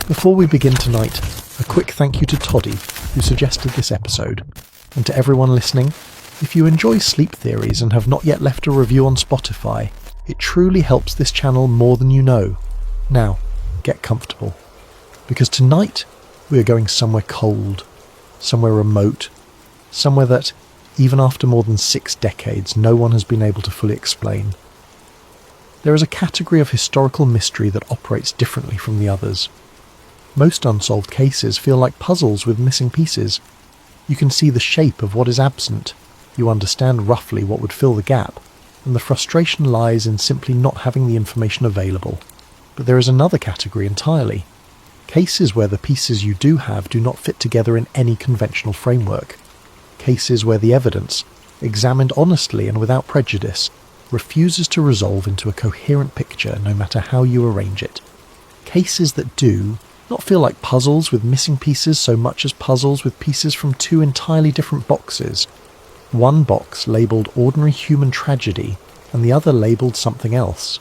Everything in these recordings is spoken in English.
Before we begin tonight, a quick thank you to Toddy, who suggested this episode, and to everyone listening. If you enjoy sleep theories and have not yet left a review on Spotify, it truly helps this channel more than you know. Now, get comfortable, because tonight we are going somewhere cold, somewhere remote, somewhere that, even after more than 6 decades, no one has been able to fully explain. There is a category of historical mystery that operates differently from the others. Most unsolved cases feel like puzzles with missing pieces. You can see the shape of what is absent, you understand roughly what would fill the gap, and the frustration lies in simply not having the information available. But there is another category entirely. Cases where the pieces you do have do not fit together in any conventional framework. Cases where the evidence, examined honestly and without prejudice, refuses to resolve into a coherent picture no matter how you arrange it. Cases that do not feel like puzzles with missing pieces so much as puzzles with pieces from 2 entirely different boxes. One box labelled ordinary human tragedy and the other labelled something else.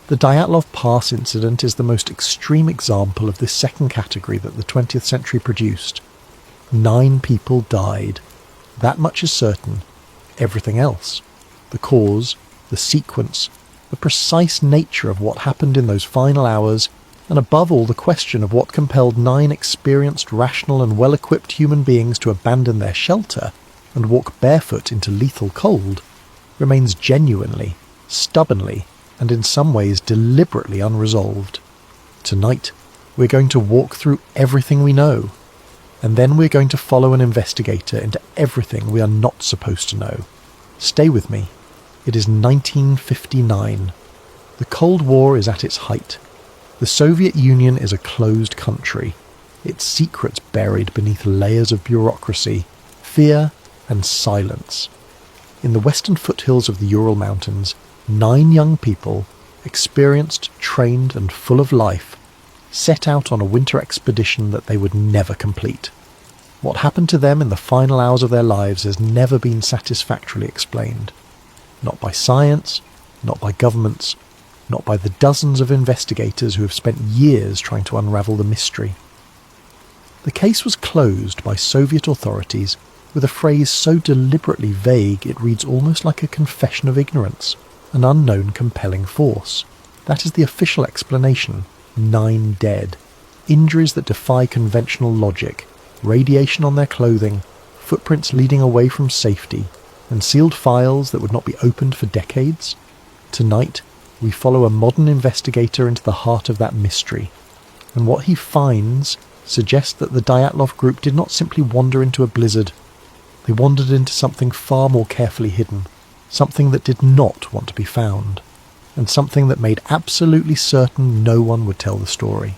The Dyatlov Pass incident is the most extreme example of this second category that the 20th century produced. 9 people died. That much is certain. Everything else, the cause, the sequence, the precise nature of what happened in those final hours, and above all the question of what compelled 9 experienced, rational and well-equipped human beings to abandon their shelter and walk barefoot into lethal cold, remains genuinely, stubbornly, and in some ways deliberately unresolved. Tonight, we're going to walk through everything we know, and then we're going to follow an investigator into everything we are not supposed to know. Stay with me. It is 1959. The Cold War is at its height. The Soviet Union is a closed country, its secrets buried beneath layers of bureaucracy, fear, and silence. In the western foothills of the Ural Mountains, 9 young people, experienced, trained, and full of life, set out on a winter expedition that they would never complete. What happened to them in the final hours of their lives has never been satisfactorily explained. Not by science, not by governments, not by the dozens of investigators who have spent years trying to unravel the mystery. The case was closed by Soviet authorities with a phrase so deliberately vague it reads almost like a confession of ignorance, an unknown compelling force. That is the official explanation. 9 dead. Injuries that defy conventional logic, radiation on their clothing, footprints leading away from safety, and sealed files that would not be opened for decades. Tonight, we follow a modern investigator into the heart of that mystery, and what he finds suggests that the Dyatlov group did not simply wander into a blizzard. They wandered into something far more carefully hidden, something that did not want to be found, and something that made absolutely certain no one would tell the story.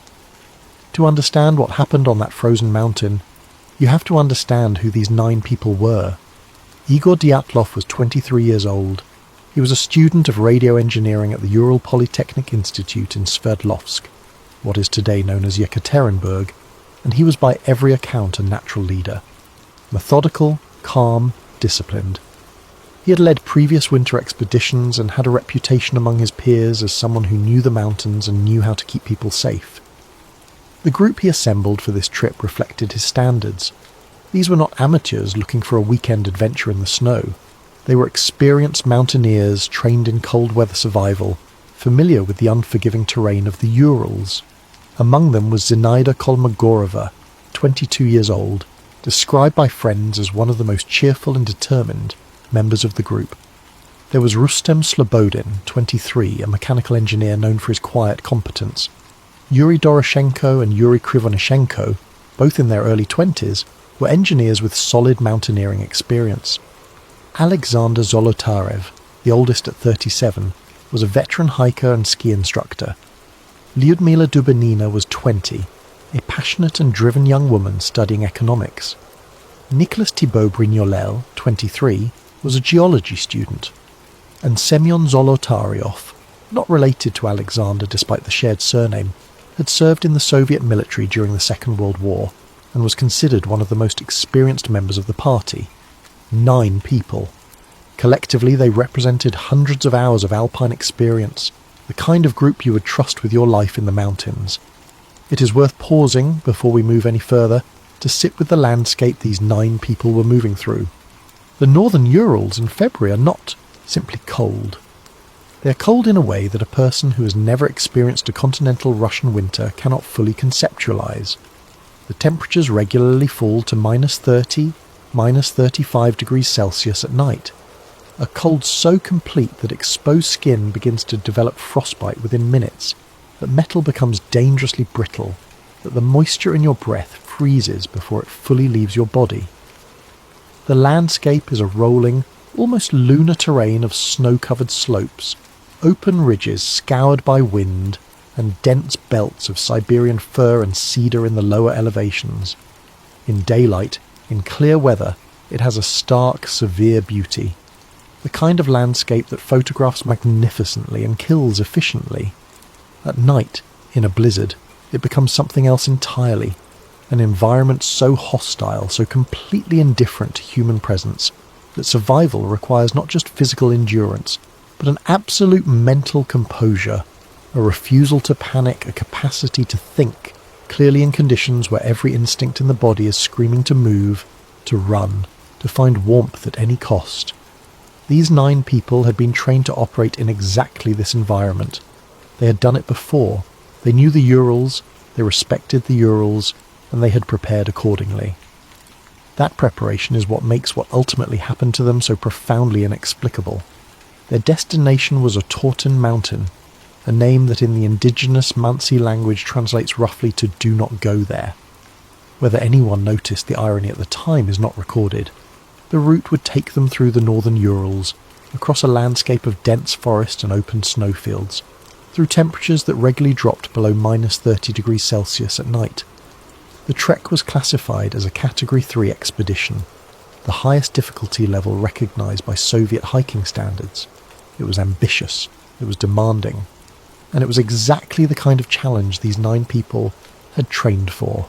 To understand what happened on that frozen mountain, you have to understand who these 9 people were. Igor Dyatlov was 23 years old. He was a student of radio engineering at the Ural Polytechnic Institute in Sverdlovsk, what is today known as Yekaterinburg, and he was by every account a natural leader. Methodical, calm, disciplined. He had led previous winter expeditions and had a reputation among his peers as someone who knew the mountains and knew how to keep people safe. The group he assembled for this trip reflected his standards. These were not amateurs looking for a weekend adventure in the snow. They were experienced mountaineers trained in cold weather survival, familiar with the unforgiving terrain of the Urals. Among them was Zinaida Kolmogorova, 22 years old, described by friends as one of the most cheerful and determined members of the group. There was Rustem Slobodin, 23, a mechanical engineer known for his quiet competence. Yuri Doroshenko and Yuri Krivonishenko, both in their early 20s, were engineers with solid mountaineering experience. Alexander Zolotarev, the oldest at 37, was a veteran hiker and ski instructor. Lyudmila Dubanina was 20, a passionate and driven young woman studying economics. Nicholas Thibault Brignolel, 23, was a geology student. And Semyon Zolotaryov, not related to Alexander despite the shared surname, had served in the Soviet military during the Second World War and was considered one of the most experienced members of the party. 9 people. Collectively, they represented hundreds of hours of alpine experience, the kind of group you would trust with your life in the mountains. It is worth pausing before we move any further to sit with the landscape these 9 people were moving through. The northern Urals in February are not simply cold. They are cold in a way that a person who has never experienced a continental Russian winter cannot fully conceptualize. The temperatures regularly fall to -30, -35 degrees Celsius at night. A cold so complete that exposed skin begins to develop frostbite within minutes, that metal becomes dangerously brittle, that the moisture in your breath freezes before it fully leaves your body. The landscape is a rolling, almost lunar terrain of snow-covered slopes, open ridges scoured by wind, and dense belts of Siberian fir and cedar in the lower elevations. In daylight, in clear weather, it has a stark, severe beauty. The kind of landscape that photographs magnificently and kills efficiently. At night, in a blizzard, it becomes something else entirely. An environment so hostile, so completely indifferent to human presence, that survival requires not just physical endurance, but an absolute mental composure, a refusal to panic, a capacity to think clearly in conditions where every instinct in the body is screaming to move, to run, to find warmth at any cost. These 9 people had been trained to operate in exactly this environment. They had done it before. They knew the Urals, they respected the Urals, and they had prepared accordingly. That preparation is what makes what ultimately happened to them so profoundly inexplicable. Their destination was a Ural Mountain, a name that in the indigenous Mansi language translates roughly to "do not go there." Whether anyone noticed the irony at the time is not recorded. The route would take them through the northern Urals, across a landscape of dense forest and open snowfields, through temperatures that regularly dropped below -30 degrees Celsius at night. The trek was classified as a Category 3 expedition, the highest difficulty level recognised by Soviet hiking standards. It was ambitious, it was demanding, and it was exactly the kind of challenge these 9 people had trained for.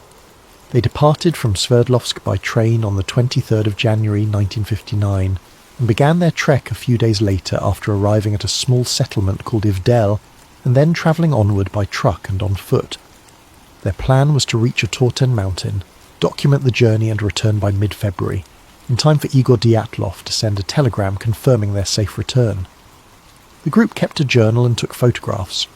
They departed from Sverdlovsk by train on the 23rd of January 1959 and began their trek a few days later after arriving at a small settlement called Ivdel and then travelling onward by truck and on foot. Their plan was to reach a Ural Mountain, document the journey and return by mid-February, in time for Igor Dyatlov to send a telegram confirming their safe return. The group kept a journal and took photographs.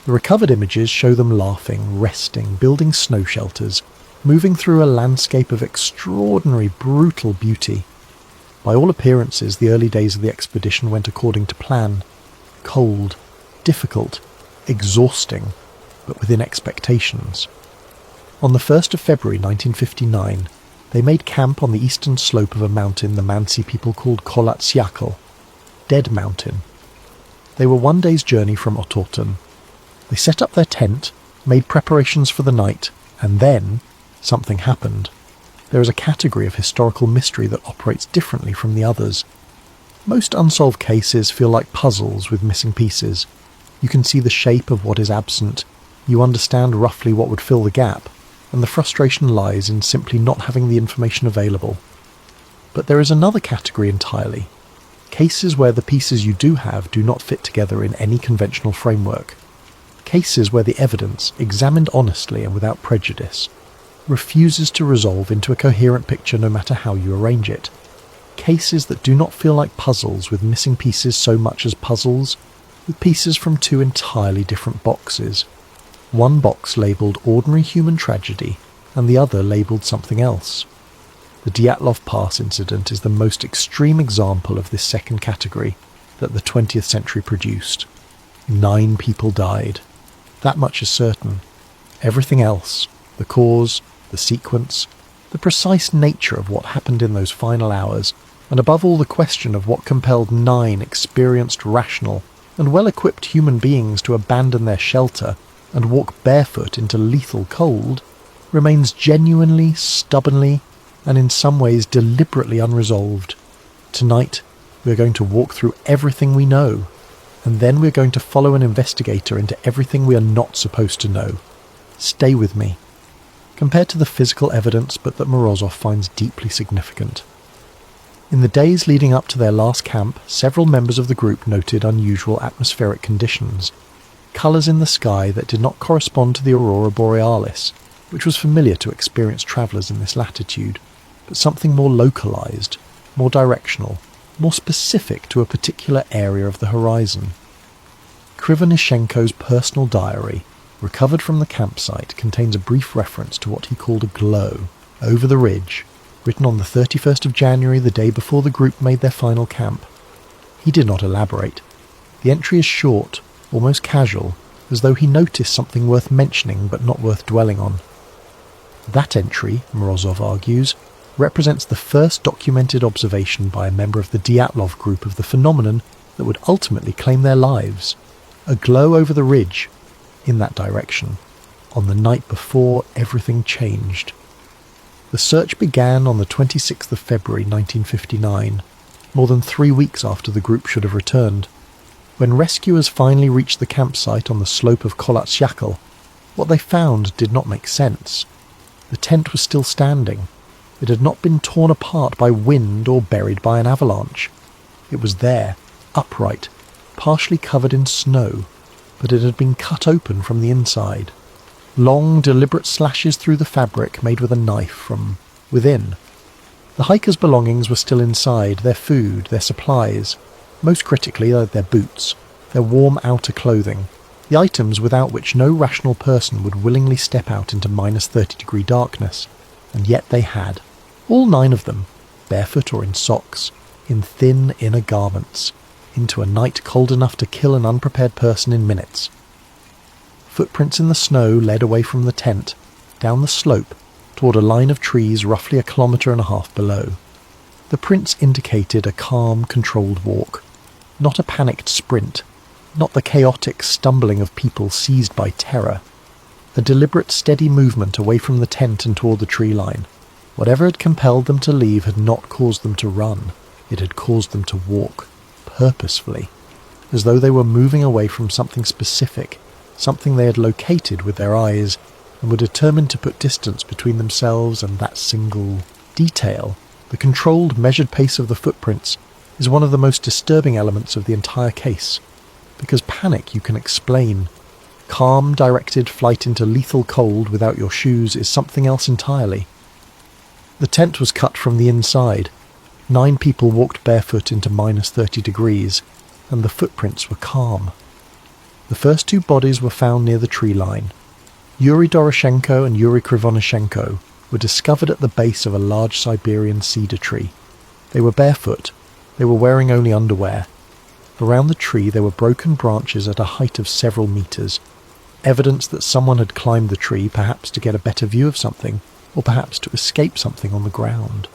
The recovered images show them laughing, resting, building snow shelters, moving through a landscape of extraordinary, brutal beauty. By all appearances, the early days of the expedition went according to plan. Cold, difficult, exhausting, but within expectations. On the 1st of February 1959, they made camp on the eastern slope of a mountain the Mansi people called Kolatsiakl, Dead Mountain. They were 1 day's journey from Otorten. They set up their tent, made preparations for the night, and then something happened. There is a category of historical mystery that operates differently from the others. Most unsolved cases feel like puzzles with missing pieces. You can see the shape of what is absent, you understand roughly what would fill the gap, and the frustration lies in simply not having the information available. But there is another category entirely. Cases where the pieces you do have do not fit together in any conventional framework. Cases where the evidence, examined honestly and without prejudice, refuses to resolve into a coherent picture no matter how you arrange it. Cases that do not feel like puzzles with missing pieces so much as puzzles with pieces from 2 entirely different boxes. One box labelled ordinary human tragedy and the other labelled something else. The Dyatlov Pass incident is the most extreme example of this second category that the 20th century produced. 9 people died. That much is certain. Everything else, the cause, the sequence, the precise nature of what happened in those final hours, and above all the question of what compelled 9 experienced, rational, and well-equipped human beings to abandon their shelter and walk barefoot into lethal cold, remains genuinely, stubbornly, and in some ways deliberately unresolved. Tonight, we are going to walk through everything we know, and then we are going to follow an investigator into everything we are not supposed to know. Stay with me. Compared to the physical evidence, but that Morozov finds deeply significant. In the days leading up to their last camp, several members of the group noted unusual atmospheric conditions. colours in the sky that did not correspond to the aurora borealis, which was familiar to experienced travellers in this latitude, but something more localised, more directional, more specific to a particular area of the horizon. Krivonishenko's personal diary, recovered from the campsite, contains a brief reference to what he called a glow over the ridge, written on the 31st of January, the day before the group made their final camp. He did not elaborate. The entry is short, almost casual, as though he noticed something worth mentioning but not worth dwelling on. That entry, Morozov argues, represents the first documented observation by a member of the Dyatlov group of the phenomenon that would ultimately claim their lives. A glow over the ridge, in that direction, on the night before everything changed. The search began on the 26th of February 1959, more than 3 weeks after the group should have returned. When rescuers finally reached the campsite on the slope of Kolatsyakel, what they found did not make sense. The tent was still standing. It had not been torn apart by wind or buried by an avalanche. It was there, upright, partially covered in snow, but it had been cut open from the inside. Long, deliberate slashes through the fabric made with a knife from within. The hikers' belongings were still inside, their food, their supplies, most critically their boots, their warm outer clothing, the items without which no rational person would willingly step out into minus 30-degree darkness. And yet they had. All 9 of them, barefoot or in socks, in thin inner garments, into a night cold enough to kill an unprepared person in minutes. Footprints in the snow led away from the tent, down the slope, toward a line of trees roughly 1.5 kilometers below. The prints indicated a calm, controlled walk, not a panicked sprint, not the chaotic stumbling of people seized by terror. A deliberate, steady movement away from the tent and toward the tree line. Whatever had compelled them to leave had not caused them to run. It had caused them to walk, purposefully, as though they were moving away from something specific, something they had located with their eyes, and were determined to put distance between themselves and that single detail. The controlled, measured pace of the footprints is one of the most disturbing elements of the entire case, because panic you can explain. Calm, directed flight into lethal cold without your shoes is something else entirely. The tent was cut from the inside. 9 people walked barefoot into minus 30 degrees, and the footprints were calm. The first 2 bodies were found near the tree line. Yuri Doroshenko and Yuri Krivonishenko were discovered at the base of a large Siberian cedar tree. They were barefoot. They were wearing only underwear. Around the tree there were broken branches at a height of several meters, evidence that someone had climbed the tree, perhaps to get a better view of something, or perhaps to escape something on the ground.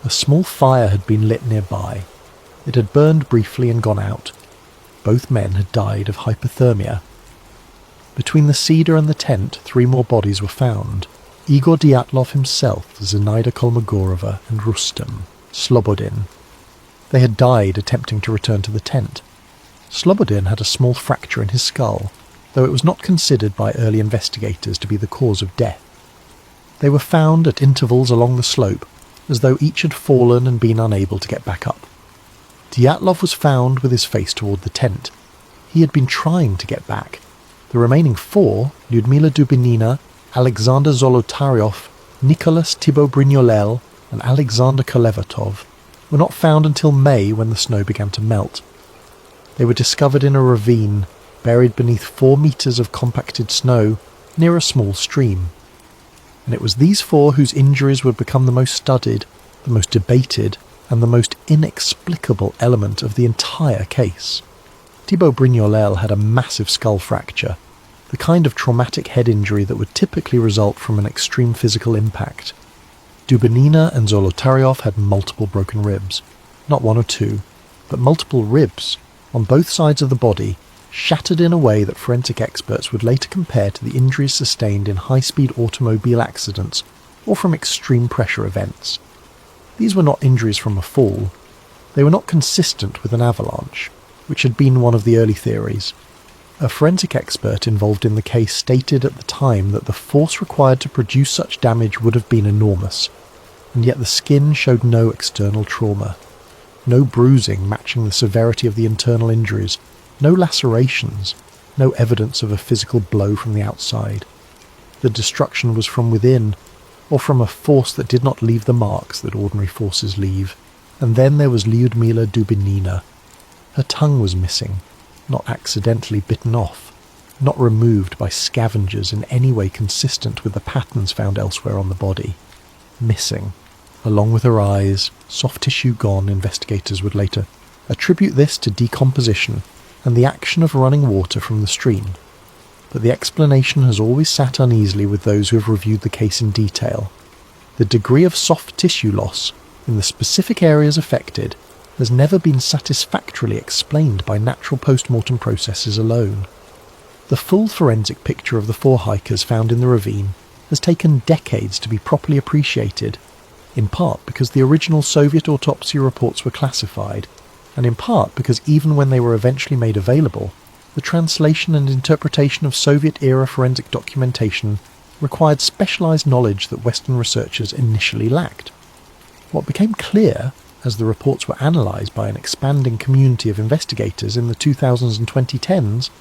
A small fire had been lit nearby. It had burned briefly and gone out. Both men had died of hypothermia. Between the cedar and the tent, 3 more bodies were found. Igor Dyatlov himself, Zenaida Kolmogorova, and Rustem Slobodin. They had died attempting to return to the tent. Slobodin had a small fracture in his skull, though it was not considered by early investigators to be the cause of death. They were found at intervals along the slope, as though each had fallen and been unable to get back up. Dyatlov was found with his face toward the tent. He had been trying to get back. The remaining 4, Lyudmila Dubinina, Alexander Zolotaryov, Nicholas Thibault-Brignolel, and Alexander Kolevatov, were not found until May, when the snow began to melt. They were discovered in a ravine, buried beneath 4 meters of compacted snow, near a small stream. And it was these 4 whose injuries would become the most studied, the most debated, and the most inexplicable element of the entire case. Thibault-Brignolel had a massive skull fracture, the kind of traumatic head injury that would typically result from an extreme physical impact. Dubinina and Zolotaryov had multiple broken ribs, not 1 or 2, but multiple ribs, on both sides of the body, shattered in a way that forensic experts would later compare to the injuries sustained in high-speed automobile accidents or from extreme pressure events. These were not injuries from a fall. They were not consistent with an avalanche, which had been one of the early theories. A forensic expert involved in the case stated at the time that the force required to produce such damage would have been enormous, and yet the skin showed no external trauma, no bruising matching the severity of the internal injuries, no lacerations, no evidence of a physical blow from the outside. The destruction was from within, or from a force that did not leave the marks that ordinary forces leave. And then there was Lyudmila Dubinina. Her tongue was missing, not accidentally bitten off, not removed by scavengers in any way consistent with the patterns found elsewhere on the body. Missing. Along with her eyes, soft tissue gone, investigators would later attribute this to decomposition and the action of running water from the stream. But the explanation has always sat uneasily with those who have reviewed the case in detail. The degree of soft tissue loss in the specific areas affected has never been satisfactorily explained by natural post-mortem processes alone. The full forensic picture of the 4 hikers found in the ravine has taken decades to be properly appreciated, in part because the original Soviet autopsy reports were classified, and in part because even when they were eventually made available, the translation and interpretation of Soviet-era forensic documentation required specialised knowledge that Western researchers initially lacked. What became clear, as the reports were analysed by an expanding community of investigators in the 2000s and 2010s,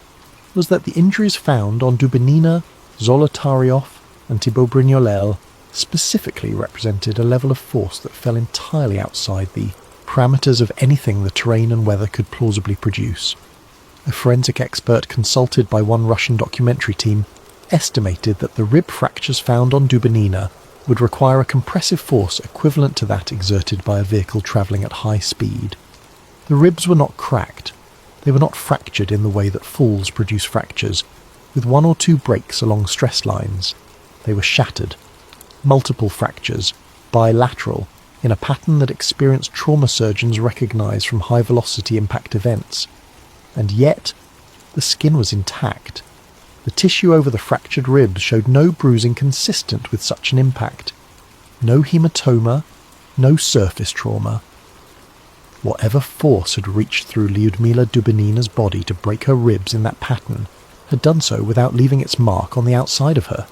was that the injuries found on Dubinina, Zolotaryov and Thibaut Brignolel specifically represented a level of force that fell entirely outside the parameters of anything the terrain and weather could plausibly produce. A forensic expert consulted by one Russian documentary team estimated that the rib fractures found on Dubinina would require a compressive force equivalent to that exerted by a vehicle travelling at high speed. The ribs were not cracked. They were not fractured in the way that falls produce fractures, with 1 or 2 breaks along stress lines. They were shattered. Multiple fractures, bilateral, in a pattern that experienced trauma surgeons recognise from high-velocity impact events. And yet, the skin was intact. The tissue over the fractured ribs showed no bruising consistent with such an impact. No hematoma, no surface trauma. Whatever force had reached through Lyudmila Dubinina's body to break her ribs in that pattern had done so without leaving its mark on the outside of her.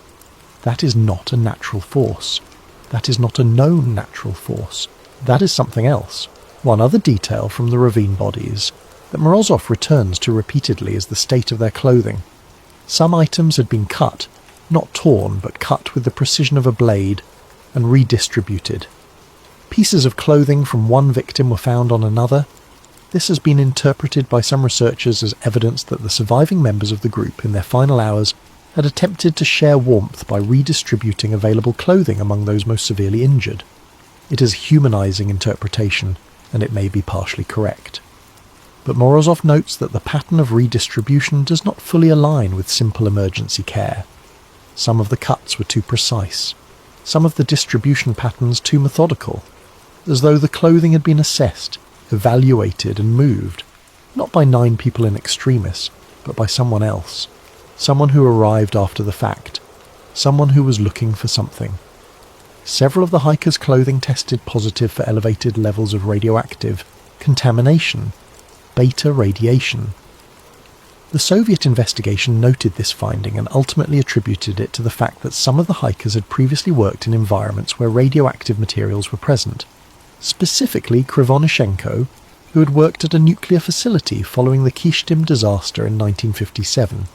That is not a natural force. That is not a known natural force. That is something else. One other detail from the ravine bodies that Morozov returns to repeatedly is the state of their clothing. Some items had been cut, not torn, but cut with the precision of a blade, and redistributed. Pieces of clothing from one victim were found on another. This has been interpreted by some researchers as evidence that the surviving members of the group in their final hours had attempted to share warmth by redistributing available clothing among those most severely injured. It is a humanising interpretation, and it may be partially correct. But Morozov notes that the pattern of redistribution does not fully align with simple emergency care. Some of the cuts were too precise, some of the distribution patterns too methodical, as though the clothing had been assessed, evaluated and moved, not by 9 people in extremis, but by someone else, someone who arrived after the fact, someone who was looking for something. Several of the hikers' clothing tested positive for elevated levels of radioactive contamination, beta radiation. The Soviet investigation noted this finding and ultimately attributed it to the fact that some of the hikers had previously worked in environments where radioactive materials were present. Specifically Krivonishenko, who had worked at a nuclear facility following the Kishtim disaster in 1957.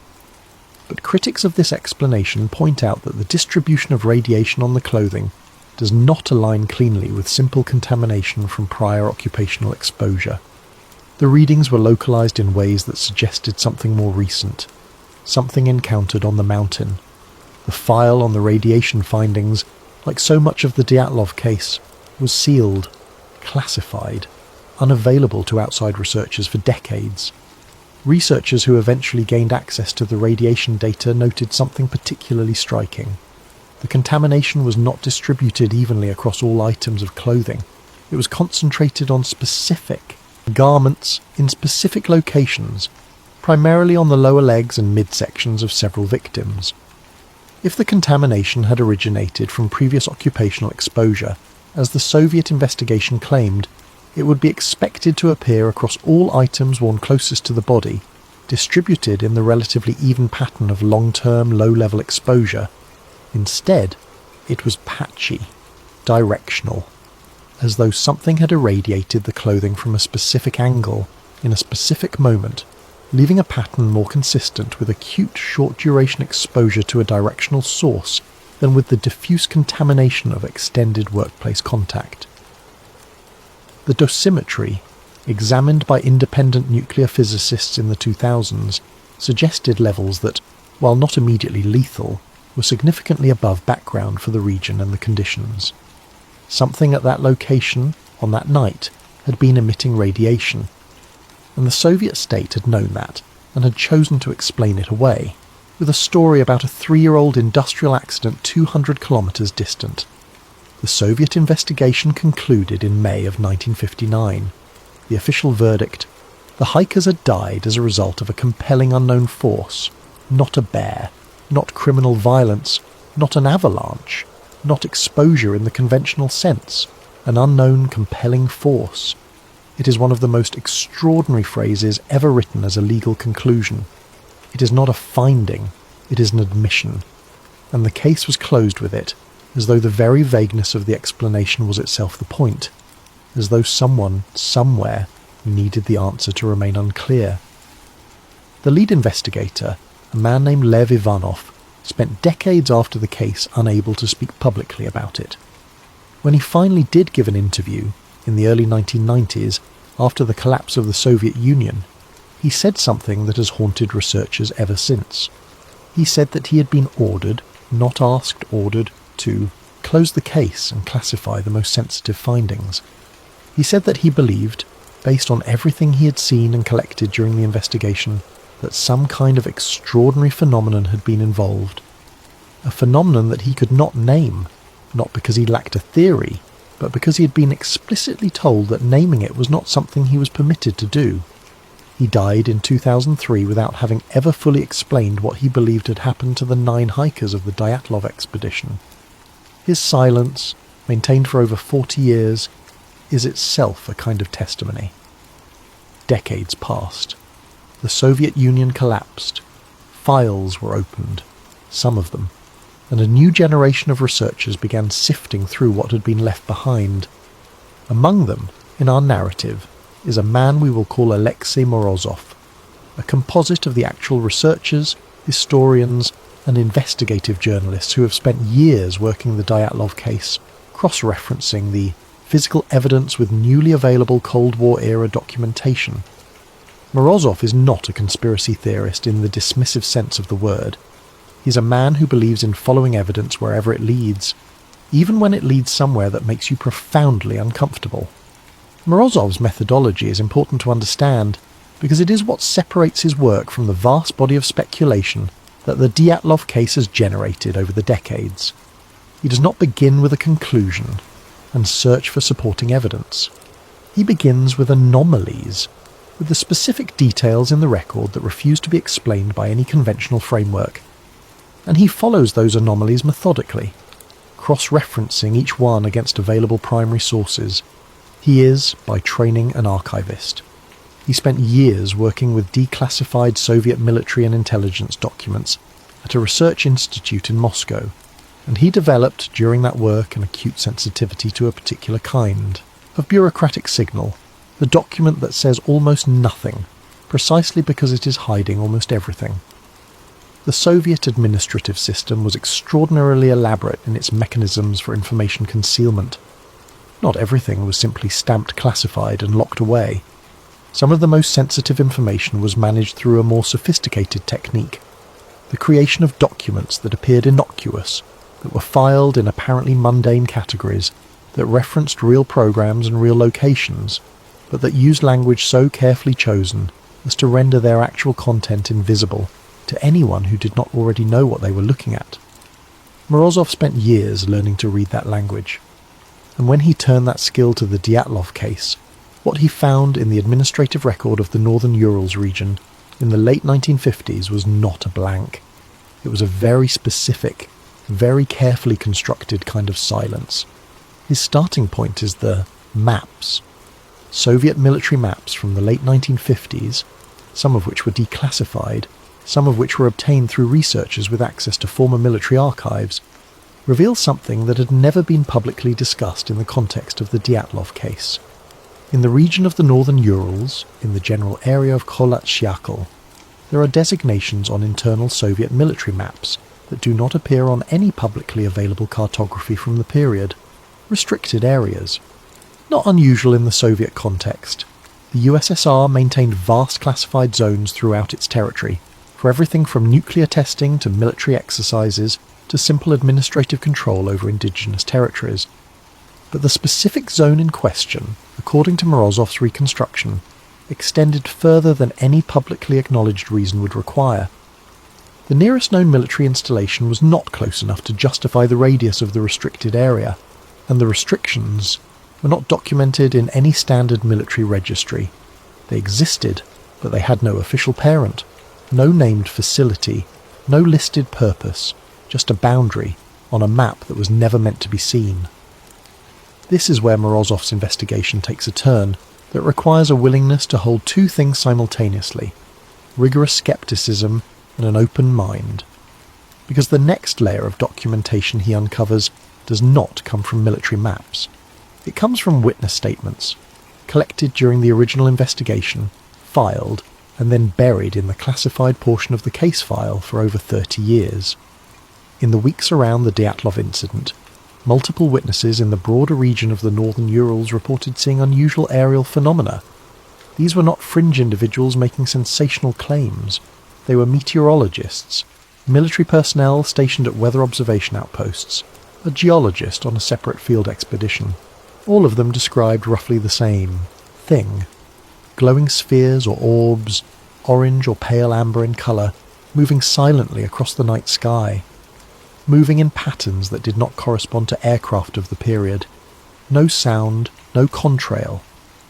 But critics of this explanation point out that the distribution of radiation on the clothing does not align cleanly with simple contamination from prior occupational exposure. The readings were localized in ways that suggested something more recent, something encountered on the mountain. The file on the radiation findings, like so much of the Dyatlov case, was sealed, classified, unavailable to outside researchers for decades. Researchers who eventually gained access to the radiation data noted something particularly striking. The contamination was not distributed evenly across all items of clothing. It was concentrated on specific garments in specific locations, primarily on the lower legs and midsections of several victims. If the contamination had originated from previous occupational exposure, as the Soviet investigation claimed, it would be expected to appear across all items worn closest to the body, distributed in the relatively even pattern of long-term, low-level exposure. Instead, it was patchy, directional, as though something had irradiated the clothing from a specific angle, in a specific moment, leaving a pattern more consistent with acute short-duration exposure to a directional source than with the diffuse contamination of extended workplace contact. The dosimetry, examined by independent nuclear physicists in the 2000s, suggested levels that, while not immediately lethal, were significantly above background for the region and the conditions. Something at that location, on that night, had been emitting radiation, and the Soviet state had known that and had chosen to explain it away, with a story about a 3-year-old industrial accident 200 kilometres distant. The Soviet investigation concluded in May of 1959. The official verdict: the hikers had died as a result of a compelling unknown force, not a bear, not criminal violence, not an avalanche, not exposure in the conventional sense, an unknown compelling force. It is one of the most extraordinary phrases ever written as a legal conclusion. It is not a finding, it is an admission, and the case was closed with it, as though the very vagueness of the explanation was itself the point, as though someone, somewhere, needed the answer to remain unclear. The lead investigator, a man named Lev Ivanov, spent decades after the case unable to speak publicly about it. When he finally did give an interview, in the early 1990s, after the collapse of the Soviet Union, he said something that has haunted researchers ever since. He said that he had been ordered, not asked, ordered, to close the case and classify the most sensitive findings. He said that he believed, based on everything he had seen and collected during the investigation, that some kind of extraordinary phenomenon had been involved. A phenomenon that he could not name, not because he lacked a theory, but because he had been explicitly told that naming it was not something he was permitted to do. He died in 2003 without having ever fully explained what he believed had happened to the 9 hikers of the Dyatlov expedition. His silence, maintained for over 40 years, is itself a kind of testimony. Decades passed. The Soviet Union collapsed. Files were opened, some of them, and a new generation of researchers began sifting through what had been left behind. Among them, in our narrative, is a man we will call Alexei Morozov, a composite of the actual researchers, historians, and investigative journalists who have spent years working the Dyatlov case, cross-referencing the physical evidence with newly available Cold War-era documentation. Morozov is not a conspiracy theorist in the dismissive sense of the word. He's a man who believes in following evidence wherever it leads, even when it leads somewhere that makes you profoundly uncomfortable. Morozov's methodology is important to understand because it is what separates his work from the vast body of speculation that the Dyatlov case has generated over the decades. He does not begin with a conclusion and search for supporting evidence. He begins with anomalies, with the specific details in the record that refuse to be explained by any conventional framework, and he follows those anomalies methodically, cross-referencing each one against available primary sources. He is, by training, an archivist. He spent years working with declassified Soviet military and intelligence documents at a research institute in Moscow, and he developed during that work an acute sensitivity to a particular kind of bureaucratic signal, the document that says almost nothing, precisely because it is hiding almost everything. The Soviet administrative system was extraordinarily elaborate in its mechanisms for information concealment. Not everything was simply stamped classified and locked away. Some of the most sensitive information was managed through a more sophisticated technique, the creation of documents that appeared innocuous, that were filed in apparently mundane categories, that referenced real programs and real locations, but that used language so carefully chosen as to render their actual content invisible to anyone who did not already know what they were looking at. Morozov spent years learning to read that language, and when he turned that skill to the Dyatlov case, what he found in the administrative record of the northern Urals region in the late 1950s was not a blank. It was a very specific, very carefully constructed kind of silence. His starting point is the maps. Soviet military maps from the late 1950s, some of which were declassified, some of which were obtained through researchers with access to former military archives, reveal something that had never been publicly discussed in the context of the Dyatlov case. In the region of the northern Urals, in the general area of Kholat-Syakhl, there are designations on internal Soviet military maps that do not appear on any publicly available cartography from the period. Restricted areas. Not unusual in the Soviet context, the USSR maintained vast classified zones throughout its territory, for everything from nuclear testing to military exercises to simple administrative control over indigenous territories. But the specific zone in question, according to Morozov's reconstruction, extended further than any publicly acknowledged reason would require. The nearest known military installation was not close enough to justify the radius of the restricted area, and the restrictions were not documented in any standard military registry. They existed, but they had no official parent, no named facility, no listed purpose, just a boundary on a map that was never meant to be seen. This is where Morozov's investigation takes a turn that requires a willingness to hold two things simultaneously: rigorous skepticism and an open mind. Because the next layer of documentation he uncovers does not come from military maps. It comes from witness statements, collected during the original investigation, filed, and then buried in the classified portion of the case file for over 30 years. In the weeks around the Dyatlov incident, multiple witnesses in the broader region of the northern Urals reported seeing unusual aerial phenomena. These were not fringe individuals making sensational claims. They were meteorologists, military personnel stationed at weather observation outposts, a geologist on a separate field expedition. All of them described roughly the same thing: glowing spheres or orbs, orange or pale amber in colour, moving silently across the night sky, moving in patterns that did not correspond to aircraft of the period. No sound, no contrail,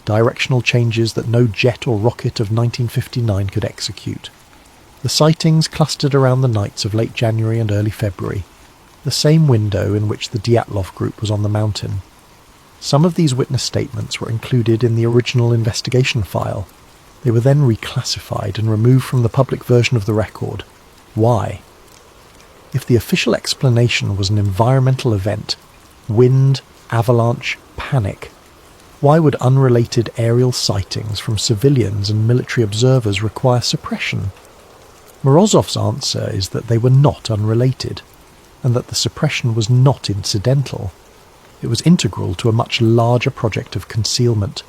directional changes that no jet or rocket of 1959 could execute. The sightings clustered around the nights of late January and early February, the same window in which the Dyatlov group was on the mountain. Some of these witness statements were included in the original investigation file. They were then reclassified and removed from the public version of the record. Why? If the official explanation was an environmental event, wind, avalanche, panic, why would unrelated aerial sightings from civilians and military observers require suppression? Morozov's answer is that they were not unrelated, and that the suppression was not incidental. It was integral to a much larger project of concealment,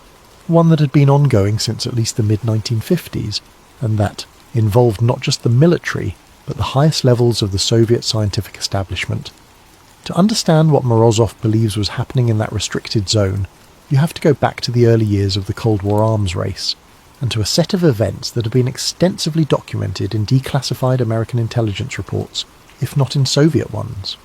one that had been ongoing since at least the mid-1950s, and that involved not just the military, but the highest levels of the Soviet scientific establishment. To understand what Morozov believes was happening in that restricted zone, you have to go back to the early years of the Cold War arms race, and to a set of events that have been extensively documented in declassified American intelligence reports, if not in Soviet ones.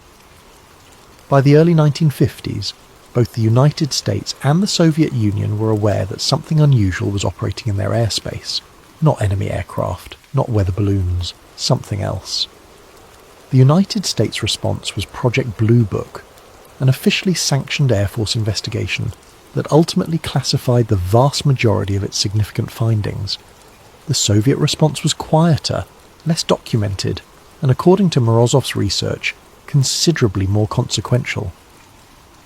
By the early 1950s, both the United States and the Soviet Union were aware that something unusual was operating in their airspace. Not enemy aircraft, not weather balloons, something else. The United States response was Project Blue Book, an officially sanctioned Air Force investigation that ultimately classified the vast majority of its significant findings. The Soviet response was quieter, less documented, and according to Morozov's research, considerably more consequential.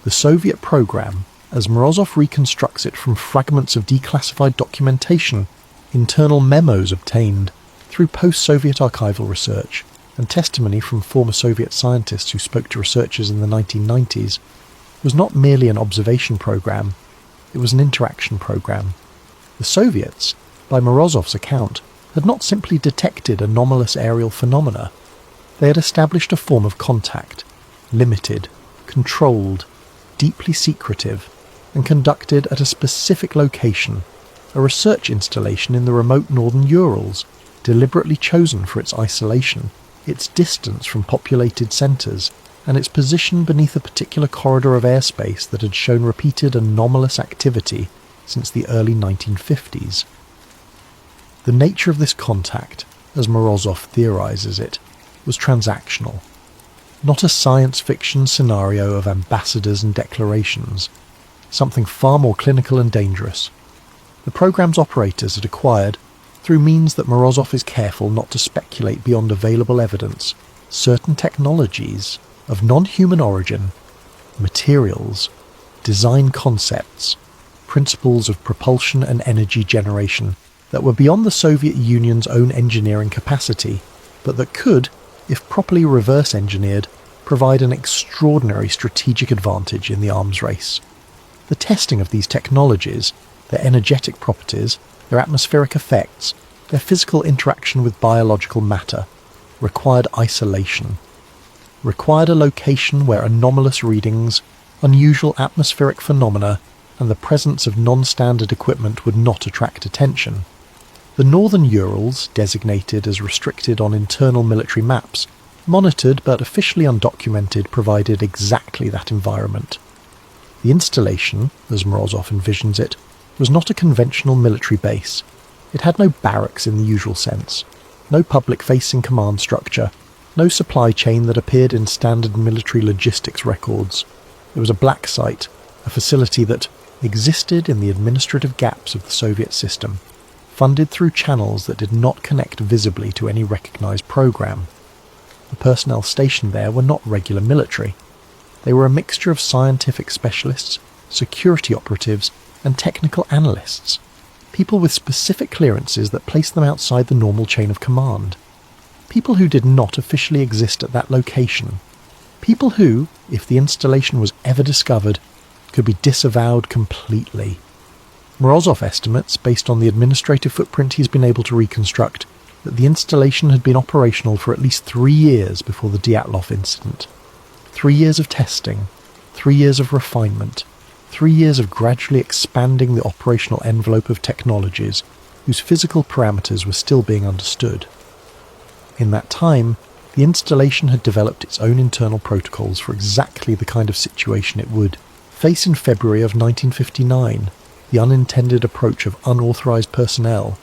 The Soviet program, as Morozov reconstructs it from fragments of declassified documentation, internal memos obtained through post-Soviet archival research, and testimony from former Soviet scientists who spoke to researchers in the 1990s, was not merely an observation program, it was an interaction program. The Soviets, by Morozov's account, had not simply detected anomalous aerial phenomena. They had established a form of contact, limited, controlled, deeply secretive, and conducted at a specific location, a research installation in the remote northern Urals, deliberately chosen for its isolation, its distance from populated centres, and its position beneath a particular corridor of airspace that had shown repeated anomalous activity since the early 1950s. The nature of this contact, as Morozov theorises it, was transactional, not a science fiction scenario of ambassadors and declarations, something far more clinical and dangerous. The programme's operators had acquired, through means that Morozov is careful not to speculate beyond available evidence, certain technologies of non-human origin, materials, design concepts, principles of propulsion and energy generation that were beyond the Soviet Union's own engineering capacity, but that could, if properly reverse-engineered, provide an extraordinary strategic advantage in the arms race. The testing of these technologies, their energetic properties, their atmospheric effects, their physical interaction with biological matter, required isolation, required a location where anomalous readings, unusual atmospheric phenomena, and the presence of non-standard equipment would not attract attention. The northern Urals, designated as restricted on internal military maps, monitored but officially undocumented, provided exactly that environment. The installation, as Morozov envisions it, was not a conventional military base. It had no barracks in the usual sense, no public-facing command structure, no supply chain that appeared in standard military logistics records. It was a black site, a facility that existed in the administrative gaps of the Soviet system, funded through channels that did not connect visibly to any recognized program. The personnel stationed there were not regular military. They were a mixture of scientific specialists, security operatives, and technical analysts, people with specific clearances that placed them outside the normal chain of command. People who did not officially exist at that location. People who, if the installation was ever discovered, could be disavowed completely. Morozov estimates, based on the administrative footprint he's been able to reconstruct, that the installation had been operational for at least 3 years before the Dyatlov incident. 3 years of testing, 3 years of refinement, 3 years of gradually expanding the operational envelope of technologies whose physical parameters were still being understood. In that time, the installation had developed its own internal protocols for exactly the kind of situation it would face in February of 1959, the unintended approach of unauthorized personnel.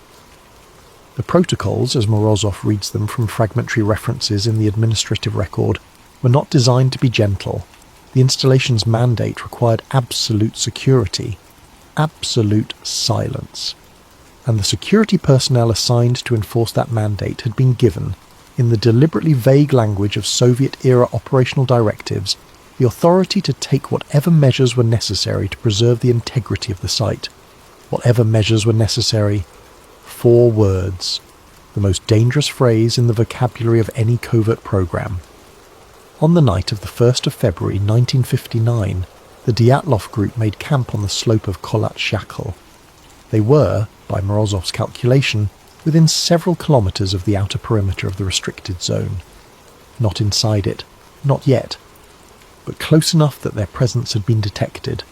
The protocols, as Morozov reads them from fragmentary references in the administrative record, were not designed to be gentle. The installation's mandate required absolute security, absolute silence. And the security personnel assigned to enforce that mandate had been given, in the deliberately vague language of Soviet-era operational directives, the authority to take whatever measures were necessary to preserve the integrity of the site. Whatever measures were necessary. 4 words, the most dangerous phrase in the vocabulary of any covert program. On the night of the 1st of February 1959, the Dyatlov group made camp on the slope of Kholat Shakhl. They were, by Morozov's calculation, within several kilometres of the outer perimeter of the restricted zone. Not inside it, not yet, but close enough that their presence had been detected.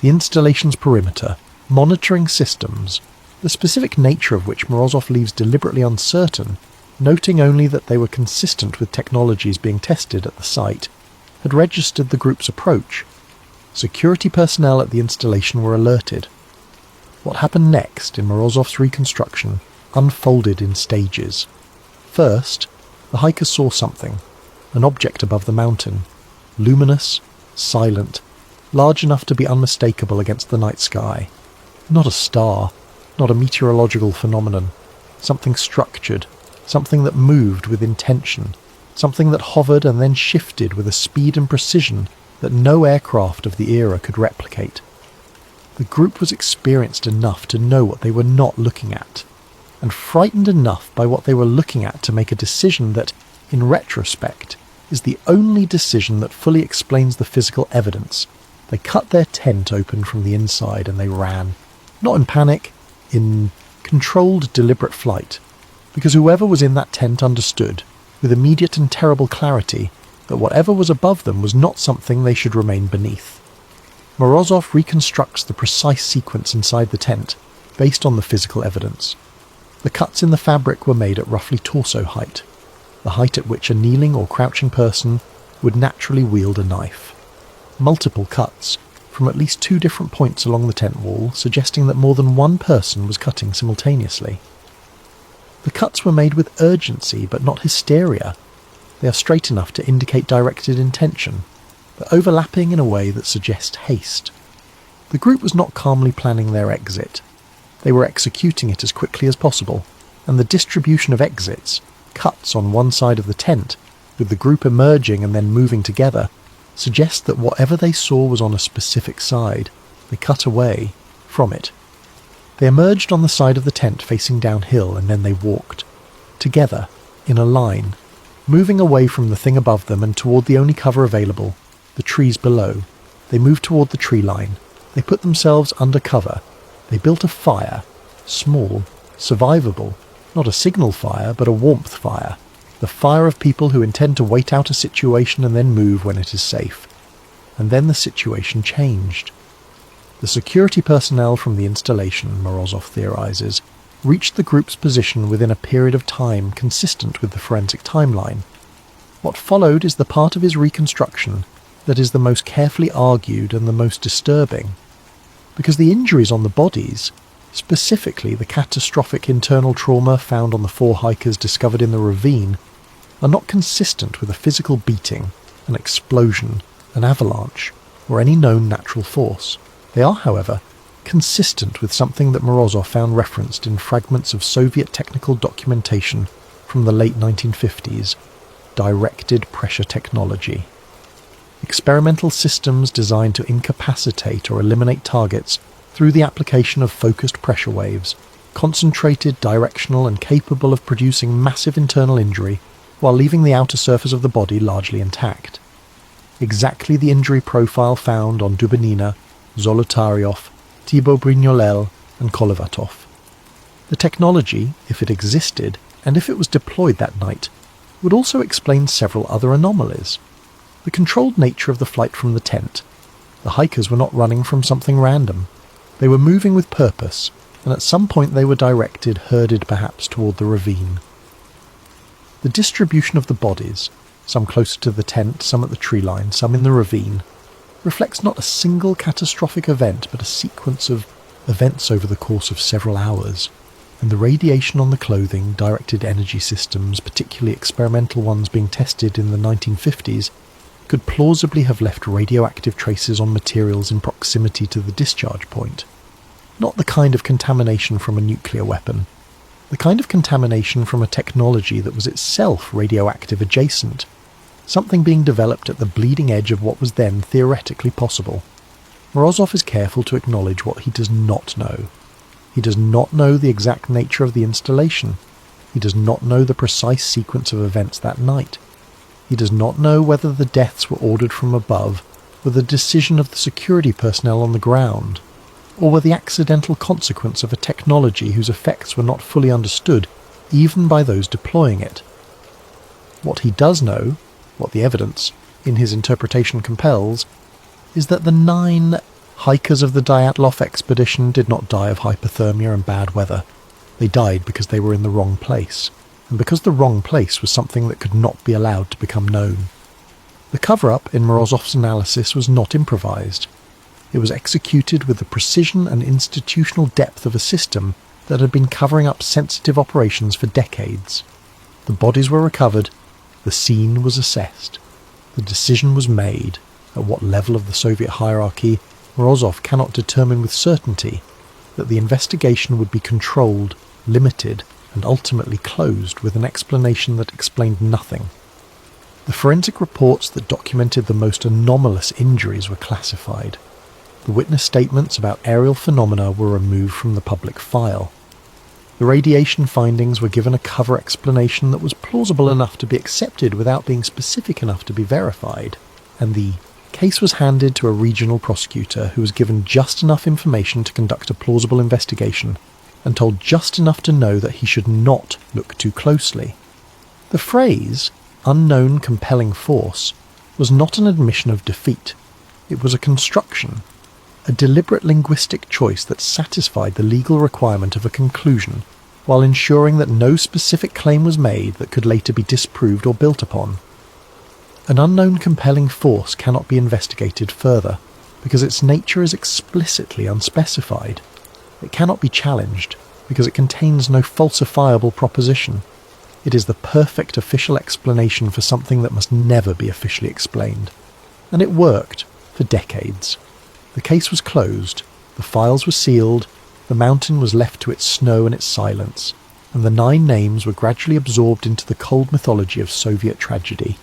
The installation's perimeter, monitoring systems, the specific nature of which Morozov leaves deliberately uncertain, noting only that they were consistent with technologies being tested at the site, had registered the group's approach. Security personnel at the installation were alerted. What happened next in Morozov's reconstruction unfolded in stages. First, the hikers saw something, an object above the mountain, luminous, silent, large enough to be unmistakable against the night sky. Not a star, not a meteorological phenomenon, something structured, something that moved with intention, something that hovered and then shifted with a speed and precision that no aircraft of the era could replicate. The group was experienced enough to know what they were not looking at, and frightened enough by what they were looking at to make a decision that, in retrospect, is the only decision that fully explains the physical evidence. They cut their tent open from the inside and they ran, not in panic, in controlled, deliberate flight, because whoever was in that tent understood, with immediate and terrible clarity, that whatever was above them was not something they should remain beneath. Morozov reconstructs the precise sequence inside the tent, based on the physical evidence. The cuts in the fabric were made at roughly torso height, the height at which a kneeling or crouching person would naturally wield a knife. Multiple cuts, from at least 2 different points along the tent wall, suggesting that more than one person was cutting simultaneously. The cuts were made with urgency, but not hysteria. They are straight enough to indicate directed intention, but overlapping in a way that suggests haste. The group was not calmly planning their exit. They were executing it as quickly as possible, and the distribution of exits, cuts on one side of the tent, with the group emerging and then moving together, suggests that whatever they saw was on a specific side. They cut away from it. They emerged on the side of the tent facing downhill, and then they walked, together, in a line, moving away from the thing above them and toward the only cover available, the trees below. They moved toward the tree line. They put themselves under cover. They built a fire, small, survivable, not a signal fire, but a warmth fire, the fire of people who intend to wait out a situation and then move when it is safe. And then the situation changed. The security personnel from the installation, Morozov theorizes, reached the group's position within a period of time consistent with the forensic timeline. What followed is the part of his reconstruction that is the most carefully argued and the most disturbing, because the injuries on the bodies, specifically the catastrophic internal trauma found on the 4 hikers discovered in the ravine, are not consistent with a physical beating, an explosion, an avalanche, or any known natural force. They are, however, consistent with something that Morozov found referenced in fragments of Soviet technical documentation from the late 1950s, directed pressure technology. Experimental systems designed to incapacitate or eliminate targets through the application of focused pressure waves, concentrated, directional, and capable of producing massive internal injury while leaving the outer surface of the body largely intact. Exactly the injury profile found on Dubinina, Zolotaryov, Thibaut Brignolel, and Kolovatov. The technology, if it existed, and if it was deployed that night, would also explain several other anomalies. The controlled nature of the flight from the tent. The hikers were not running from something random. They were moving with purpose, and at some point they were herded perhaps toward the ravine. The distribution of the bodies, some closer to the tent, some at the tree line, some in the ravine, reflects not a single catastrophic event, but a sequence of events over the course of several hours, and the radiation on the clothing, directed energy systems, particularly experimental ones being tested in the 1950s, could plausibly have left radioactive traces on materials in proximity to the discharge point. Not the kind of contamination from a nuclear weapon, the kind of contamination from a technology that was itself radioactive adjacent, something being developed at the bleeding edge of what was then theoretically possible. Morozov is careful to acknowledge what he does not know. He does not know the exact nature of the installation. He does not know the precise sequence of events that night. He does not know whether the deaths were ordered from above, were the decision of the security personnel on the ground, or were the accidental consequence of a technology whose effects were not fully understood, even by those deploying it. What he does know, what the evidence, in his interpretation compels, is that the 9 hikers of the Dyatlov expedition did not die of hypothermia and bad weather. They died because they were in the wrong place, and because the wrong place was something that could not be allowed to become known. The cover-up in Morozov's analysis was not improvised. It was executed with the precision and institutional depth of a system that had been covering up sensitive operations for decades. The bodies were recovered, the scene was assessed, the decision was made, at what level of the Soviet hierarchy Morozov cannot determine with certainty, that the investigation would be controlled, limited, and ultimately closed with an explanation that explained nothing. The forensic reports that documented the most anomalous injuries were classified. The witness statements about aerial phenomena were removed from the public file. The radiation findings were given a cover explanation that was plausible enough to be accepted without being specific enough to be verified, and the case was handed to a regional prosecutor who was given just enough information to conduct a plausible investigation and told just enough to know that he should not look too closely. The phrase, unknown compelling force, was not an admission of defeat. It was a construction, a deliberate linguistic choice that satisfied the legal requirement of a conclusion, while ensuring that no specific claim was made that could later be disproved or built upon. An unknown compelling force cannot be investigated further, because its nature is explicitly unspecified. It cannot be challenged, because it contains no falsifiable proposition. It is the perfect official explanation for something that must never be officially explained. And it worked, for decades. The case was closed, the files were sealed, the mountain was left to its snow and its silence, and the 9 names were gradually absorbed into the cold mythology of Soviet tragedy,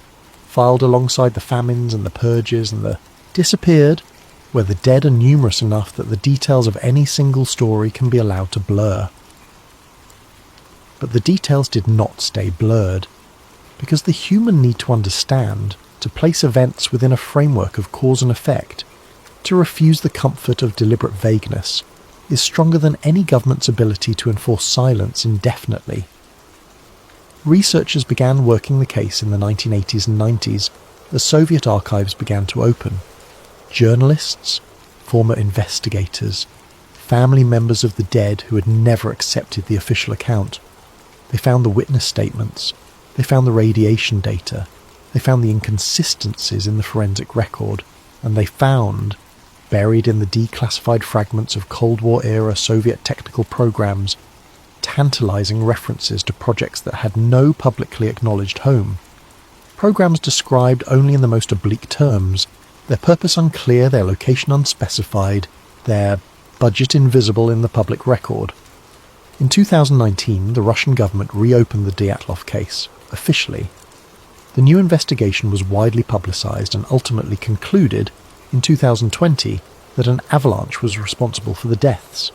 filed alongside the famines and the purges and the disappeared, where the dead are numerous enough that the details of any single story can be allowed to blur. But the details did not stay blurred, because the human need to understand, to place events within a framework of cause and effect, to refuse the comfort of deliberate vagueness, is stronger than any government's ability to enforce silence indefinitely. Researchers began working the case in the 1980s and 90s as Soviet archives began to open. Journalists, former investigators, family members of the dead who had never accepted the official account. They found the witness statements, they found the radiation data, they found the inconsistencies in the forensic record, and they found, buried in the declassified fragments of Cold War-era Soviet technical programs, tantalizing references to projects that had no publicly acknowledged home. Programs described only in the most oblique terms, their purpose unclear, their location unspecified, their budget invisible in the public record. In 2019, the Russian government reopened the Dyatlov case, officially. The new investigation was widely publicized and ultimately concluded, in 2020, that an avalanche was responsible for the deaths.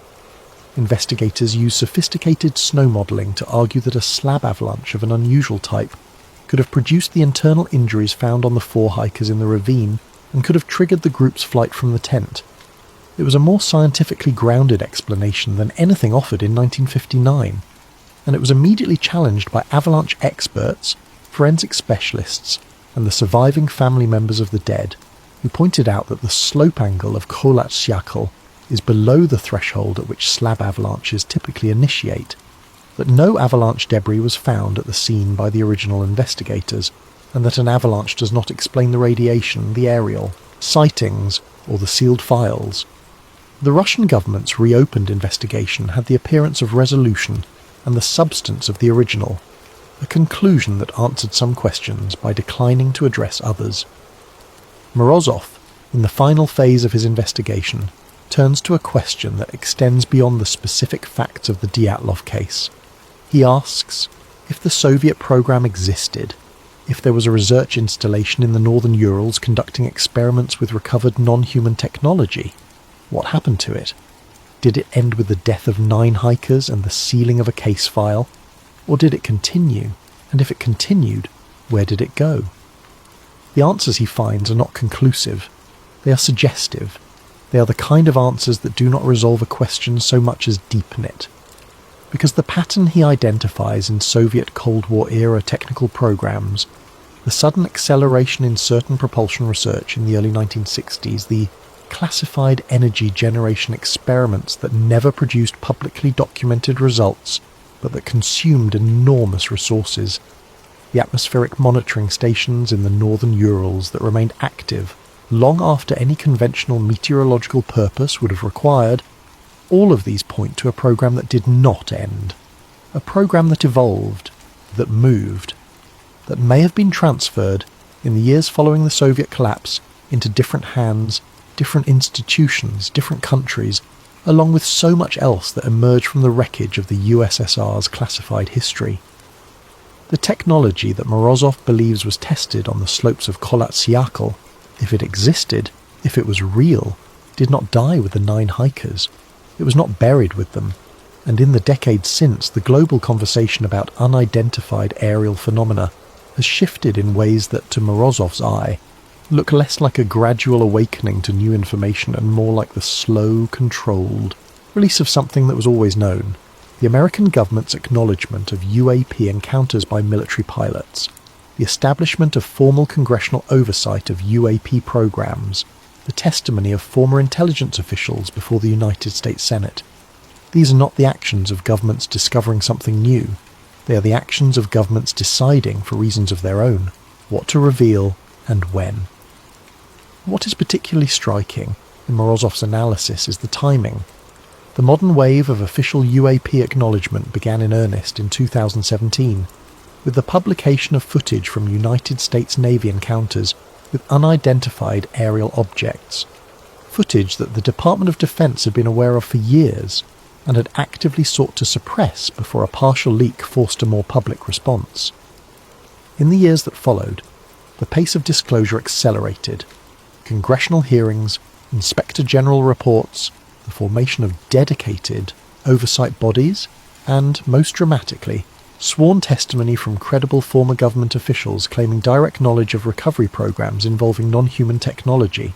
Investigators used sophisticated snow modelling to argue that a slab avalanche of an unusual type could have produced the internal injuries found on the 4 hikers in the ravine and could have triggered the group's flight from the tent. It was a more scientifically grounded explanation than anything offered in 1959, and it was immediately challenged by avalanche experts, forensic specialists, and the surviving family members of the dead, who pointed out that the slope angle of Kholat Syakhl is below the threshold at which slab avalanches typically initiate, that no avalanche debris was found at the scene by the original investigators, and that an avalanche does not explain the radiation, the aerial, sightings, or the sealed files. The Russian government's reopened investigation had the appearance of resolution and the substance of the original, a conclusion that answered some questions by declining to address others. Morozov, in the final phase of his investigation, turns to a question that extends beyond the specific facts of the Dyatlov case. He asks, if the Soviet program existed, if there was a research installation in the northern Urals conducting experiments with recovered non-human technology, what happened to it? Did it end with the death of 9 hikers and the sealing of a case file? Or did it continue? And if it continued, where did it go? The answers he finds are not conclusive. They are suggestive. They are the kind of answers that do not resolve a question so much as deepen it. Because the pattern he identifies in Soviet Cold War-era technical programs, the sudden acceleration in certain propulsion research in the early 1960s, the classified energy generation experiments that never produced publicly documented results, but that consumed enormous resources, the atmospheric monitoring stations in the northern Urals that remained active long after any conventional meteorological purpose would have required, all of these point to a program that did not end, a program that evolved, that moved, that may have been transferred, in the years following the Soviet collapse, into different hands, different institutions, different countries, along with so much else that emerged from the wreckage of the USSR's classified history. The technology that Morozov believes was tested on the slopes of Kholat Syakhl, if it existed, if it was real, did not die with the 9 hikers. It was not buried with them, and in the decades since, the global conversation about unidentified aerial phenomena has shifted in ways that, to Morozov's eye, look less like a gradual awakening to new information and more like the slow, controlled release of something that was always known, the American government's acknowledgement of UAP encounters by military pilots, the establishment of formal congressional oversight of UAP programs, the testimony of former intelligence officials before the United States Senate. These are not the actions of governments discovering something new. They are the actions of governments deciding, for reasons of their own, what to reveal and when. What is particularly striking in Morozov's analysis is the timing. The modern wave of official UAP acknowledgement began in earnest in 2017, with the publication of footage from United States Navy encounters with unidentified aerial objects, footage that the Department of Defense had been aware of for years and had actively sought to suppress before a partial leak forced a more public response. In the years that followed, the pace of disclosure accelerated. Congressional hearings, Inspector General reports, the formation of dedicated oversight bodies, and, most dramatically, sworn testimony from credible former government officials claiming direct knowledge of recovery programs involving non-human technology.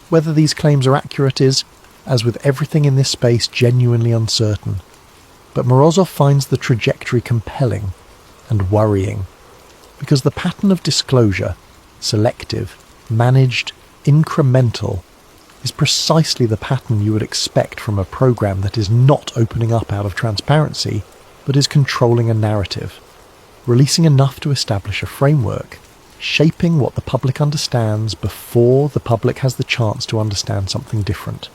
Whether these claims are accurate is, as with everything in this space, genuinely uncertain. But Morozov finds the trajectory compelling and worrying, because the pattern of disclosure, selective, managed, incremental, is precisely the pattern you would expect from a program that is not opening up out of transparency, but is controlling a narrative, releasing enough to establish a framework, shaping what the public understands before the public has the chance to understand something different.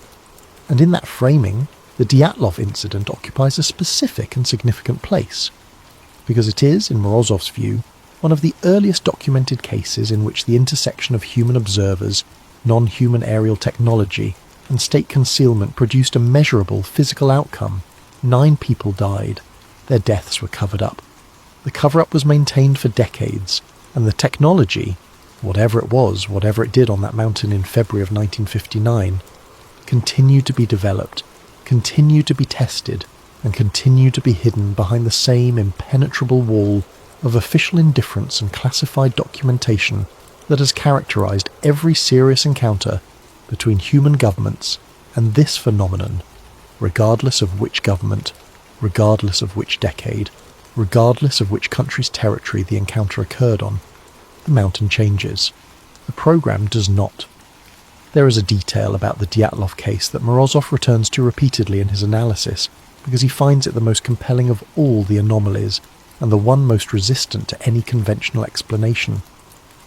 And in that framing, the Dyatlov incident occupies a specific and significant place, because it is, in Morozov's view, one of the earliest documented cases in which the intersection of human observers, non-human aerial technology, and state concealment produced a measurable physical outcome. 9 people died. Their deaths were covered up. The cover-up was maintained for decades, and the technology, whatever it was, whatever it did on that mountain in February of 1959, continued to be developed, continued to be tested, and continued to be hidden behind the same impenetrable wall of official indifference and classified documentation that has characterized every serious encounter between human governments and this phenomenon, regardless of which government, regardless of which decade, regardless of which country's territory the encounter occurred on. The mountain changes. The program does not. There is a detail about the Dyatlov case that Morozov returns to repeatedly in his analysis, because he finds it the most compelling of all the anomalies, and the one most resistant to any conventional explanation.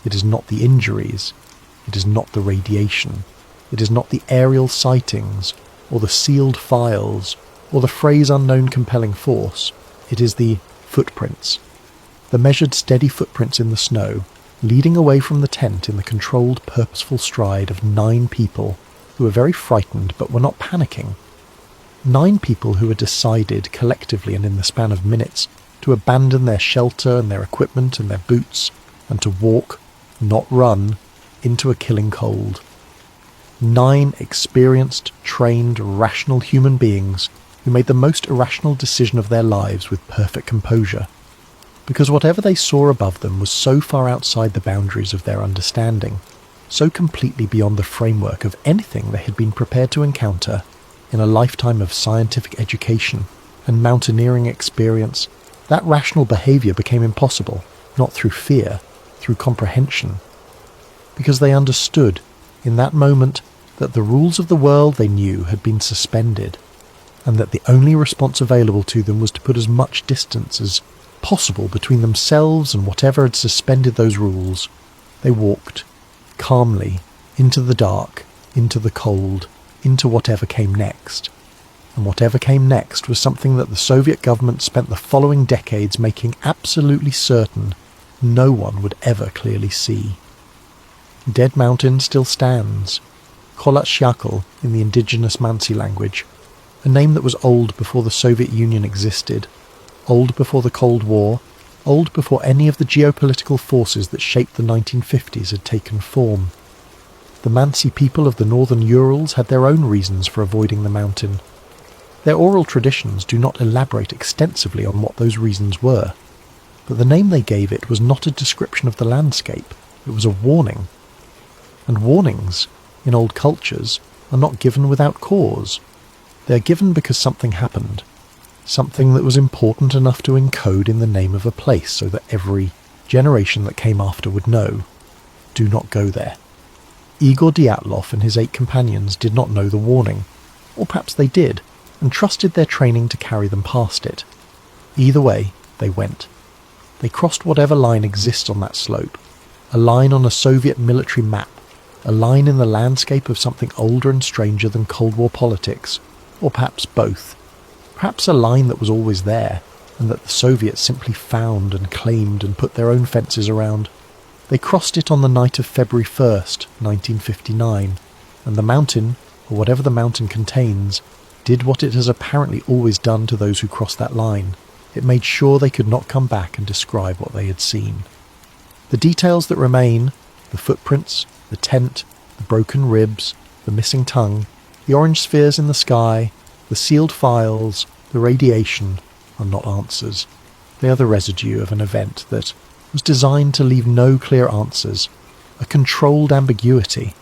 It is not the injuries, it is not the radiation, it is not the aerial sightings, or the sealed files, or the phrase unknown compelling force. It is the footprints. The measured steady footprints in the snow, leading away from the tent in the controlled purposeful stride of 9 people who were very frightened but were not panicking. 9 people who had decided collectively and in the span of minutes to abandon their shelter and their equipment and their boots, and to walk, not run, into a killing cold. 9 experienced, trained, rational human beings who made the most irrational decision of their lives with perfect composure, because whatever they saw above them was so far outside the boundaries of their understanding, so completely beyond the framework of anything they had been prepared to encounter in a lifetime of scientific education and mountaineering experience. That rational behaviour became impossible, not through fear, through comprehension, because they understood, in that moment, that the rules of the world they knew had been suspended, and that the only response available to them was to put as much distance as possible between themselves and whatever had suspended those rules. They walked, calmly, into the dark, into the cold, into whatever came next. And whatever came next was something that the Soviet government spent the following decades making absolutely certain no one would ever clearly see. Dead Mountain still stands, Kholat in the indigenous Mansi language, a name that was old before the Soviet Union existed, old before the Cold War, old before any of the geopolitical forces that shaped the 1950s had taken form. The Mansi people of the northern Urals had their own reasons for avoiding the mountain. Their oral traditions do not elaborate extensively on what those reasons were, but the name they gave it was not a description of the landscape, it was a warning. And warnings, in old cultures, are not given without cause. They are given because something happened, something that was important enough to encode in the name of a place so that every generation that came after would know, do not go there. Igor Dyatlov and his 8 companions did not know the warning, or perhaps they did, and trusted their training to carry them past it. Either way, they went. They crossed whatever line exists on that slope, a line on a Soviet military map, a line in the landscape of something older and stranger than Cold War politics, or perhaps both. Perhaps a line that was always there, and that the Soviets simply found and claimed and put their own fences around. They crossed it on the night of February 1st, 1959, and the mountain, or whatever the mountain contains, did what it has apparently always done to those who crossed that line. It made sure they could not come back and describe what they had seen. The details that remain, the footprints, the tent, the broken ribs, the missing tongue, the orange spheres in the sky, the sealed files, the radiation are not answers. They are the residue of an event that was designed to leave no clear answers, a controlled ambiguity,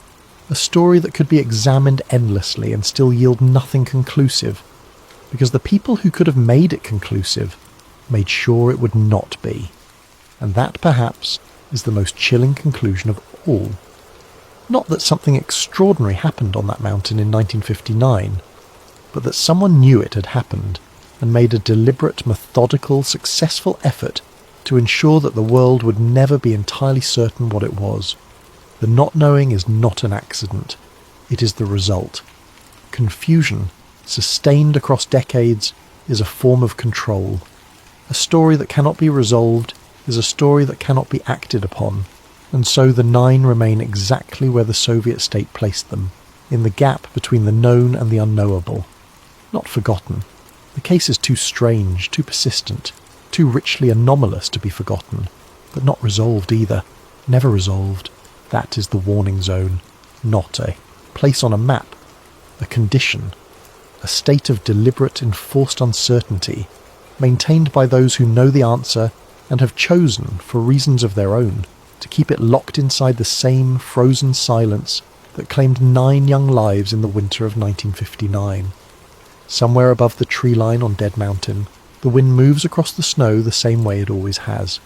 a story that could be examined endlessly and still yield nothing conclusive, because the people who could have made it conclusive made sure it would not be. And that, perhaps, is the most chilling conclusion of all. Not that something extraordinary happened on that mountain in 1959, but that someone knew it had happened and made a deliberate, methodical, successful effort to ensure that the world would never be entirely certain what it was. The not knowing is not an accident. It is the result. Confusion, sustained across decades, is a form of control. A story that cannot be resolved is a story that cannot be acted upon, and so the 9 remain exactly where the Soviet state placed them, in the gap between the known and the unknowable. Not forgotten. The case is too strange, too persistent, too richly anomalous to be forgotten, but not resolved either. Never resolved. That is the warning zone, not a place on a map, a condition, a state of deliberate enforced uncertainty, maintained by those who know the answer and have chosen, for reasons of their own, to keep it locked inside the same frozen silence that claimed 9 young lives in the winter of 1959. Somewhere above the tree line on Dead Mountain, the wind moves across the snow the same way it always has.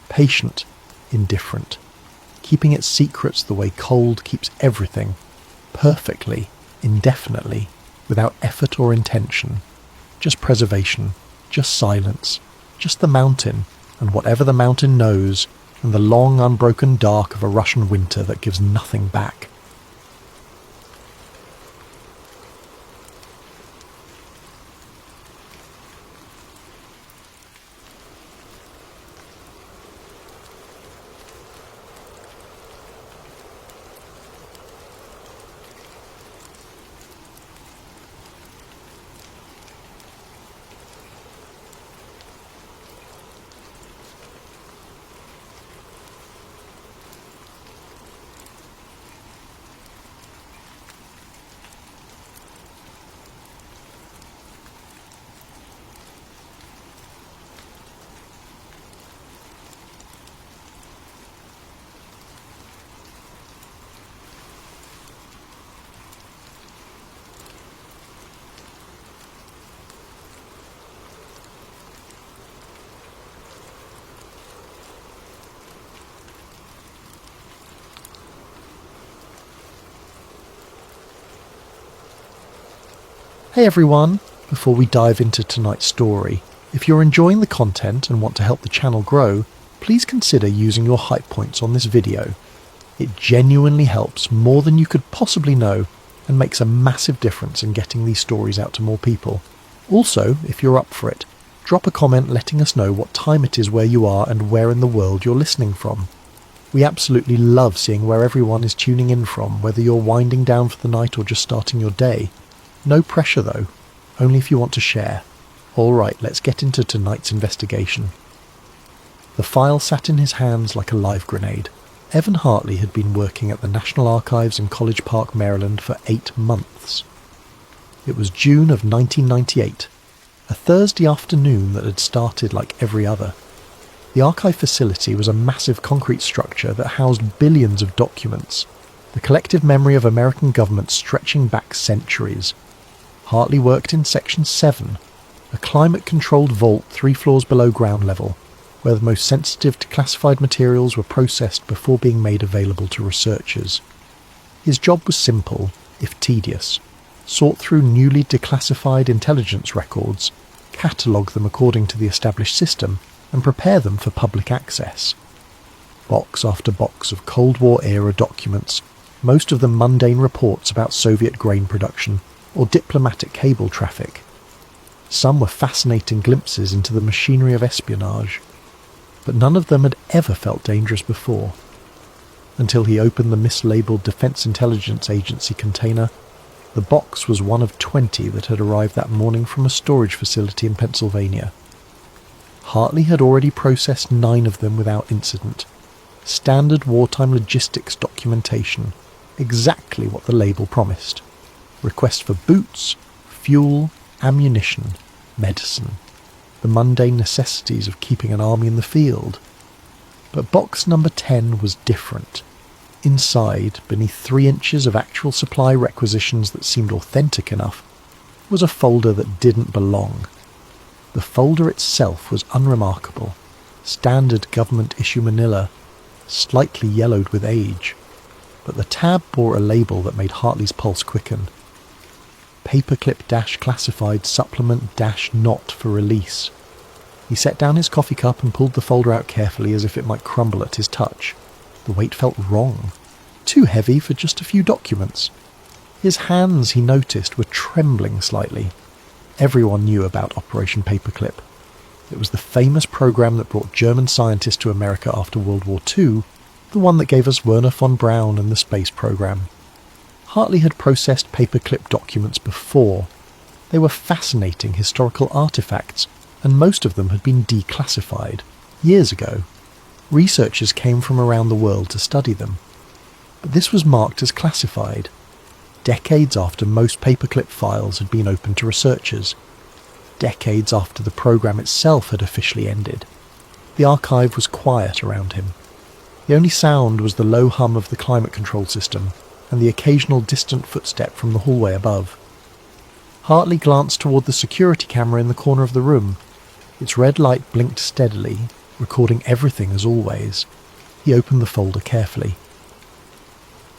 Patient, indifferent, keeping its secrets the way cold keeps everything, perfectly, indefinitely, without effort or intention. Just preservation, just silence, just the mountain, and whatever the mountain knows, and the long unbroken dark of a Russian winter that gives nothing back. Hey everyone! Before we dive into tonight's story, if you're enjoying the content and want to help the channel grow, please consider using your hype points on this video. It genuinely helps more than you could possibly know and makes a massive difference in getting these stories out to more people. Also, if you're up for it, drop a comment letting us know what time it is where you are and where in the world you're listening from. We absolutely love seeing where everyone is tuning in from, whether you're winding down for the night or just starting your day. No pressure though, only if you want to share. Alright, let's get into tonight's investigation. The file sat in his hands like a live grenade. Evan Hartley had been working at the National Archives in College Park, Maryland for 8 months. It was June of 1998, a Thursday afternoon that had started like every other. The archive facility was a massive concrete structure that housed billions of documents, the collective memory of American government stretching back centuries. Hartley worked in Section 7, a climate-controlled vault 3 floors below ground level, where the most sensitive to classified materials were processed before being made available to researchers. His job was simple, if tedious. Sort through newly declassified intelligence records, catalogue them according to the established system, and prepare them for public access. Box after box of Cold War-era documents, most of them mundane reports about Soviet grain production or diplomatic cable traffic. Some were fascinating glimpses into the machinery of espionage, but none of them had ever felt dangerous before. Until he opened the mislabeled Defense Intelligence Agency container, the box was one of 20 that had arrived that morning from a storage facility in Pennsylvania. Hartley had already processed 9 of them without incident. Standard wartime logistics documentation, exactly what the label promised. Requests for boots, fuel, ammunition, medicine, the mundane necessities of keeping an army in the field. But box number 10 was different. Inside, beneath 3 inches of actual supply requisitions that seemed authentic enough, was a folder that didn't belong. The folder itself was unremarkable, standard government issue manila, slightly yellowed with age, but the tab bore a label that made Hartley's pulse quicken. Paperclip-classified supplement-not for release. He set down his coffee cup and pulled the folder out carefully as if it might crumble at his touch. The weight felt wrong. Too heavy for just a few documents. His hands, he noticed, were trembling slightly. Everyone knew about Operation Paperclip. It was the famous program that brought German scientists to America after World War II, the one that gave us Wernher von Braun and the space program. Hartley had processed paperclip documents before. They were fascinating historical artifacts, and most of them had been declassified, years ago. Researchers came from around the world to study them. But this was marked as classified, decades after most paperclip files had been opened to researchers, decades after the program itself had officially ended. The archive was quiet around him. The only sound was the low hum of the climate control system and the occasional distant footstep from the hallway above. Hartley glanced toward the security camera in the corner of the room. Its red light blinked steadily, recording everything as always. He opened the folder carefully.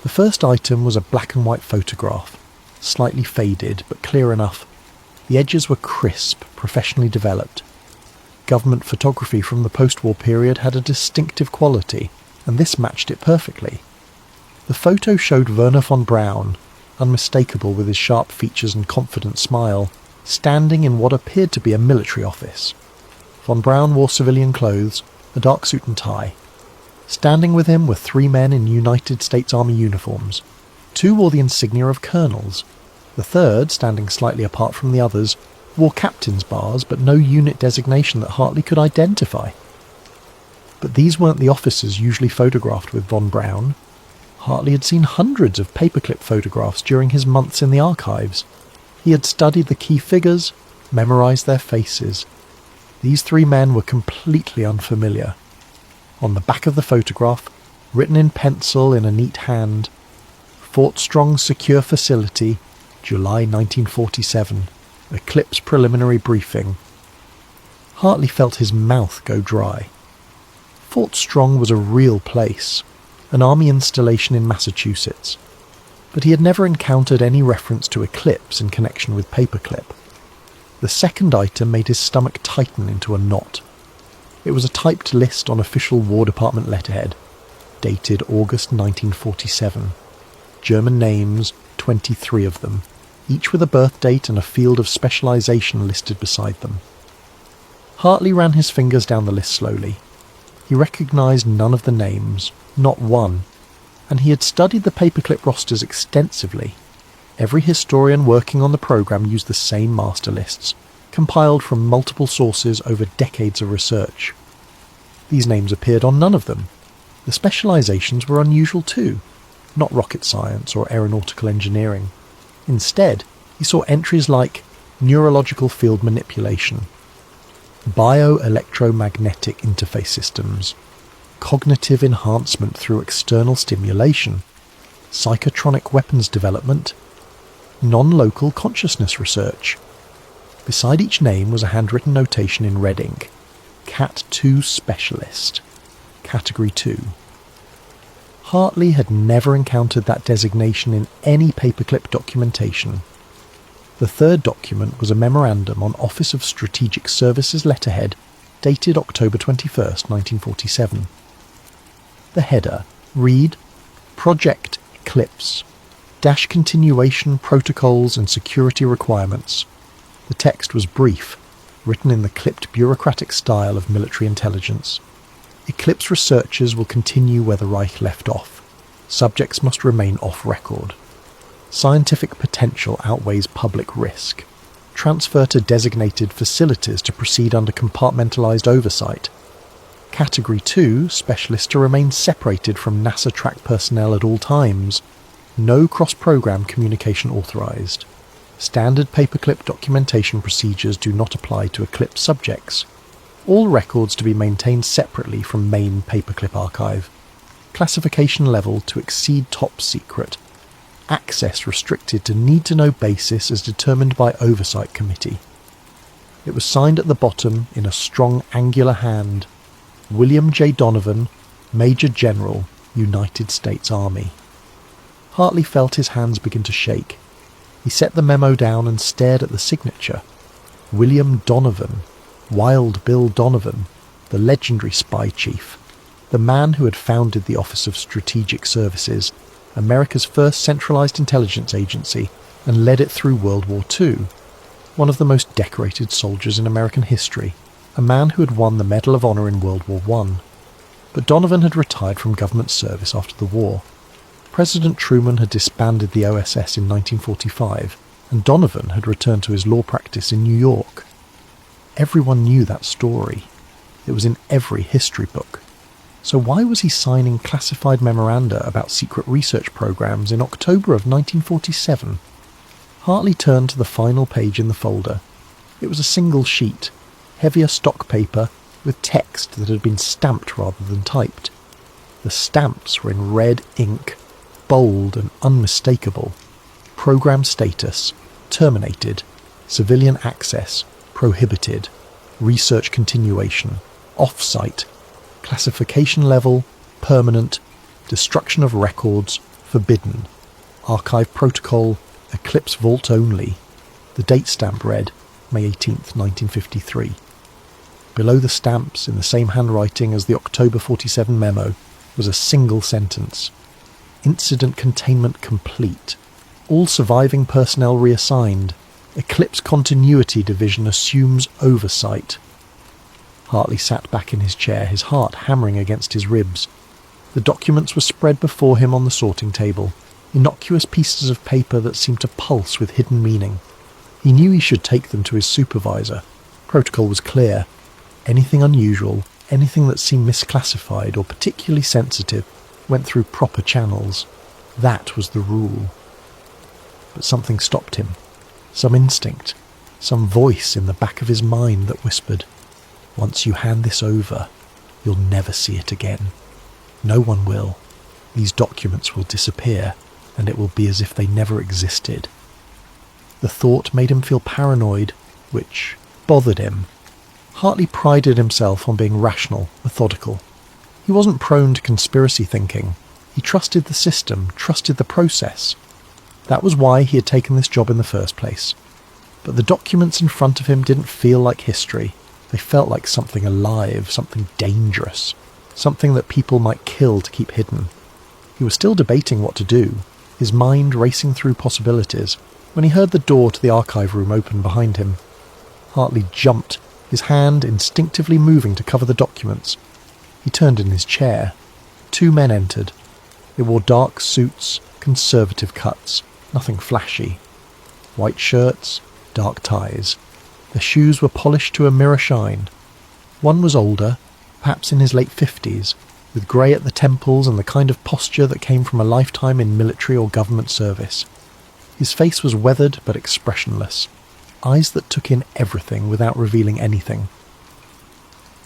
The first item was a black and white photograph, slightly faded but clear enough. The edges were crisp, professionally developed. Government photography from the post-war period had a distinctive quality, and this matched it perfectly. The photo showed Wernher von Braun, unmistakable with his sharp features and confident smile, standing in what appeared to be a military office. Von Braun wore civilian clothes, a dark suit and tie. Standing with him were 3 men in United States Army uniforms. 2 wore the insignia of colonels. The third, standing slightly apart from the others, wore captain's bars but no unit designation that Hartley could identify. But these weren't the officers usually photographed with von Braun. Hartley had seen hundreds of paperclip photographs during his months in the archives. He had studied the key figures, memorized their faces. These 3 men were completely unfamiliar. On the back of the photograph, written in pencil in a neat hand, Fort Strong's Secure Facility, July 1947, Eclipse Preliminary Briefing. Hartley felt his mouth go dry. Fort Strong was a real place, an army installation in Massachusetts, but he had never encountered any reference to Eclipse in connection with paperclip. The second item made his stomach tighten into a knot. It was a typed list on official War Department letterhead, dated August 1947. German names, 23 of them, each with a birth date and a field of specialization listed beside them. Hartley ran his fingers down the list slowly. He recognized none of the names, not one, and he had studied the paperclip rosters extensively. Every historian working on the program used the same master lists, compiled from multiple sources over decades of research. These names appeared on none of them. The specializations were unusual too, not rocket science or aeronautical engineering. Instead, he saw entries like neurological field manipulation, bioelectromagnetic interface systems, cognitive enhancement through external stimulation, psychotronic weapons development, non-local consciousness research. Beside each name was a handwritten notation in red ink. Cat 2 Specialist, Category 2. Hartley had never encountered that designation in any paperclip documentation. The third document was a memorandum on Office of Strategic Services letterhead, dated October 21st, 1947. The header, read, Project Eclipse, dash continuation, protocols and security requirements. The text was brief, written in the clipped bureaucratic style of military intelligence. Eclipse researchers will continue where the Reich left off. Subjects must remain off record. Scientific potential outweighs public risk. Transfer to designated facilities to proceed under compartmentalized oversight. Category 2, specialists to remain separated from NASA track personnel at all times. No cross-program communication authorized. Standard paperclip documentation procedures do not apply to Eclipse subjects. All records to be maintained separately from main paperclip archive. Classification level to exceed top secret. Access restricted to need-to-know basis as determined by Oversight Committee. It was signed at the bottom in a strong angular hand. William J. Donovan, Major General, United States Army. Hartley felt his hands begin to shake. He set the memo down and stared at the signature. William Donovan, Wild Bill Donovan, the legendary spy chief, the man who had founded the Office of Strategic Services, America's first centralized intelligence agency, and led it through World War II. One of the most decorated soldiers in American history, a man who had won the Medal of Honor in World War I. But Donovan had retired from government service after the war. President Truman had disbanded the OSS in 1945, and Donovan had returned to his law practice in New York. Everyone knew that story. It was in every history book. So why was he signing classified memoranda about secret research programs in October of 1947? Hartley turned to the final page in the folder. It was a single sheet, heavier stock paper with text that had been stamped rather than typed. The stamps were in red ink, bold and unmistakable. Program status, terminated. Civilian access, prohibited. Research continuation, off-site. Classification level, permanent. Destruction of records, forbidden. Archive protocol, Eclipse vault only. The date stamp read, May 18th, 1953. Below the stamps, in the same handwriting as the October 47 memo, was a single sentence. Incident containment complete. All surviving personnel reassigned. Eclipse Continuity Division assumes oversight. Hartley sat back in his chair, his heart hammering against his ribs. The documents were spread before him on the sorting table, innocuous pieces of paper that seemed to pulse with hidden meaning. He knew he should take them to his supervisor. Protocol was clear. Anything unusual, anything that seemed misclassified or particularly sensitive, went through proper channels. That was the rule. But something stopped him. Some instinct, some voice in the back of his mind that whispered, "Once you hand this over, you'll never see it again. No one will. These documents will disappear, and it will be as if they never existed." The thought made him feel paranoid, which bothered him. Hartley prided himself on being rational, methodical. He wasn't prone to conspiracy thinking. He trusted the system, trusted the process. That was why he had taken this job in the first place. But the documents in front of him didn't feel like history. They felt like something alive, something dangerous, something that people might kill to keep hidden. He was still debating what to do, his mind racing through possibilities, when he heard the door to the archive room open behind him. Hartley jumped, his hand instinctively moving to cover the documents. He turned in his chair. 2 men entered. They wore dark suits, conservative cuts, nothing flashy. White shirts, dark ties. Their shoes were polished to a mirror shine. One was older, perhaps in his late 50s, with grey at the temples and the kind of posture that came from a lifetime in military or government service. His face was weathered but expressionless, eyes that took in everything without revealing anything.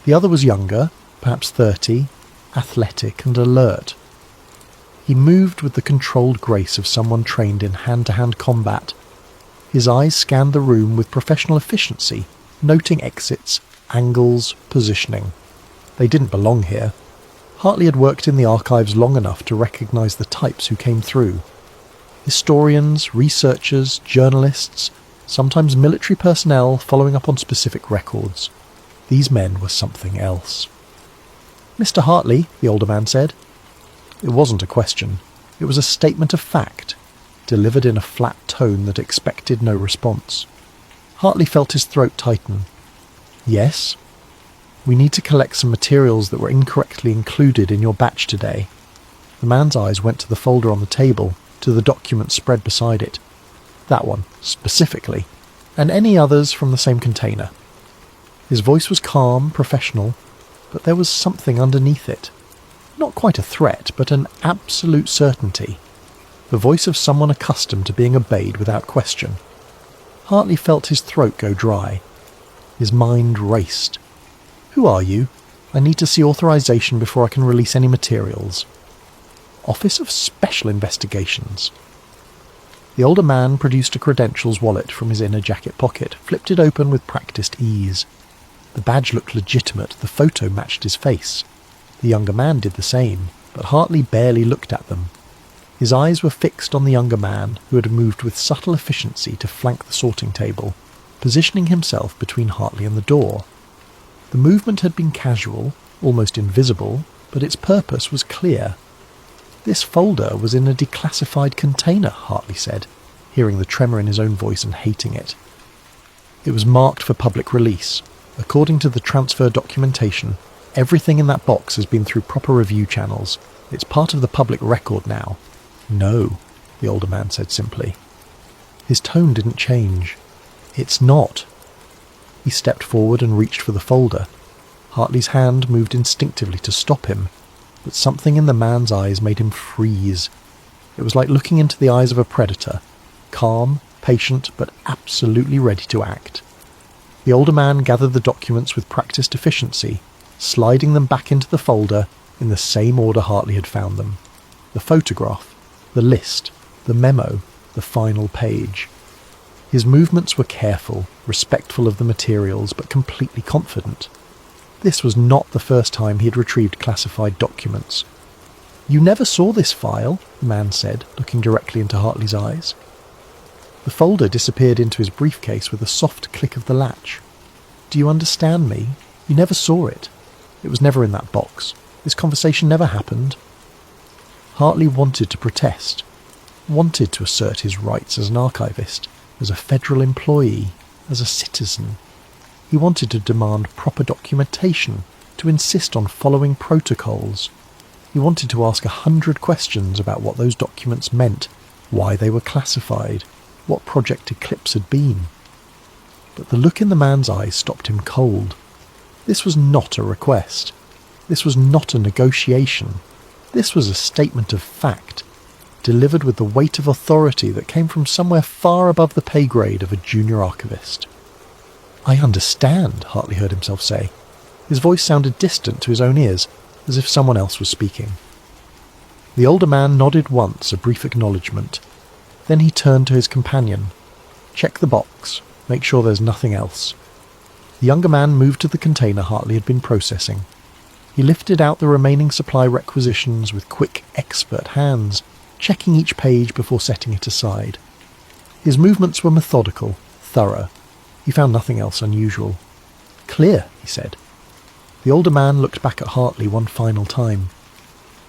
The other was younger, perhaps 30, athletic and alert. He moved with the controlled grace of someone trained in hand-to-hand combat. His eyes scanned the room with professional efficiency, noting exits, angles, positioning. They didn't belong here. Hartley had worked in the archives long enough to recognise the types who came through. Historians, researchers, journalists, sometimes military personnel following up on specific records. These men were something else. "Mr. Hartley," the older man said. It wasn't a question. It was a statement of fact, delivered in a flat tone that expected no response. Hartley felt his throat tighten. "Yes? We need to collect some materials that were incorrectly included in your batch today." The man's eyes went to the folder on the table, to the document spread beside it. That one, specifically, and any others from the same container. His voice was calm, professional, but there was something underneath it. Not quite a threat, but an absolute certainty. the voice of someone accustomed to being obeyed without question. Hartley felt his throat go dry. His mind raced. "Who are you? I need to see authorization before I can release any materials." "Office of Special Investigations." The older man produced a credentials wallet from his inner jacket pocket, flipped it open with practiced ease. The badge looked legitimate, the photo matched his face. The younger man did the same, but Hartley barely looked at them. His eyes were fixed on the younger man, who had moved with subtle efficiency to flank the sorting table, positioning himself between Hartley and the door. The movement had been casual, almost invisible, but its purpose was clear. "This folder was in a declassified container," Hartley said, hearing the tremor in his own voice and hating it. "It was marked for public release. According to the transfer documentation, everything in that box has been through proper review channels. It's part of the public record now." "No," the older man said simply. His tone didn't change. "It's not." He stepped forward and reached for the folder. Hartley's hand moved instinctively to stop him, but something in the man's eyes made him freeze. It was like looking into the eyes of a predator, calm, patient, but absolutely ready to act. The older man gathered the documents with practiced efficiency, sliding them back into the folder in the same order Hartley had found them. The photograph, the list, the memo, the final page. His movements were careful, respectful of the materials, but completely confident. This was not the first time he had retrieved classified documents. "You never saw this file," the man said, looking directly into Hartley's eyes. The folder disappeared into his briefcase with a soft click of the latch. "Do you understand me? You never saw it. It was never in that box. This conversation never happened." Hartley wanted to protest, wanted to assert his rights as an archivist, as a federal employee, as a citizen. He wanted to demand proper documentation, to insist on following protocols. He wanted to ask 100 questions about what those documents meant, why they were classified, what Project Eclipse had been. But the look in the man's eyes stopped him cold. This was not a request. This was not a negotiation. This was a statement of fact, delivered with the weight of authority that came from somewhere far above the pay grade of a junior archivist. "I understand," Hartley heard himself say. His voice sounded distant to his own ears, as if someone else was speaking. The older man nodded once, a brief acknowledgement. Then he turned to his companion. "Check the box. Make sure there's nothing else." The younger man moved to the container Hartley had been processing. He lifted out the remaining supply requisitions with quick, expert hands, checking each page before setting it aside. His movements were methodical, thorough. He found nothing else unusual. "Clear," he said. The older man looked back at Hartley one final time.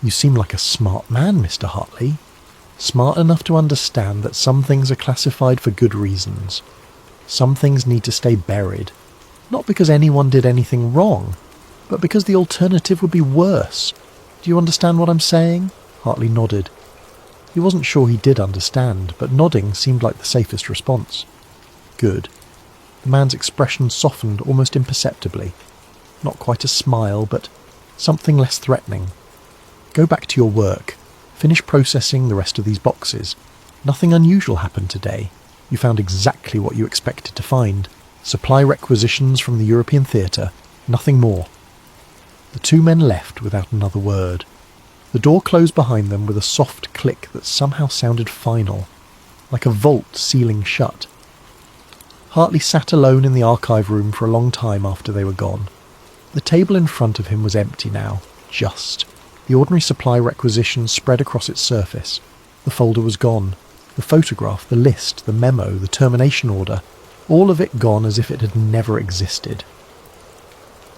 "You seem like a smart man, Mr. Hartley. Smart enough to understand that some things are classified for good reasons. Some things need to stay buried. Not because anyone did anything wrong, but because the alternative would be worse. Do you understand what I'm saying?" Hartley nodded. He wasn't sure he did understand, but nodding seemed like the safest response. "Good." The man's expression softened almost imperceptibly. Not quite a smile, but something less threatening. "Go back to your work. Finish processing the rest of these boxes. Nothing unusual happened today. You found exactly what you expected to find. Supply requisitions from the European theatre. Nothing more." The two men left without another word. The door closed behind them with a soft click that somehow sounded final, like a vault sealing shut. Hartley sat alone in the archive room for a long time after they were gone. The table in front of him was empty now, just. The ordinary supply requisitions spread across its surface. The folder was gone. The photograph, the list, the memo, the termination order, all of it gone as if it had never existed.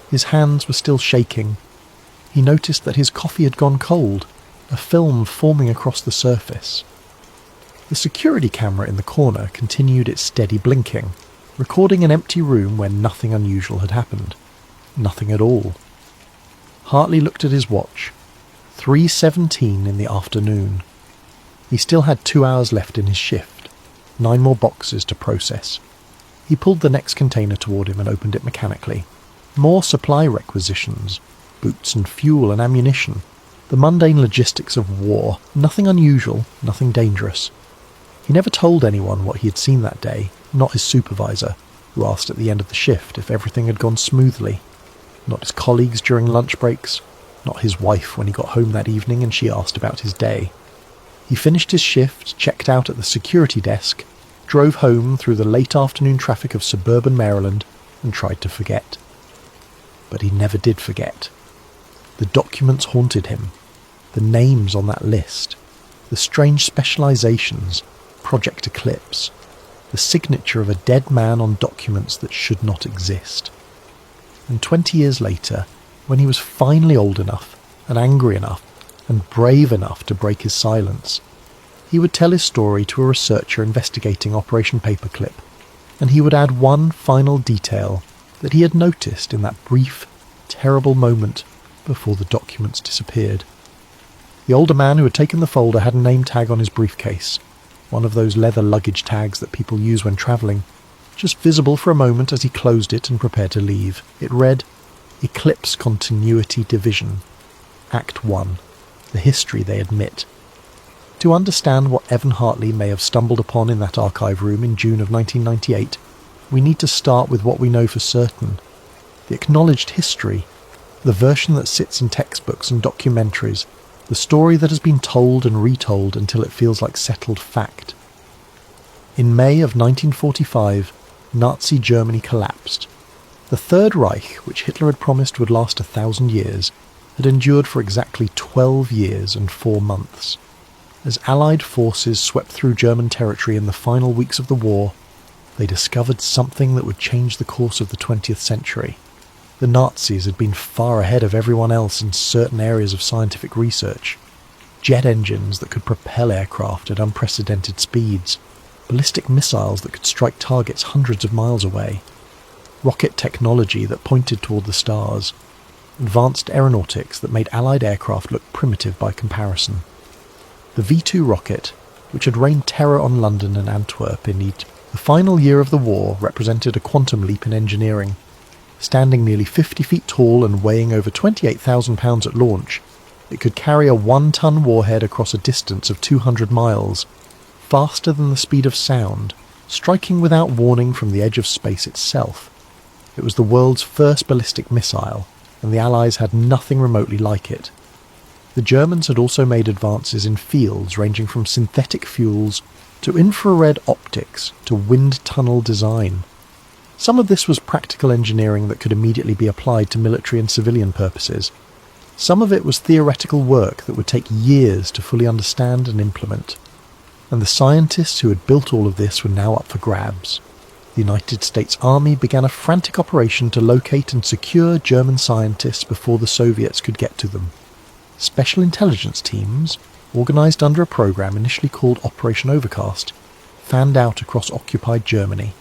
His hands were still shaking. He noticed that his coffee had gone cold, a film forming across the surface. The security camera in the corner continued its steady blinking, recording an empty room where nothing unusual had happened. Nothing at all. Hartley looked at his watch. 3:17 in the afternoon. He still had 2 hours left in his shift, 9 more boxes to process. He pulled the next container toward him and opened it mechanically. More supply requisitions, boots and fuel and ammunition. The mundane logistics of war, nothing unusual, nothing dangerous. He never told anyone what he had seen that day, not his supervisor, who asked at the end of the shift if everything had gone smoothly, not his colleagues during lunch breaks, not his wife when he got home that evening and she asked about his day. He finished his shift, checked out at the security desk, drove home through the late afternoon traffic of suburban Maryland, and tried to forget. But he never did forget. The documents haunted him. The names on that list, the strange specializations, Project Eclipse, the signature of a dead man on documents that should not exist. And 20 years later, when he was finally old enough and angry enough and brave enough to break his silence, he would tell his story to a researcher investigating Operation Paperclip, and he would add one final detail that he had noticed in that brief, terrible moment before the documents disappeared. The older man who had taken the folder had a name tag on his briefcase, one of those leather luggage tags that people use when travelling, just visible for a moment as he closed it and prepared to leave. It read, Eclipse Continuity Division, Act 1, The History They Admit. To understand what Evan Hartley may have stumbled upon in that archive room in June of 1998, we need to start with what we know for certain, the acknowledged history, the version that sits in textbooks and documentaries, the story that has been told and retold until it feels like settled fact. In May of 1945, Nazi Germany collapsed. The Third Reich, which Hitler had promised would last 1,000 years, had endured for exactly 12 years and 4 months. As Allied forces swept through German territory in the final weeks of the war, they discovered something that would change the course of the 20th century. The Nazis had been far ahead of everyone else in certain areas of scientific research. Jet engines that could propel aircraft at unprecedented speeds, ballistic missiles that could strike targets hundreds of miles away, rocket technology that pointed toward the stars, advanced aeronautics that made Allied aircraft look primitive by comparison. The V-2 rocket, which had rained terror on London and Antwerp in the final year of the war, represented a quantum leap in engineering. Standing nearly 50 feet tall and weighing over 28,000 pounds at launch, it could carry a 1-ton warhead across a distance of 200 miles, faster than the speed of sound, striking without warning from the edge of space itself. It was the world's first ballistic missile, and the Allies had nothing remotely like it. The Germans had also made advances in fields ranging from synthetic fuels to infrared optics to wind tunnel design. Some of this was practical engineering that could immediately be applied to military and civilian purposes. Some of it was theoretical work that would take years to fully understand and implement. And the scientists who had built all of this were now up for grabs. The United States Army began a frantic operation to locate and secure German scientists before the Soviets could get to them. Special intelligence teams, organised under a program initially called Operation Overcast, fanned out across occupied Germany.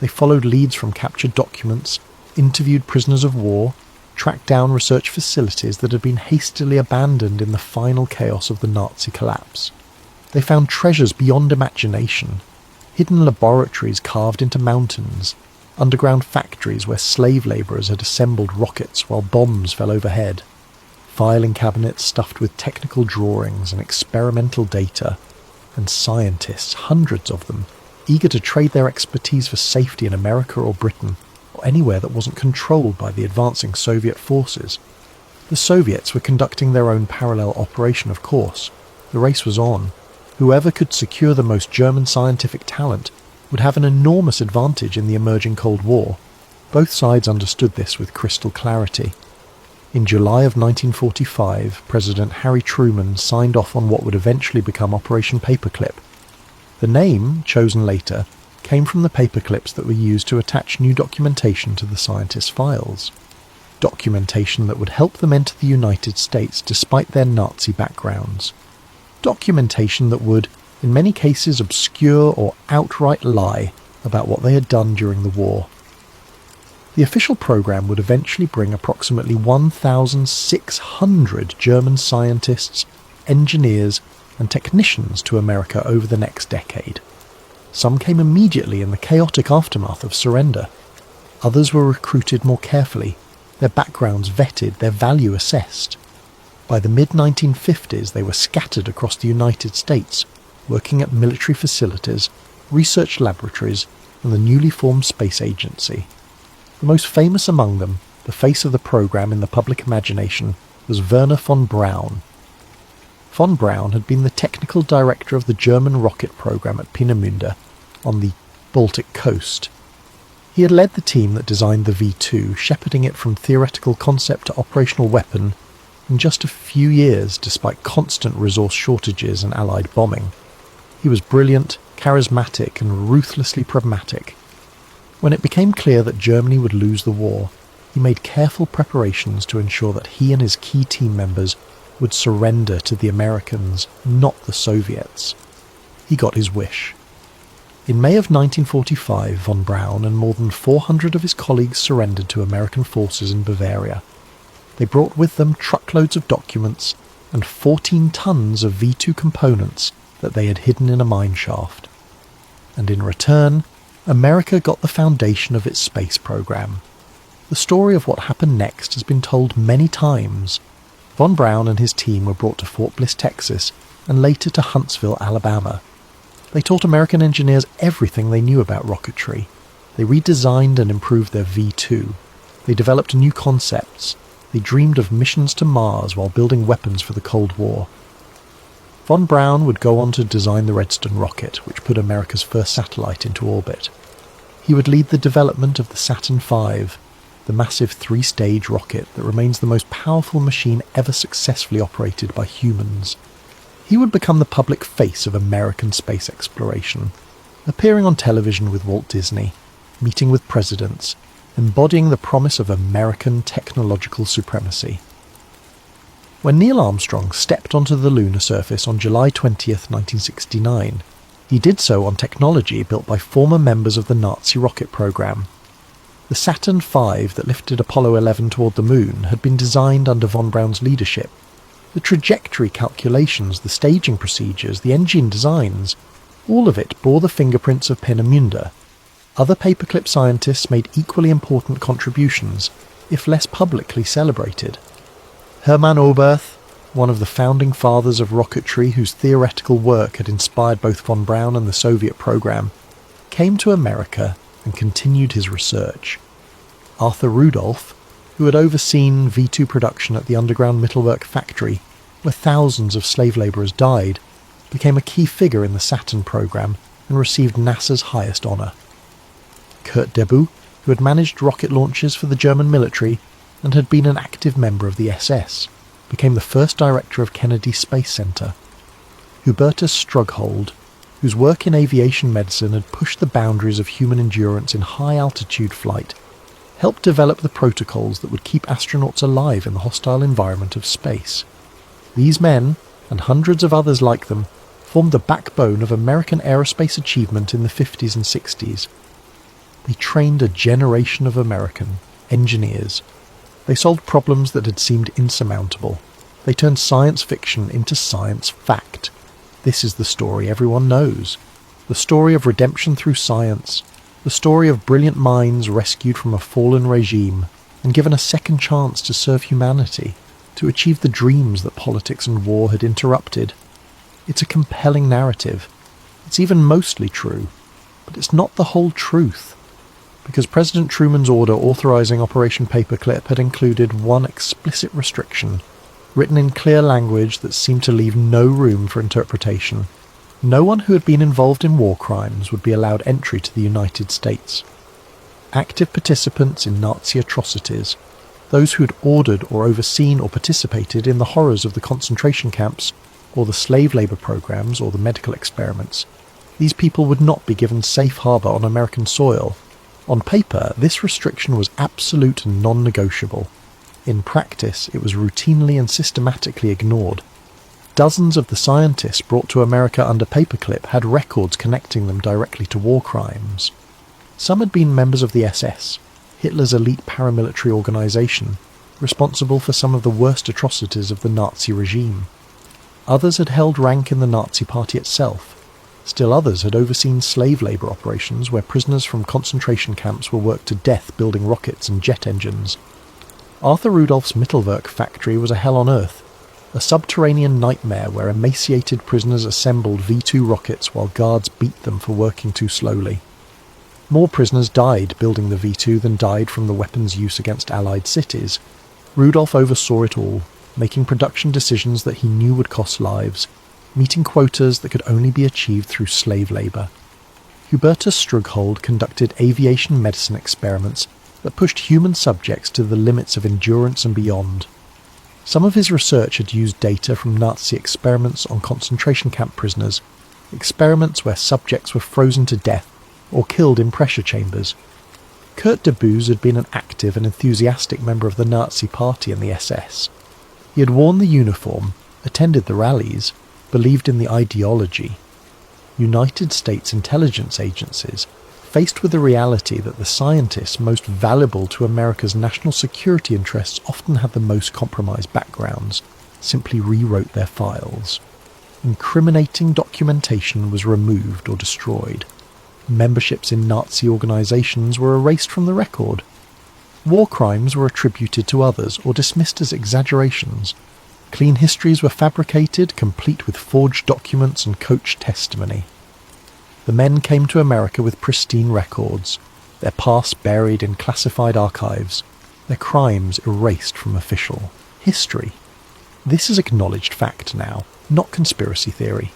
They followed leads from captured documents, interviewed prisoners of war, tracked down research facilities that had been hastily abandoned in the final chaos of the Nazi collapse. They found treasures beyond imagination, hidden laboratories carved into mountains, underground factories where slave labourers had assembled rockets while bombs fell overhead, filing cabinets stuffed with technical drawings and experimental data, and scientists, hundreds of them, eager to trade their expertise for safety in America or Britain, or anywhere that wasn't controlled by the advancing Soviet forces. The Soviets were conducting their own parallel operation, of course. The race was on. Whoever could secure the most German scientific talent would have an enormous advantage in the emerging Cold War. Both sides understood this with crystal clarity. In July of 1945, President Harry Truman signed off on what would eventually become Operation Paperclip. The name, chosen later, came from the paperclips that were used to attach new documentation to the scientists' files. Documentation that would help them enter the United States despite their Nazi backgrounds. Documentation that would, in many cases, obscure or outright lie about what they had done during the war. The official program would eventually bring approximately 1,600 German scientists, engineers, and technicians to America over the next decade. Some came immediately in the chaotic aftermath of surrender. Others were recruited more carefully, their backgrounds vetted, their value assessed. By the mid-1950s, they were scattered across the United States, working at military facilities, research laboratories, and the newly formed space agency. The most famous among them, the face of the program in the public imagination, was Werner von Braun. Von Braun had been the technical director of the German rocket program at Peenemünde on the Baltic coast. He had led the team that designed the V2, shepherding it from theoretical concept to operational weapon in just a few years despite constant resource shortages and Allied bombing. He was brilliant, charismatic and ruthlessly pragmatic. When it became clear that Germany would lose the war, he made careful preparations to ensure that he and his key team members would surrender to the Americans, not the Soviets. He got his wish. In May of 1945, von Braun and more than 400 of his colleagues surrendered to American forces in Bavaria. They brought with them truckloads of documents and 14 tons of V2 components that they had hidden in a mine shaft. And in return, America got the foundation of its space program. The story of what happened next has been told many times. Von Braun and his team were brought to Fort Bliss, Texas, and later to Huntsville, Alabama. They taught American engineers everything they knew about rocketry. They redesigned and improved their V2. They developed new concepts. They dreamed of missions to Mars while building weapons for the Cold War. Von Braun would go on to design the Redstone rocket, which put America's first satellite into orbit. He would lead the development of the Saturn V, the massive 3-stage rocket that remains the most powerful machine ever successfully operated by humans. He would become the public face of American space exploration, appearing on television with Walt Disney, meeting with presidents, embodying the promise of American technological supremacy. When Neil Armstrong stepped onto the lunar surface on July 20th, 1969, he did so on technology built by former members of the Nazi rocket program. The Saturn V that lifted Apollo 11 toward the moon had been designed under von Braun's leadership. The trajectory calculations, the staging procedures, the engine designs, all of it bore the fingerprints of Peenemünde. Other paperclip scientists made equally important contributions, if less publicly celebrated. Hermann Oberth, one of the founding fathers of rocketry whose theoretical work had inspired both von Braun and the Soviet program, came to America and continued his research. Arthur Rudolph, who had overseen V2 production at the underground Mittelwerk factory, where thousands of slave labourers died, became a key figure in the Saturn program and received NASA's highest honour. Kurt Debus, who had managed rocket launches for the German military and had been an active member of the SS, became the first director of Kennedy Space Center. Hubertus Strughold, whose work in aviation medicine had pushed the boundaries of human endurance in high-altitude flight, helped develop the protocols that would keep astronauts alive in the hostile environment of space. These men, and hundreds of others like them, formed the backbone of American aerospace achievement in the 50s and 60s. They trained a generation of American engineers. They solved problems that had seemed insurmountable. They turned science fiction into science fact. This is the story everyone knows. The story of redemption through science. The story of brilliant minds rescued from a fallen regime and given a second chance to serve humanity, to achieve the dreams that politics and war had interrupted. It's a compelling narrative. It's even mostly true, but it's not the whole truth. Because President Truman's order authorizing Operation Paperclip had included one explicit restriction, written in clear language that seemed to leave no room for interpretation. No one who had been involved in war crimes would be allowed entry to the United States. Active participants in Nazi atrocities, those who had ordered or overseen or participated in the horrors of the concentration camps, or the slave labour programs, or the medical experiments, these people would not be given safe harbour on American soil. On paper, this restriction was absolute and non-negotiable. In practice, it was routinely and systematically ignored. Dozens of the scientists brought to America under Paperclip had records connecting them directly to war crimes. Some had been members of the SS, Hitler's elite paramilitary organisation, responsible for some of the worst atrocities of the Nazi regime. Others had held rank in the Nazi Party itself. Still others had overseen slave labour operations where prisoners from concentration camps were worked to death building rockets and jet engines. Arthur Rudolph's Mittelwerk factory was a hell on earth. a subterranean nightmare where emaciated prisoners assembled V-2 rockets while guards beat them for working too slowly. More prisoners died building the V-2 than died from the weapon's use against Allied cities. Rudolf oversaw it all, making production decisions that he knew would cost lives, meeting quotas that could only be achieved through slave labour. Hubertus Strughold conducted aviation medicine experiments that pushed human subjects to the limits of endurance and beyond. Some of his research had used data from Nazi experiments on concentration camp prisoners, experiments where subjects were frozen to death or killed in pressure chambers. Kurt de Boos had been an active and enthusiastic member of the Nazi Party and the SS. He had worn the uniform, attended the rallies, believed in the ideology. United States intelligence agencies, faced with the reality that the scientists most valuable to America's national security interests often had the most compromised backgrounds, simply rewrote their files. Incriminating documentation was removed or destroyed. Memberships in Nazi organisations were erased from the record. War crimes were attributed to others or dismissed as exaggerations. Clean histories were fabricated, complete with forged documents and coached testimony. The men came to America with pristine records, their past buried in classified archives, their crimes erased from official history. This is acknowledged fact now, not conspiracy theory.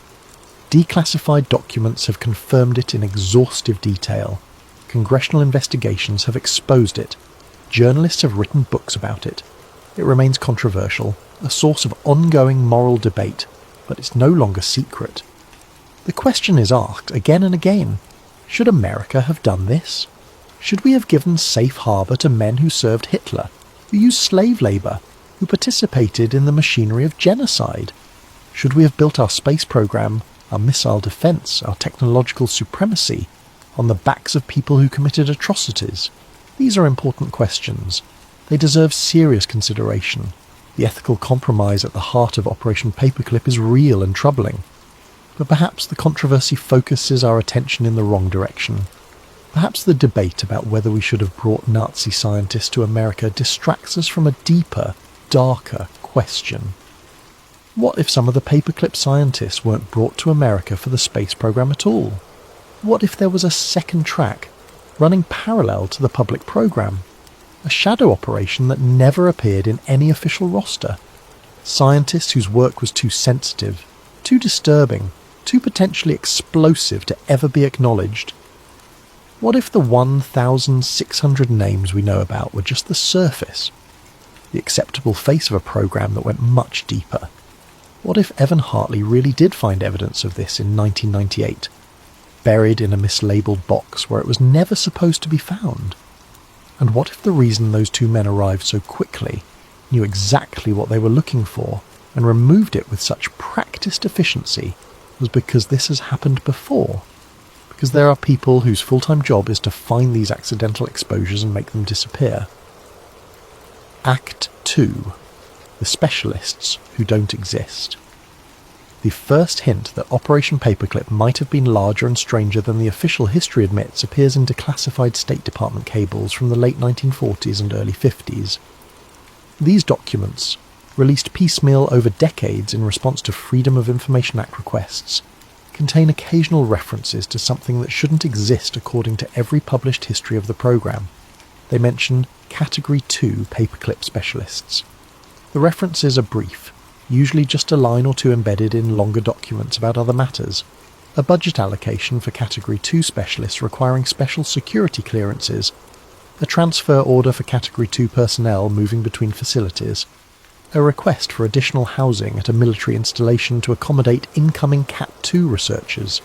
Declassified documents have confirmed it in exhaustive detail. Congressional investigations have exposed it. Journalists have written books about it. It remains controversial, a source of ongoing moral debate, but it's no longer secret. The question is asked again and again, should America have done this? Should we have given safe harbour to men who served Hitler, who used slave labour, who participated in the machinery of genocide? Should we have built our space program, our missile defence, our technological supremacy, on the backs of people who committed atrocities? These are important questions. They deserve serious consideration. The ethical compromise at the heart of Operation Paperclip is real and troubling. But perhaps the controversy focuses our attention in the wrong direction. Perhaps the debate about whether we should have brought Nazi scientists to America distracts us from a deeper, darker question. What if some of the paperclip scientists weren't brought to America for the space program at all? What if there was a second track, running parallel to the public program? A shadow operation that never appeared in any official roster? Scientists whose work was too sensitive, too disturbing, too potentially explosive to ever be acknowledged? What if the 1,600 names we know about were just the surface, the acceptable face of a program that went much deeper? What if Evan Hartley really did find evidence of this in 1998, buried in a mislabeled box where it was never supposed to be found? And what if the reason those two men arrived so quickly, knew exactly what they were looking for, and removed it with such practiced efficiency was because this has happened before? Because there are people whose full-time job is to find these accidental exposures and make them disappear. Act 2. The specialists who don't exist. The first hint that Operation Paperclip might have been larger and stranger than the official history admits appears in declassified State Department cables from the late 1940s and early 50s. These documents, released piecemeal over decades in response to Freedom of Information Act requests, contain occasional references to something that shouldn't exist according to every published history of the program. They mention Category 2 paperclip specialists. The references are brief, usually just a line or two embedded in longer documents about other matters. A budget allocation for Category 2 specialists requiring special security clearances, a transfer order for Category 2 personnel moving between facilities, a request for additional housing at a military installation to accommodate incoming Cat 2 researchers.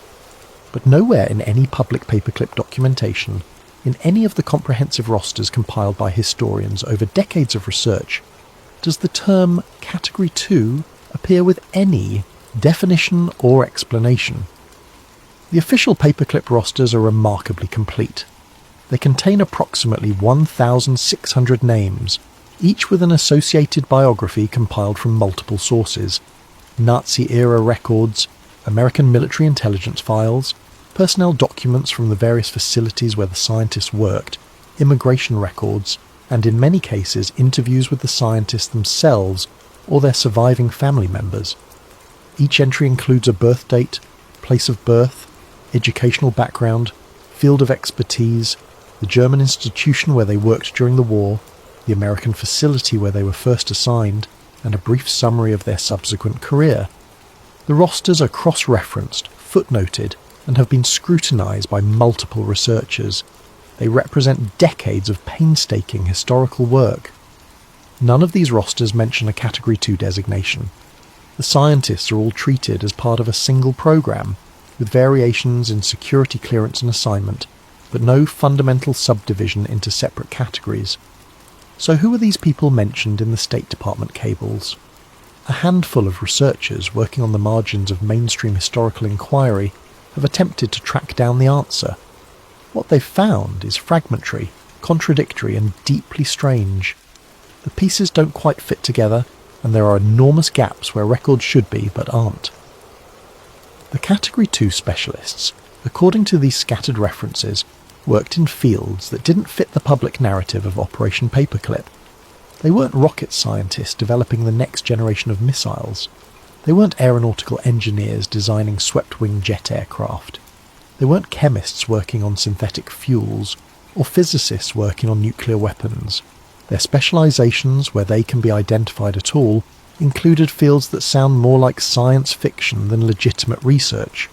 But nowhere in any public paperclip documentation, in any of the comprehensive rosters compiled by historians over decades of research, does the term Category 2 appear with any definition or explanation. The official paperclip rosters are remarkably complete. They contain approximately 1,600 names, each with an associated biography compiled from multiple sources: Nazi-era records, American military intelligence files, personnel documents from the various facilities where the scientists worked, immigration records, and in many cases interviews with the scientists themselves or their surviving family members. Each entry includes a birth date, place of birth, educational background, field of expertise, the German institution where they worked during the war, the American facility where they were first assigned, and a brief summary of their subsequent career. The rosters are cross-referenced, footnoted, and have been scrutinised by multiple researchers. They represent decades of painstaking historical work. None of these rosters mention a Category 2 designation. The scientists are all treated as part of a single program, with variations in security clearance and assignment, but no fundamental subdivision into separate categories. So who are these people mentioned in the State Department cables? A handful of researchers working on the margins of mainstream historical inquiry have attempted to track down the answer. What they've found is fragmentary, contradictory, and deeply strange. The pieces don't quite fit together, and there are enormous gaps where records should be but aren't. The Category 2 specialists, according to these scattered references, worked in fields that didn't fit the public narrative of Operation Paperclip. They weren't rocket scientists developing the next generation of missiles. They weren't aeronautical engineers designing swept-wing jet aircraft. They weren't chemists working on synthetic fuels, or physicists working on nuclear weapons. Their specializations, where they can be identified at all, included fields that sound more like science fiction than legitimate research: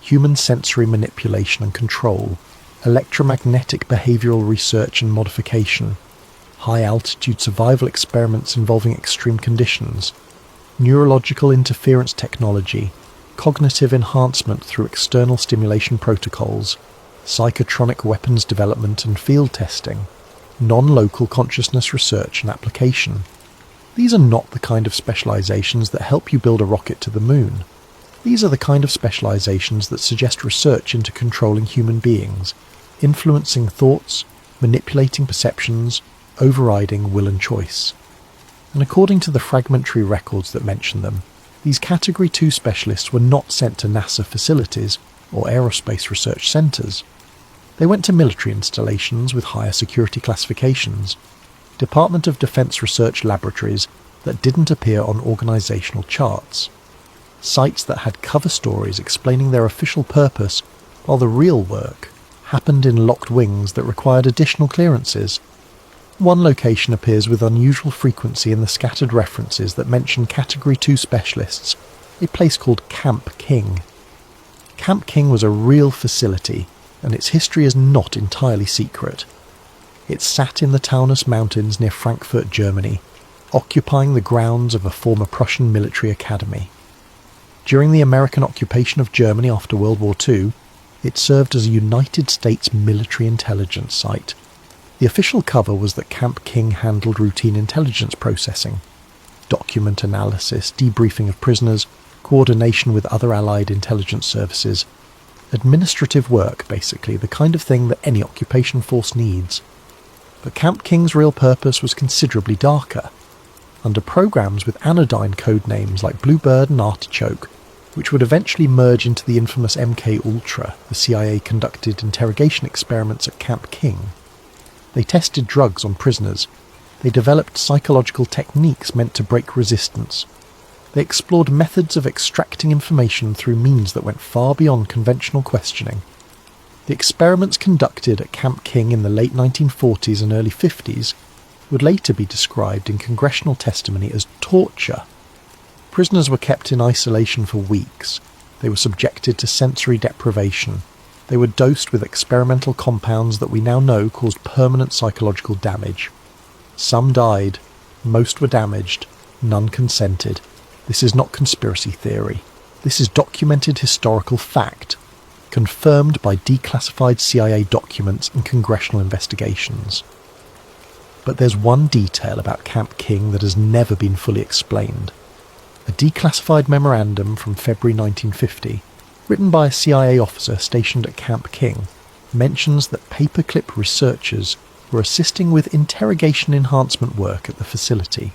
human sensory manipulation and control, electromagnetic behavioral research and modification, high-altitude survival experiments involving extreme conditions, neurological interference technology, cognitive enhancement through external stimulation protocols, psychotronic weapons development and field testing, non-local consciousness research and application. These are not the kind of specializations that help you build a rocket to the moon. These are the kind of specializations that suggest research into controlling human beings, influencing thoughts, manipulating perceptions, overriding will and choice. And according to the fragmentary records that mention them, these Category 2 specialists were not sent to NASA facilities or aerospace research centres. They went to military installations with higher security classifications, Department of Defense research laboratories that didn't appear on organisational charts, sites that had cover stories explaining their official purpose, while the real work happened in locked wings that required additional clearances. One location appears with unusual frequency in the scattered references that mention Category 2 specialists, a place called Camp King. Camp King was a real facility, and its history is not entirely secret. It sat in the Ural Mountains near Frankfurt, Germany, occupying the grounds of a former Prussian military academy. During the American occupation of Germany after World War II, it served as a United States military intelligence site. The official cover was that Camp King handled routine intelligence processing, document analysis, debriefing of prisoners, coordination with other Allied intelligence services, administrative work, basically, the kind of thing that any occupation force needs. But Camp King's real purpose was considerably darker. Under programs with anodyne code names like Bluebird and Artichoke, which would eventually merge into the infamous MK-Ultra, the CIA conducted interrogation experiments at Camp King. They tested drugs on prisoners. They developed psychological techniques meant to break resistance. They explored methods of extracting information through means that went far beyond conventional questioning. The experiments conducted at Camp King in the late 1940s and early 50s would later be described in congressional testimony as torture. Prisoners were kept in isolation for weeks. They were subjected to sensory deprivation. They were dosed with experimental compounds that we now know caused permanent psychological damage. Some died, most were damaged, none consented. This is not conspiracy theory. This is documented historical fact, confirmed by declassified CIA documents and congressional investigations. But there's one detail about Camp King that has never been fully explained. A declassified memorandum from February 1950, written by a CIA officer stationed at Camp King, mentions that paperclip researchers were assisting with interrogation enhancement work at the facility.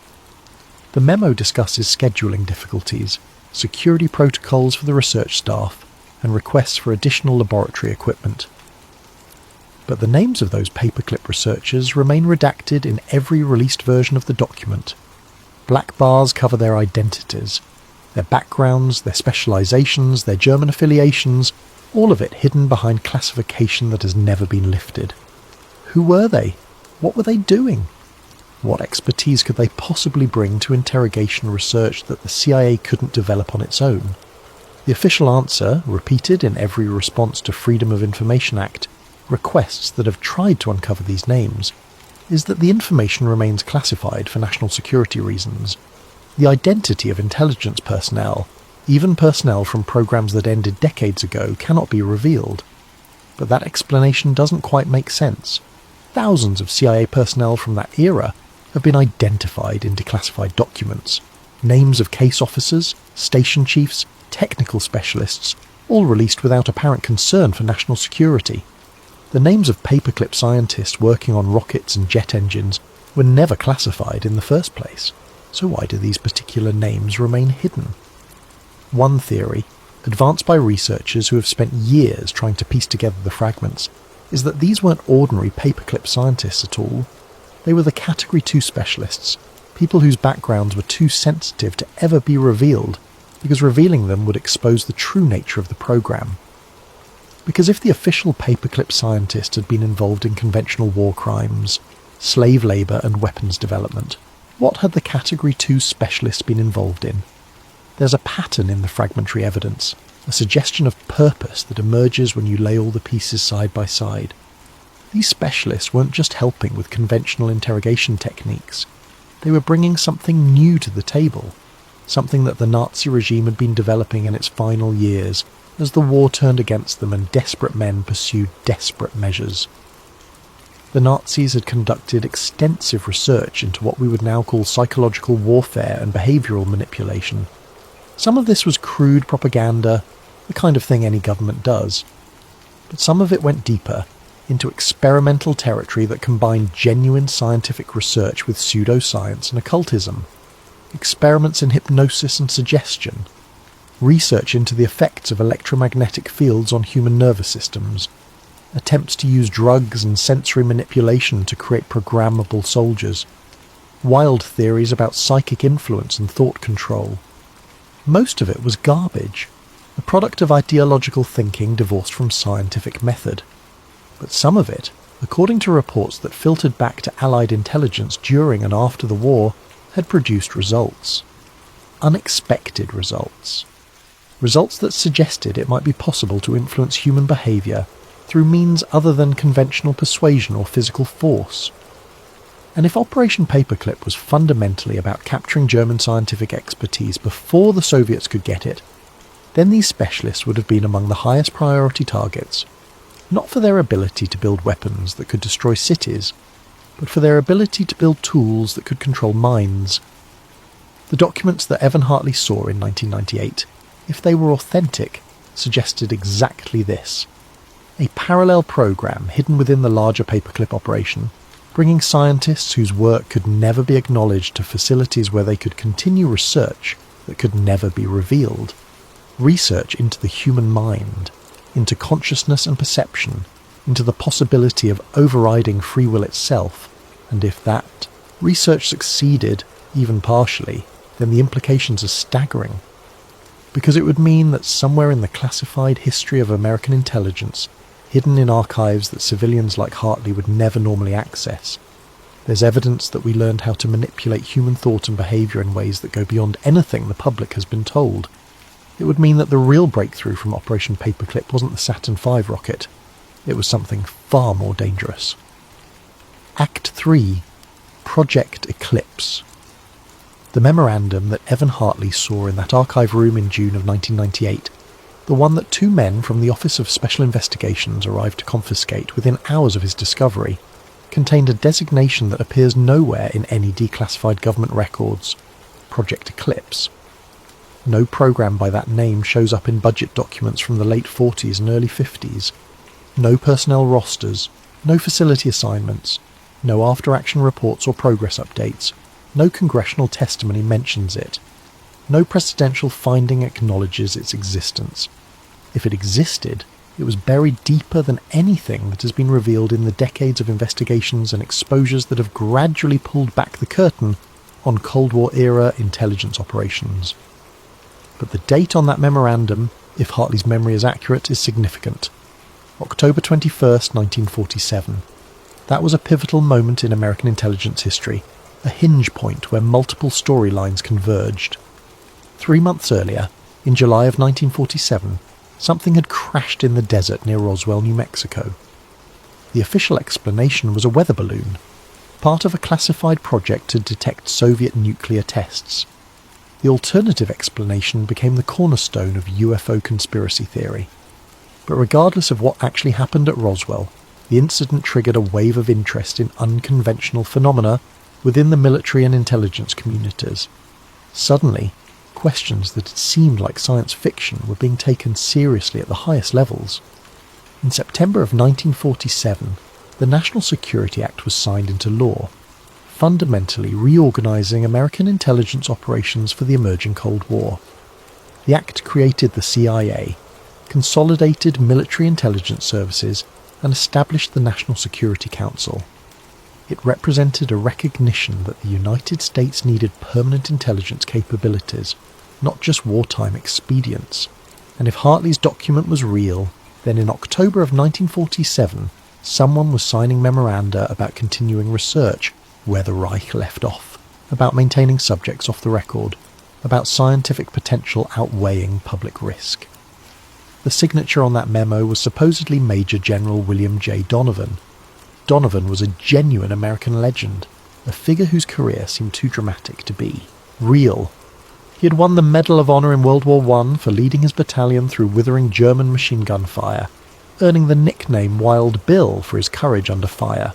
The memo discusses scheduling difficulties, security protocols for the research staff, and requests for additional laboratory equipment. But the names of those paperclip researchers remain redacted in every released version of the document. Black bars cover their identities, their backgrounds, their specializations, their German affiliations, all of it hidden behind classification that has never been lifted. Who were they? What were they doing? What expertise could they possibly bring to interrogation research that the CIA couldn't develop on its own? The official answer, repeated in every response to Freedom of Information Act requests that have tried to uncover these names, is that the information remains classified for national security reasons. The identity of intelligence personnel, even personnel from programs that ended decades ago, cannot be revealed. But that explanation doesn't quite make sense. Thousands of CIA personnel from that era have been identified in declassified documents. Names of case officers, station chiefs, technical specialists, all released without apparent concern for national security. The names of paperclip scientists working on rockets and jet engines were never classified in the first place. So why do these particular names remain hidden? One theory, advanced by researchers who have spent years trying to piece together the fragments, is that these weren't ordinary paperclip scientists at all. They were the Category 2 specialists, people whose backgrounds were too sensitive to ever be revealed, because revealing them would expose the true nature of the program. Because if the official paperclip scientist had been involved in conventional war crimes, slave labour and weapons development, what had the Category 2 specialists been involved in? There's a pattern in the fragmentary evidence, a suggestion of purpose that emerges when you lay all the pieces side by side. These specialists weren't just helping with conventional interrogation techniques. They were bringing something new to the table, something that the Nazi regime had been developing in its final years as the war turned against them and desperate men pursued desperate measures. The Nazis had conducted extensive research into what we would now call psychological warfare and behavioural manipulation. Some of this was crude propaganda, the kind of thing any government does. But some of it went deeper, into experimental territory that combined genuine scientific research with pseudoscience and occultism. Experiments in hypnosis and suggestion. Research into the effects of electromagnetic fields on human nervous systems. Attempts to use drugs and sensory manipulation to create programmable soldiers. Wild theories about psychic influence and thought control. Most of it was garbage, a product of ideological thinking divorced from scientific method. But some of it, according to reports that filtered back to Allied intelligence during and after the war, had produced results. Unexpected results. Results that suggested it might be possible to influence human behaviour through means other than conventional persuasion or physical force. And if Operation Paperclip was fundamentally about capturing German scientific expertise before the Soviets could get it, then these specialists would have been among the highest priority targets, not for their ability to build weapons that could destroy cities, but for their ability to build tools that could control minds. The documents that Evan Hartley saw in 1998, if they were authentic, suggested exactly this. A parallel program hidden within the larger paperclip operation, bringing scientists whose work could never be acknowledged to facilities where they could continue research that could never be revealed. Research into the human mind, into consciousness and perception, into the possibility of overriding free will itself, and if that research succeeded, even partially, then the implications are staggering. Because it would mean that somewhere in the classified history of American intelligence, hidden in archives that civilians like Hartley would never normally access, there's evidence that we learned how to manipulate human thought and behaviour in ways that go beyond anything the public has been told. It would mean that the real breakthrough from Operation Paperclip wasn't the Saturn V rocket. It was something far more dangerous. Act 3. Project Eclipse. The memorandum that Evan Hartley saw in that archive room in June of 1998, the one that two men from the Office of Special Investigations arrived to confiscate within hours of his discovery, contained a designation that appears nowhere in any declassified government records: Project Eclipse. No program by that name shows up in budget documents from the late 40s and early 50s. No personnel rosters, no facility assignments, no after-action reports or progress updates. No congressional testimony mentions it. No presidential finding acknowledges its existence. If it existed, it was buried deeper than anything that has been revealed in the decades of investigations and exposures that have gradually pulled back the curtain on Cold War-era intelligence operations. But the date on that memorandum, if Hartley's memory is accurate, is significant. October 21st, 1947. That was a pivotal moment in American intelligence history, a hinge point where multiple storylines converged. 3 months earlier, in July of 1947, something had crashed in the desert near Roswell, New Mexico. The official explanation was a weather balloon, part of a classified project to detect Soviet nuclear tests. The alternative explanation became the cornerstone of UFO conspiracy theory. But regardless of what actually happened at Roswell, the incident triggered a wave of interest in unconventional phenomena within the military and intelligence communities. Suddenly, questions that had seemed like science fiction were being taken seriously at the highest levels. In September of 1947, the National Security Act was signed into law, fundamentally reorganizing American intelligence operations for the emerging Cold War. The Act created the CIA, consolidated military intelligence services, and established the National Security Council. It represented a recognition that the United States needed permanent intelligence capabilities, not just wartime expedients. And if Hartley's document was real, then in October of 1947, someone was signing memoranda about continuing research where the Reich left off, about maintaining subjects off the record, about scientific potential outweighing public risk. The signature on that memo was supposedly Major General William J. Donovan. Donovan was a genuine American legend, a figure whose career seemed too dramatic to be real. He had won the Medal of Honor in World War I for leading his battalion through withering German machine gun fire, earning the nickname Wild Bill for his courage under fire.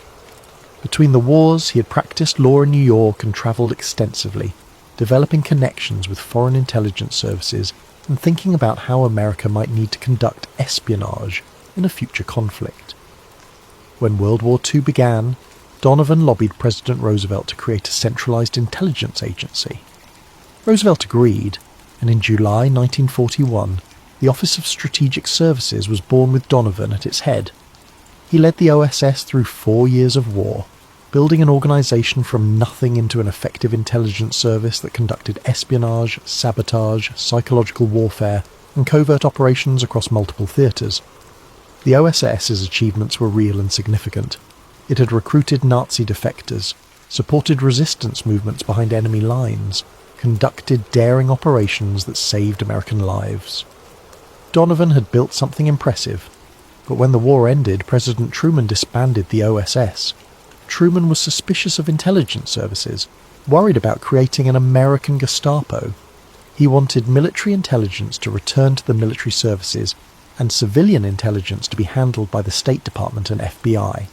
Between the wars, he had practiced law in New York and travelled extensively, developing connections with foreign intelligence services and thinking about how America might need to conduct espionage in a future conflict. When World War II began, Donovan lobbied President Roosevelt to create a centralized intelligence agency. Roosevelt agreed, and in July 1941, the Office of Strategic Services was born with Donovan at its head. He led the OSS through 4 years of war, building an organization from nothing into an effective intelligence service that conducted espionage, sabotage, psychological warfare, and covert operations across multiple theatres. The OSS's achievements were real and significant. It had recruited Nazi defectors, supported resistance movements behind enemy lines, conducted daring operations that saved American lives. Donovan had built something impressive, but when the war ended, President Truman disbanded the OSS. Truman was suspicious of intelligence services, worried about creating an American Gestapo. He wanted military intelligence to return to the military services and civilian intelligence to be handled by the State Department and FBI.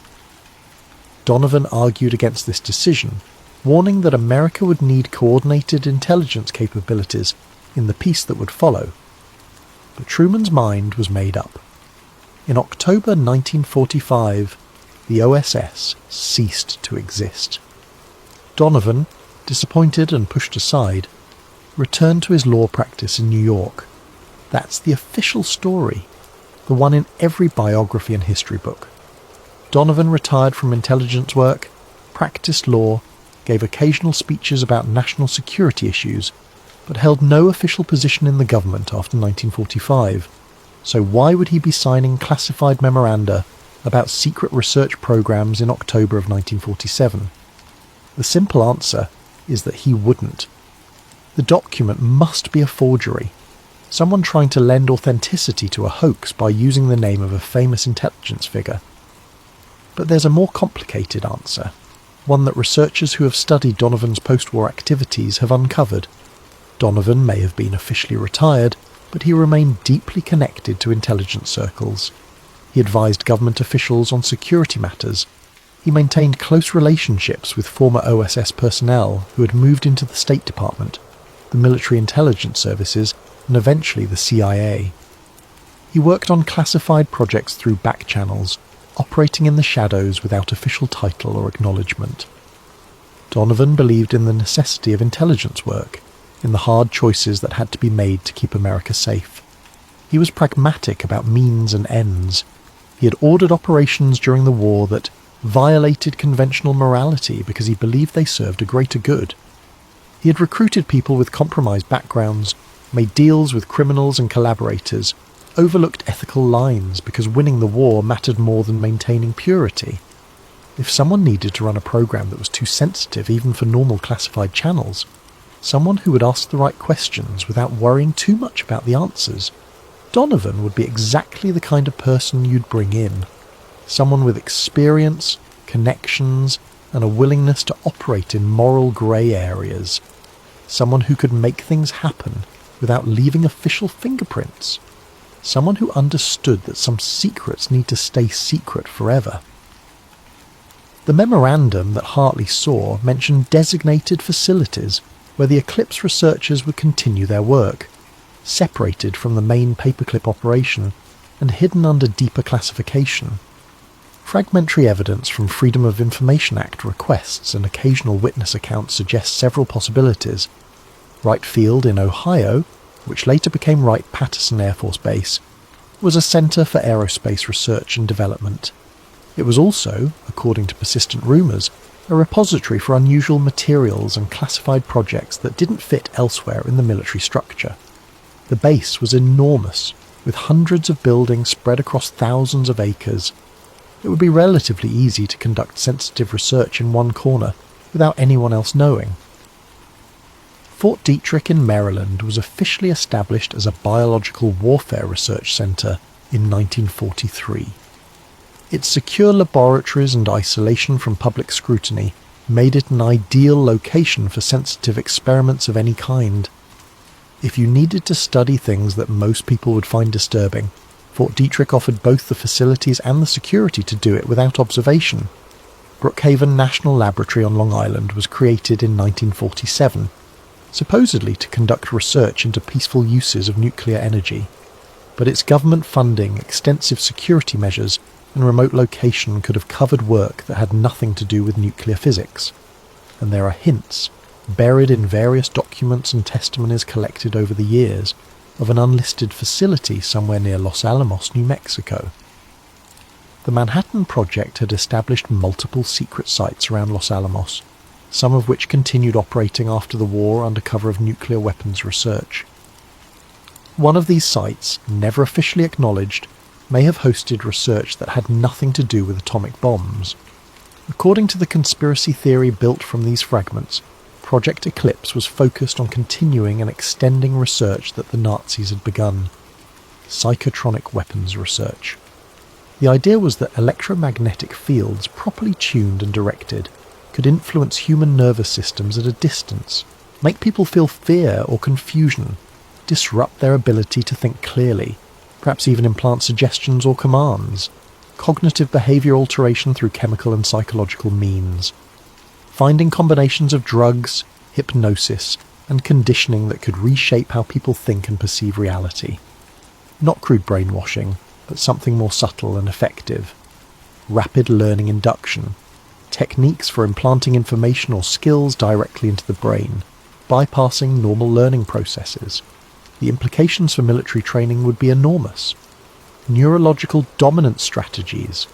Donovan argued against this decision, warning that America would need coordinated intelligence capabilities in the peace that would follow. But Truman's mind was made up. In October 1945, the OSS ceased to exist. Donovan, disappointed and pushed aside, returned to his law practice in New York. That's the official story, the one in every biography and history book. Donovan retired from intelligence work, practiced law, gave occasional speeches about national security issues, but held no official position in the government after 1945. So why would he be signing classified memoranda about secret research programs in October of 1947? The simple answer is that he wouldn't. The document must be a forgery, someone trying to lend authenticity to a hoax by using the name of a famous intelligence figure. But there's a more complicated answer, one that researchers who have studied Donovan's post-war activities have uncovered. Donovan may have been officially retired, but he remained deeply connected to intelligence circles. He advised government officials on security matters. He maintained close relationships with former OSS personnel who had moved into the State Department, the military intelligence services, and eventually the CIA. He worked on classified projects through back channels, operating in the shadows without official title or acknowledgement. Donovan believed in the necessity of intelligence work, in the hard choices that had to be made to keep America safe. He was pragmatic about means and ends. He had ordered operations during the war that violated conventional morality because he believed they served a greater good. He had recruited people with compromised backgrounds, made deals with criminals and collaborators, overlooked ethical lines because winning the war mattered more than maintaining purity. If someone needed to run a program that was too sensitive even for normal classified channels, someone who would ask the right questions without worrying too much about the answers, Donovan would be exactly the kind of person you'd bring in. Someone with experience, connections, and a willingness to operate in moral grey areas. Someone who could make things happen without leaving official fingerprints. Someone who understood that some secrets need to stay secret forever. The memorandum that Hartley saw mentioned designated facilities where the Eclipse researchers would continue their work, separated from the main paperclip operation and hidden under deeper classification. Fragmentary evidence from Freedom of Information Act requests and occasional witness accounts suggest several possibilities. Wright Field in Ohio, which later became Wright-Patterson Air Force Base, was a centre for aerospace research and development. It was also, according to persistent rumours, a repository for unusual materials and classified projects that didn't fit elsewhere in the military structure. The base was enormous, with hundreds of buildings spread across thousands of acres. It would be relatively easy to conduct sensitive research in one corner without anyone else knowing. Fort Detrick in Maryland was officially established as a biological warfare research centre in 1943. Its secure laboratories and isolation from public scrutiny made it an ideal location for sensitive experiments of any kind. If you needed to study things that most people would find disturbing, Fort Detrick offered both the facilities and the security to do it without observation. Brookhaven National Laboratory on Long Island was created in 1947, supposedly to conduct research into peaceful uses of nuclear energy. But its government funding, extensive security measures, and remote location could have covered work that had nothing to do with nuclear physics. And there are hints, buried in various documents and testimonies collected over the years, of an unlisted facility somewhere near Los Alamos, New Mexico. The Manhattan Project had established multiple secret sites around Los Alamos, some of which continued operating after the war under cover of nuclear weapons research. One of these sites, never officially acknowledged, may have hosted research that had nothing to do with atomic bombs. According to the conspiracy theory built from these fragments, Project Eclipse was focused on continuing and extending research that the Nazis had begun. Psychotronic weapons research. The idea was that electromagnetic fields, properly tuned and directed, could influence human nervous systems at a distance, make people feel fear or confusion, disrupt their ability to think clearly, perhaps even implant suggestions or commands, cognitive behaviour alteration through chemical and psychological means, finding combinations of drugs, hypnosis, and conditioning that could reshape how people think and perceive reality. Not crude brainwashing, but something more subtle and effective. Rapid learning induction, techniques for implanting information or skills directly into the brain, bypassing normal learning processes. The implications for military training would be enormous. Neurological dominance strategies,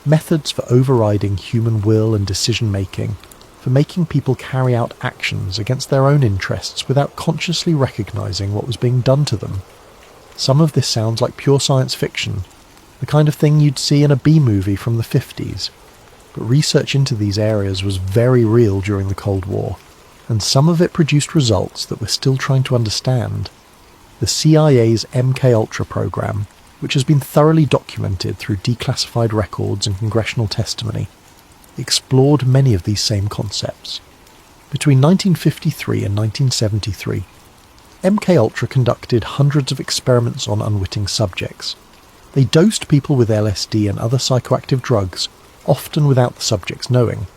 methods for overriding human will and decision-making, for making people carry out actions against their own interests without consciously recognising what was being done to them. Some of this sounds like pure science fiction, the kind of thing you'd see in a B-movie from the 50s. But research into these areas was very real during the Cold War, and some of it produced results that we're still trying to understand. The CIA's MKUltra program, which has been thoroughly documented through declassified records and congressional testimony, explored many of these same concepts. Between 1953 and 1973, MKUltra conducted hundreds of experiments on unwitting subjects. They dosed people with LSD and other psychoactive drugs, often without the subjects knowing.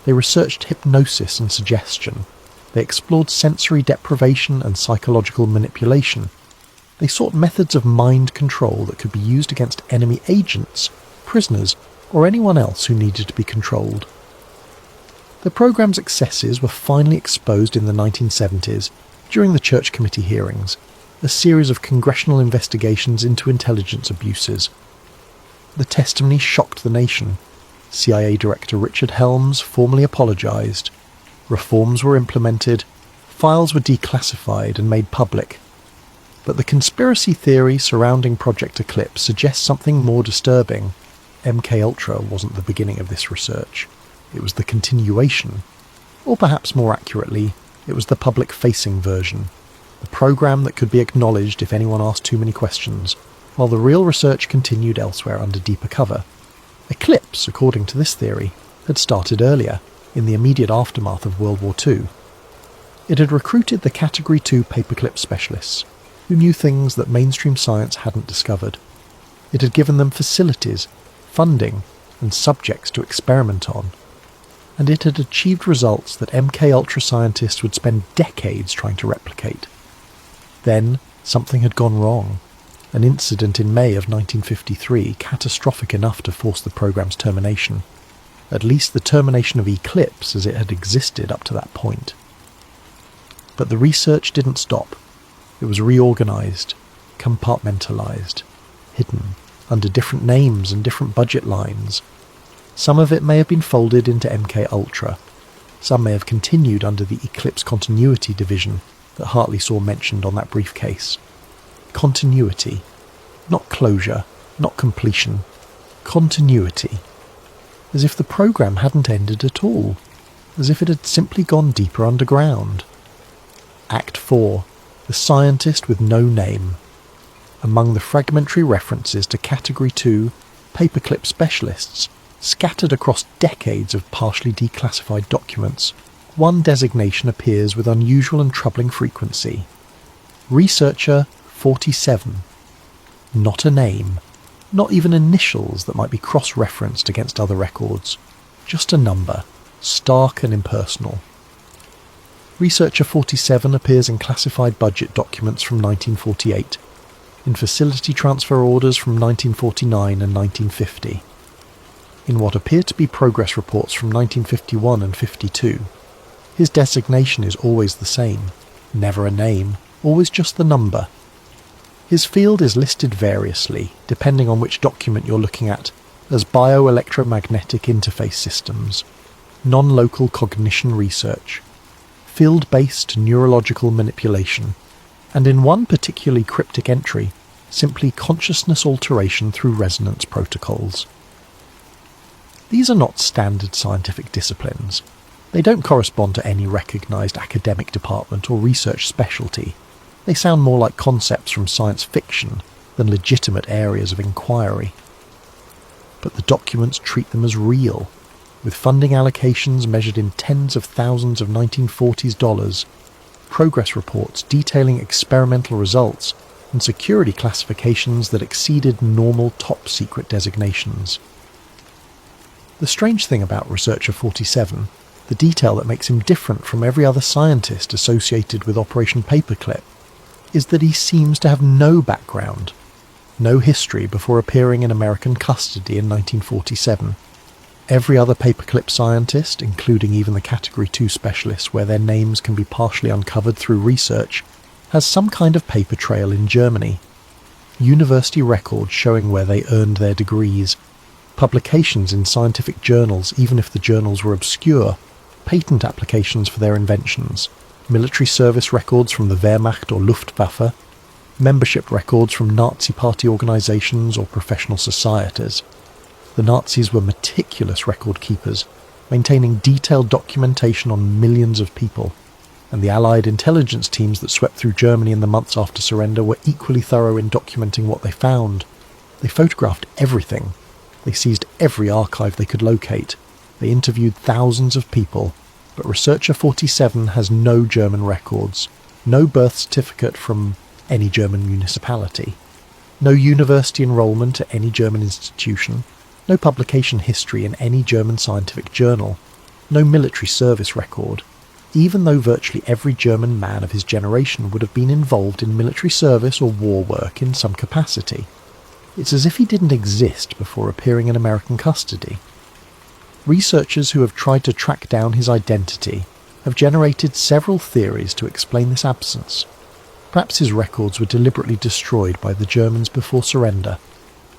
They researched hypnosis and suggestion. They explored sensory deprivation and psychological manipulation. They sought methods of mind control that could be used against enemy agents, prisoners, or anyone else who needed to be controlled. The programme's excesses were finally exposed in the 1970s during the Church Committee hearings, a series of congressional investigations into intelligence abuses. The testimony shocked the nation. CIA Director Richard Helms formally apologised. Reforms were implemented. Files were declassified and made public. But the conspiracy theory surrounding Project Eclipse suggests something more disturbing. MKUltra wasn't the beginning of this research. It was the continuation. Or perhaps more accurately, it was the public-facing version. The program that could be acknowledged if anyone asked too many questions, while the real research continued elsewhere under deeper cover. Eclipse, according to this theory, had started earlier, in the immediate aftermath of World War II. It had recruited the Category 2 paperclip specialists, who knew things that mainstream science hadn't discovered. It had given them facilities, funding, and subjects to experiment on. And it had achieved results that MKUltra scientists would spend decades trying to replicate. Then, something had gone wrong. An incident in May of 1953, catastrophic enough to force the program's termination. At least the termination of Eclipse as it had existed up to that point. But the research didn't stop. It was reorganized, compartmentalized, hidden, under different names and different budget lines. Some of it may have been folded into MKUltra. Some may have continued under the Eclipse Continuity Division that Hartley saw mentioned on that briefcase. Continuity. Not closure, not completion. Continuity. As if the program hadn't ended at all. As if it had simply gone deeper underground. Act 4. The Scientist with No Name. Among the fragmentary references to Category 2 paperclip specialists scattered across decades of partially declassified documents, one designation appears with unusual and troubling frequency. Researcher 47. Not a name, not even initials that might be cross-referenced against other records, just a number, stark and impersonal. Researcher 47 appears in classified budget documents from 1948, in facility transfer orders from 1949 and 1950, in what appear to be progress reports from 1951 and 52. His designation is always the same, never a name, always just the number. His field is listed variously, depending on which document you're looking at, as bioelectromagnetic interface systems, non-local cognition research, field-based neurological manipulation, and in one particularly cryptic entry, simply consciousness alteration through resonance protocols. These are not standard scientific disciplines. They don't correspond to any recognised academic department or research specialty. They sound more like concepts from science fiction than legitimate areas of inquiry. But the documents treat them as real, with funding allocations measured in tens of thousands of 1940s dollars, progress reports detailing experimental results, and security classifications that exceeded normal top-secret designations. The strange thing about Researcher 47, the detail that makes him different from every other scientist associated with Operation Paperclip, is that he seems to have no background, no history before appearing in American custody in 1947. Every other paperclip scientist, including even the Category 2 specialists where their names can be partially uncovered through research, has some kind of paper trail in Germany. University records showing where they earned their degrees, publications in scientific journals even if the journals were obscure, patent applications for their inventions, military service records from the Wehrmacht or Luftwaffe, membership records from Nazi party organisations or professional societies. The Nazis were meticulous record keepers, maintaining detailed documentation on millions of people, and the Allied intelligence teams that swept through Germany in the months after surrender were equally thorough in documenting what they found. They photographed everything. They seized every archive they could locate. They interviewed thousands of people, but Researcher 47 has no German records, no birth certificate from any German municipality, no university enrolment at any German institution, no publication history in any German scientific journal, no military service record, even though virtually every German man of his generation would have been involved in military service or war work in some capacity. It's as if he didn't exist before appearing in American custody. Researchers who have tried to track down his identity have generated several theories to explain this absence. Perhaps his records were deliberately destroyed by the Germans before surrender,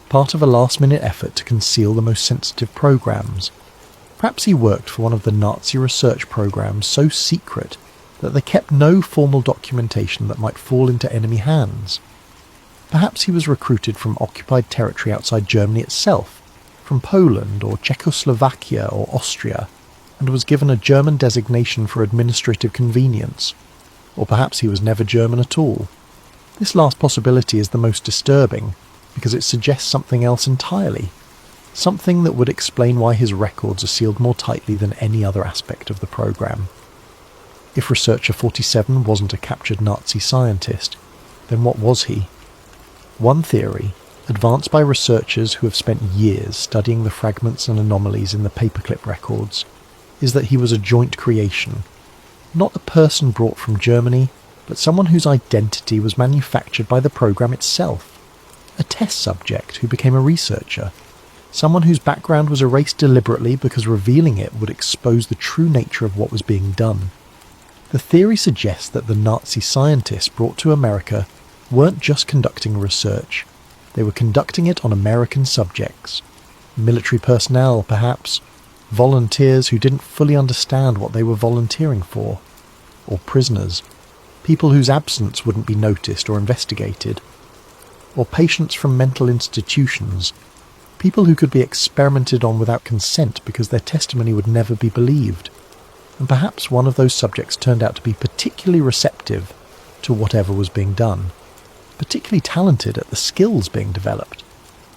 part of a last-minute effort to conceal the most sensitive programs. Perhaps he worked for one of the Nazi research programs so secret that they kept no formal documentation that might fall into enemy hands. Perhaps he was recruited from occupied territory outside Germany itself, from Poland or Czechoslovakia or Austria, and was given a German designation for administrative convenience. Or perhaps he was never German at all. This last possibility is the most disturbing, because it suggests something else entirely. Something that would explain why his records are sealed more tightly than any other aspect of the program. If Researcher 47 wasn't a captured Nazi scientist, then what was he? One theory, advanced by researchers who have spent years studying the fragments and anomalies in the paperclip records, is that he was a joint creation. Not a person brought from Germany, but someone whose identity was manufactured by the program itself. A test subject who became a researcher. Someone whose background was erased deliberately because revealing it would expose the true nature of what was being done. The theory suggests that the Nazi scientists brought to America weren't just conducting research, they were conducting it on American subjects. Military personnel, perhaps. Volunteers who didn't fully understand what they were volunteering for. Or prisoners. People whose absence wouldn't be noticed or investigated. Or patients from mental institutions. People who could be experimented on without consent because their testimony would never be believed. And perhaps one of those subjects turned out to be particularly receptive to whatever was being done. Particularly talented at the skills being developed.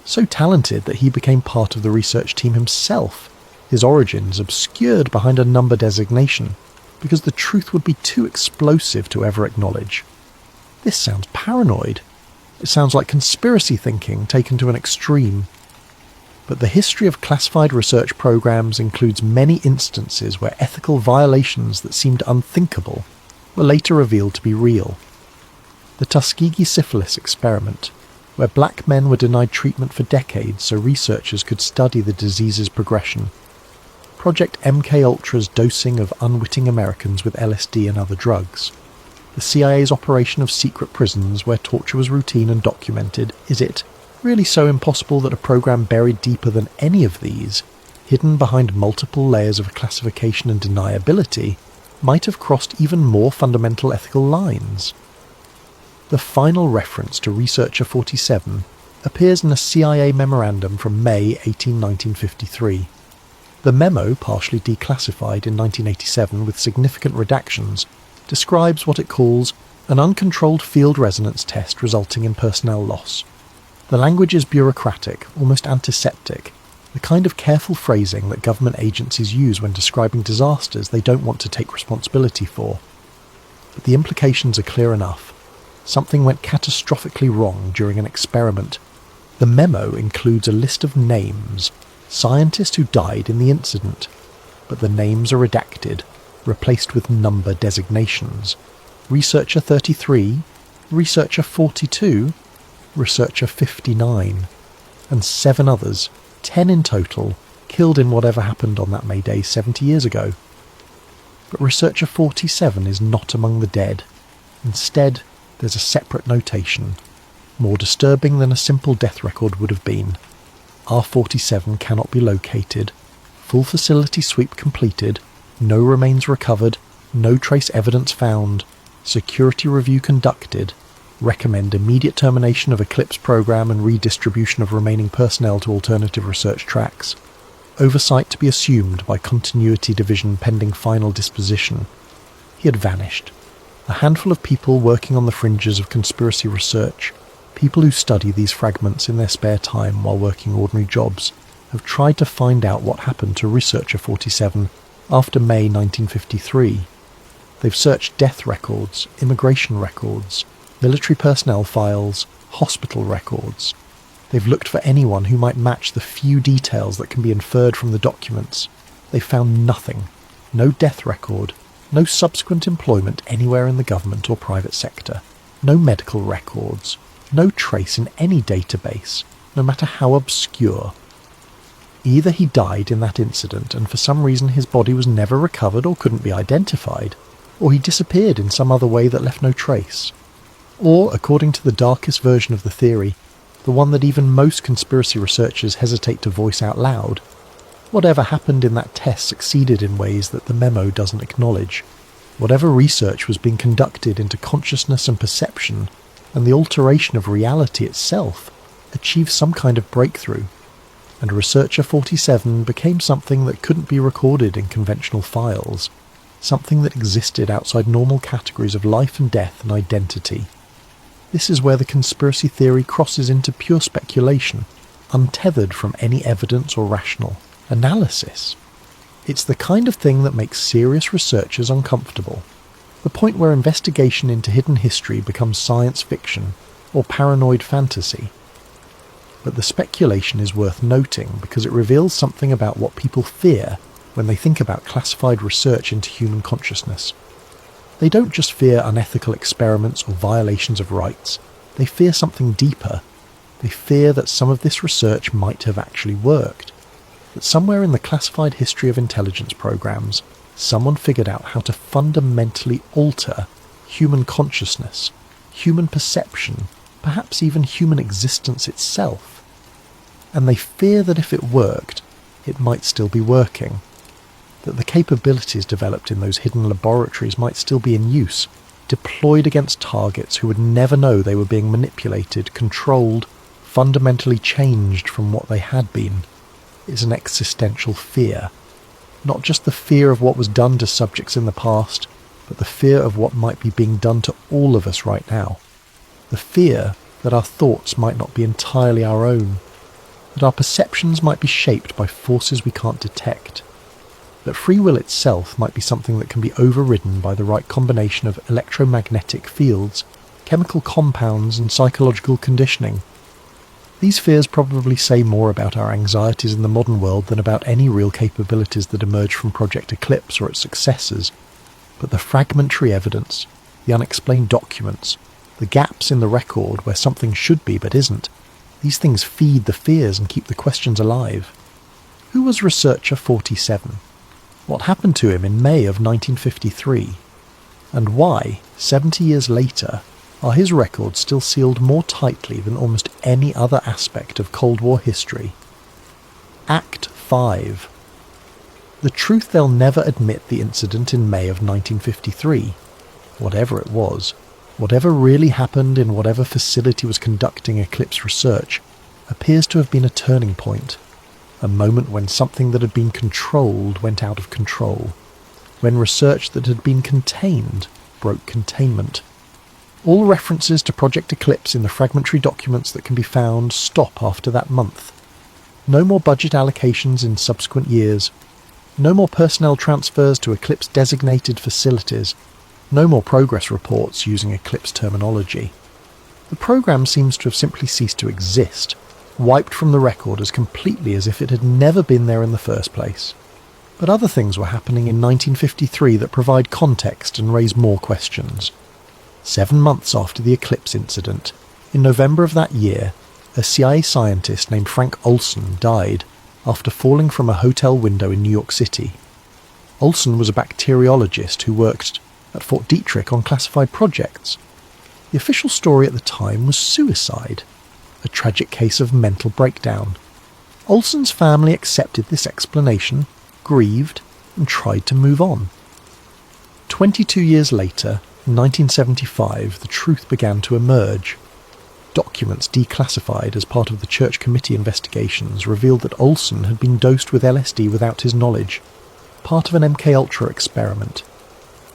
So talented that he became part of the research team himself, his origins obscured behind a number designation, because the truth would be too explosive to ever acknowledge. This sounds paranoid. It sounds like conspiracy thinking taken to an extreme. But the history of classified research programs includes many instances where ethical violations that seemed unthinkable were later revealed to be real. The Tuskegee syphilis experiment, where black men were denied treatment for decades so researchers could study the disease's progression. Project MKUltra's dosing of unwitting Americans with LSD and other drugs. The CIA's operation of secret prisons where torture was routine and documented. Is it really so impossible that a program buried deeper than any of these, hidden behind multiple layers of classification and deniability, might have crossed even more fundamental ethical lines? The final reference to Researcher 47 appears in a CIA memorandum from May 1953. The memo, partially declassified in 1987 with significant redactions, describes what it calls an uncontrolled field resonance test resulting in personnel loss. The language is bureaucratic, almost antiseptic, the kind of careful phrasing that government agencies use when describing disasters they don't want to take responsibility for. But the implications are clear enough. Something went catastrophically wrong during an experiment. The memo includes a list of names, scientists who died in the incident, but the names are redacted, replaced with number designations. Researcher 33, Researcher 42, Researcher 59, and 7 others, 10 in total, killed in whatever happened on that May Day 70 years ago. But Researcher 47 is not among the dead. Instead, there's a separate notation, more disturbing than a simple death record would have been. R47 cannot be located. Full facility sweep completed. No remains recovered. No trace evidence found. Security review conducted. Recommend immediate termination of Eclipse program and redistribution of remaining personnel to alternative research tracks. Oversight to be assumed by Continuity Division pending final disposition. He had vanished. A handful of people working on the fringes of conspiracy research, people who study these fragments in their spare time while working ordinary jobs, have tried to find out what happened to Researcher 47 after May 1953. They've searched death records, immigration records, military personnel files, hospital records. They've looked for anyone who might match the few details that can be inferred from the documents. They found nothing. No death record. No subsequent employment anywhere in the government or private sector. No medical records. No trace in any database, no matter how obscure. Either he died in that incident and for some reason his body was never recovered or couldn't be identified, or he disappeared in some other way that left no trace. Or, according to the darkest version of the theory, the one that even most conspiracy researchers hesitate to voice out loud, whatever happened in that test succeeded in ways that the memo doesn't acknowledge. Whatever research was being conducted into consciousness and perception, and the alteration of reality itself, achieved some kind of breakthrough, and Researcher 47 became something that couldn't be recorded in conventional files, something that existed outside normal categories of life and death and identity. This is where the conspiracy theory crosses into pure speculation, untethered from any evidence or rational analysis. It's the kind of thing that makes serious researchers uncomfortable, the point where investigation into hidden history becomes science fiction or paranoid fantasy. But the speculation is worth noting because it reveals something about what people fear when they think about classified research into human consciousness. They don't just fear unethical experiments or violations of rights, they fear something deeper. They fear that some of this research might have actually worked, that somewhere in the classified history of intelligence programs, someone figured out how to fundamentally alter human consciousness, human perception, perhaps even human existence itself. And they fear that if it worked, it might still be working, that the capabilities developed in those hidden laboratories might still be in use, deployed against targets who would never know they were being manipulated, controlled, fundamentally changed from what they had been. Is an existential fear. Not just the fear of what was done to subjects in the past, but the fear of what might be being done to all of us right now. The fear that our thoughts might not be entirely our own, that our perceptions might be shaped by forces we can't detect, that free will itself might be something that can be overridden by the right combination of electromagnetic fields, chemical compounds and psychological conditioning. These fears probably say more about our anxieties in the modern world than about any real capabilities that emerged from Project Eclipse or its successors. But the fragmentary evidence, the unexplained documents, the gaps in the record where something should be but isn't, these things feed the fears and keep the questions alive. Who was Researcher 47? What happened to him in May of 1953? And why, 70 years later, are his records still sealed more tightly than almost any other aspect of Cold War history? Act 5. The truth: they'll never admit the incident in May of 1953. Whatever it was, whatever really happened in whatever facility was conducting Eclipse research, appears to have been a turning point, a moment when something that had been controlled went out of control, when research that had been contained broke containment. All references to Project Eclipse in the fragmentary documents that can be found stop after that month. No more budget allocations in subsequent years. No more personnel transfers to Eclipse-designated facilities. No more progress reports using Eclipse terminology. The program seems to have simply ceased to exist, wiped from the record as completely as if it had never been there in the first place. But other things were happening in 1953 that provide context and raise more questions. 7 months after the Eclipse incident, in November of that year, a CIA scientist named Frank Olson died after falling from a hotel window in New York City. Olson was a bacteriologist who worked at Fort Detrick on classified projects. The official story at the time was suicide, a tragic case of mental breakdown. Olson's family accepted this explanation, grieved, and tried to move on. 22 years later, in 1975, the truth began to emerge. Documents declassified as part of the Church Committee investigations revealed that Olson had been dosed with LSD without his knowledge, part of an MKUltra experiment.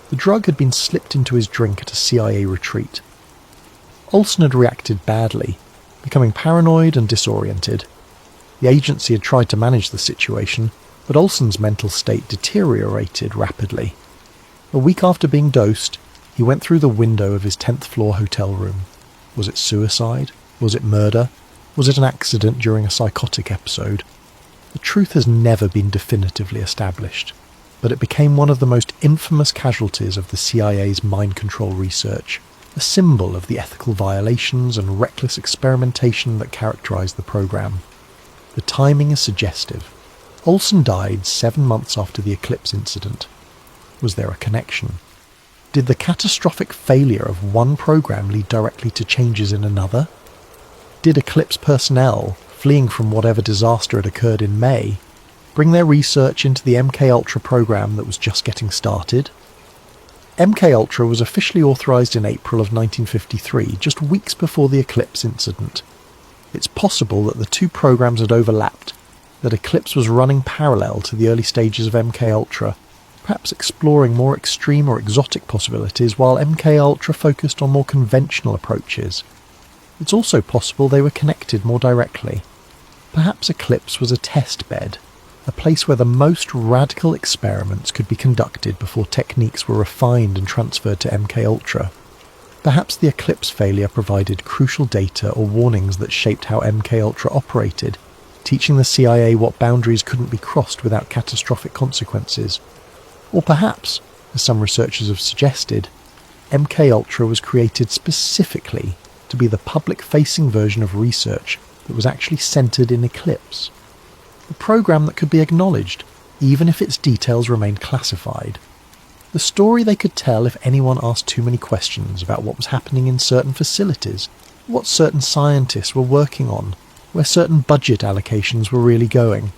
The drug had been slipped into his drink at a CIA retreat. Olson had reacted badly, becoming paranoid and disoriented. The agency had tried to manage the situation, but Olson's mental state deteriorated rapidly. A week after being dosed, he went through the window of his 10th floor hotel room. Was it suicide? Was it murder? Was it an accident during a psychotic episode? The truth has never been definitively established, but it became one of the most infamous casualties of the CIA's mind control research, a symbol of the ethical violations and reckless experimentation that characterized the program. The timing is suggestive. Olson died 7 months after the Eclipse incident. Was there a connection? Did the catastrophic failure of one program lead directly to changes in another? Did Eclipse personnel, fleeing from whatever disaster had occurred in May, bring their research into the MKUltra program that was just getting started? MKUltra was officially authorised in April of 1953, just weeks before the Eclipse incident. It's possible that the two programs had overlapped, that Eclipse was running parallel to the early stages of MKUltra, perhaps exploring more extreme or exotic possibilities while MKUltra focused on more conventional approaches. It's also possible they were connected more directly. Perhaps Eclipse was a test bed, a place where the most radical experiments could be conducted before techniques were refined and transferred to MKUltra. Perhaps the Eclipse failure provided crucial data or warnings that shaped how MKUltra operated, teaching the CIA what boundaries couldn't be crossed without catastrophic consequences. Or perhaps, as some researchers have suggested, MKUltra was created specifically to be the public-facing version of research that was actually centred in Eclipse. A program that could be acknowledged, even if its details remained classified. The story they could tell if anyone asked too many questions about what was happening in certain facilities, what certain scientists were working on, where certain budget allocations were really going.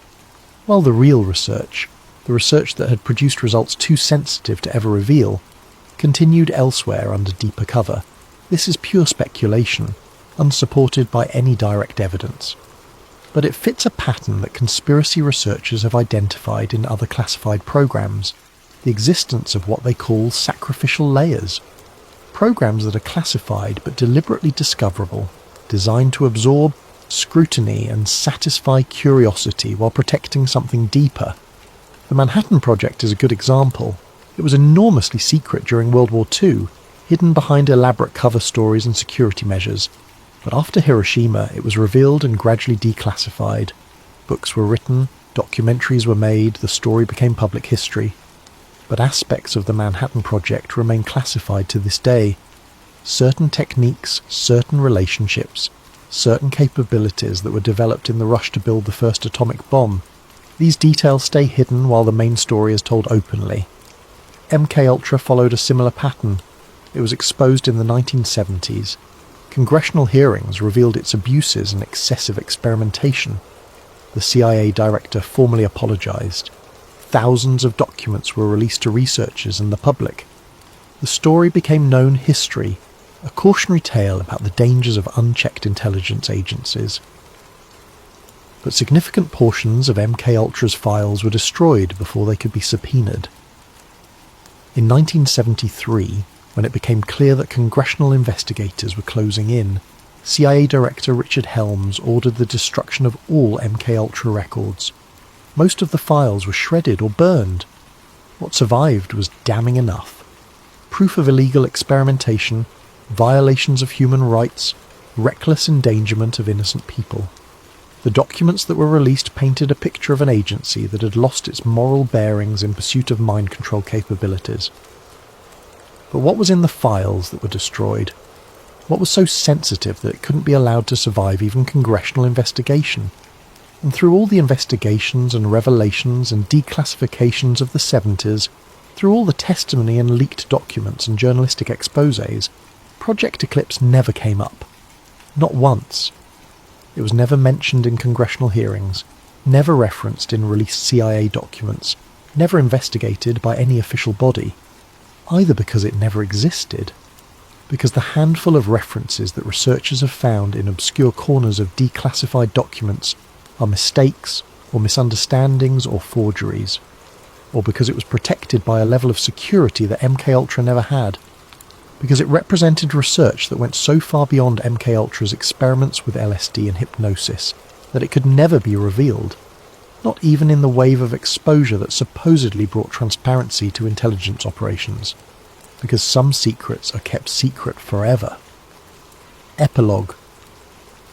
While the real research, the research that had produced results too sensitive to ever reveal, continued elsewhere under deeper cover. This is pure speculation, unsupported by any direct evidence. But it fits a pattern that conspiracy researchers have identified in other classified programs, the existence of what they call sacrificial layers. Programs that are classified but deliberately discoverable, designed to absorb scrutiny and satisfy curiosity while protecting something deeper. The Manhattan Project is a good example. It was enormously secret during World War II, hidden behind elaborate cover stories and security measures. But after Hiroshima, it was revealed and gradually declassified. Books were written, documentaries were made, the story became public history. But aspects of the Manhattan Project remain classified to this day. Certain techniques, certain relationships, certain capabilities that were developed in the rush to build the first atomic bomb. These details stay hidden while the main story is told openly. MKUltra followed a similar pattern. It was exposed in the 1970s. Congressional hearings revealed its abuses and excessive experimentation. The CIA director formally apologized. Thousands of documents were released to researchers and the public. The story became known history, a cautionary tale about the dangers of unchecked intelligence agencies. But significant portions of MKUltra's files were destroyed before they could be subpoenaed. In 1973, when it became clear that congressional investigators were closing in, CIA Director Richard Helms ordered the destruction of all MKUltra records. Most of the files were shredded or burned. What survived was damning enough. Proof of illegal experimentation, violations of human rights, reckless endangerment of innocent people. The documents that were released painted a picture of an agency that had lost its moral bearings in pursuit of mind control capabilities. But what was in the files that were destroyed? What was so sensitive that it couldn't be allowed to survive even congressional investigation? And through all the investigations and revelations and declassifications of the 70s, through all the testimony and leaked documents and journalistic exposés, Project Eclipse never came up. Not once. It was never mentioned in congressional hearings, never referenced in released CIA documents, never investigated by any official body, either because it never existed, because the handful of references that researchers have found in obscure corners of declassified documents are mistakes or misunderstandings or forgeries, or because it was protected by a level of security that MKUltra never had, because it represented research that went so far beyond MKUltra's experiments with LSD and hypnosis that it could never be revealed, not even in the wave of exposure that supposedly brought transparency to intelligence operations, because some secrets are kept secret forever. Epilogue.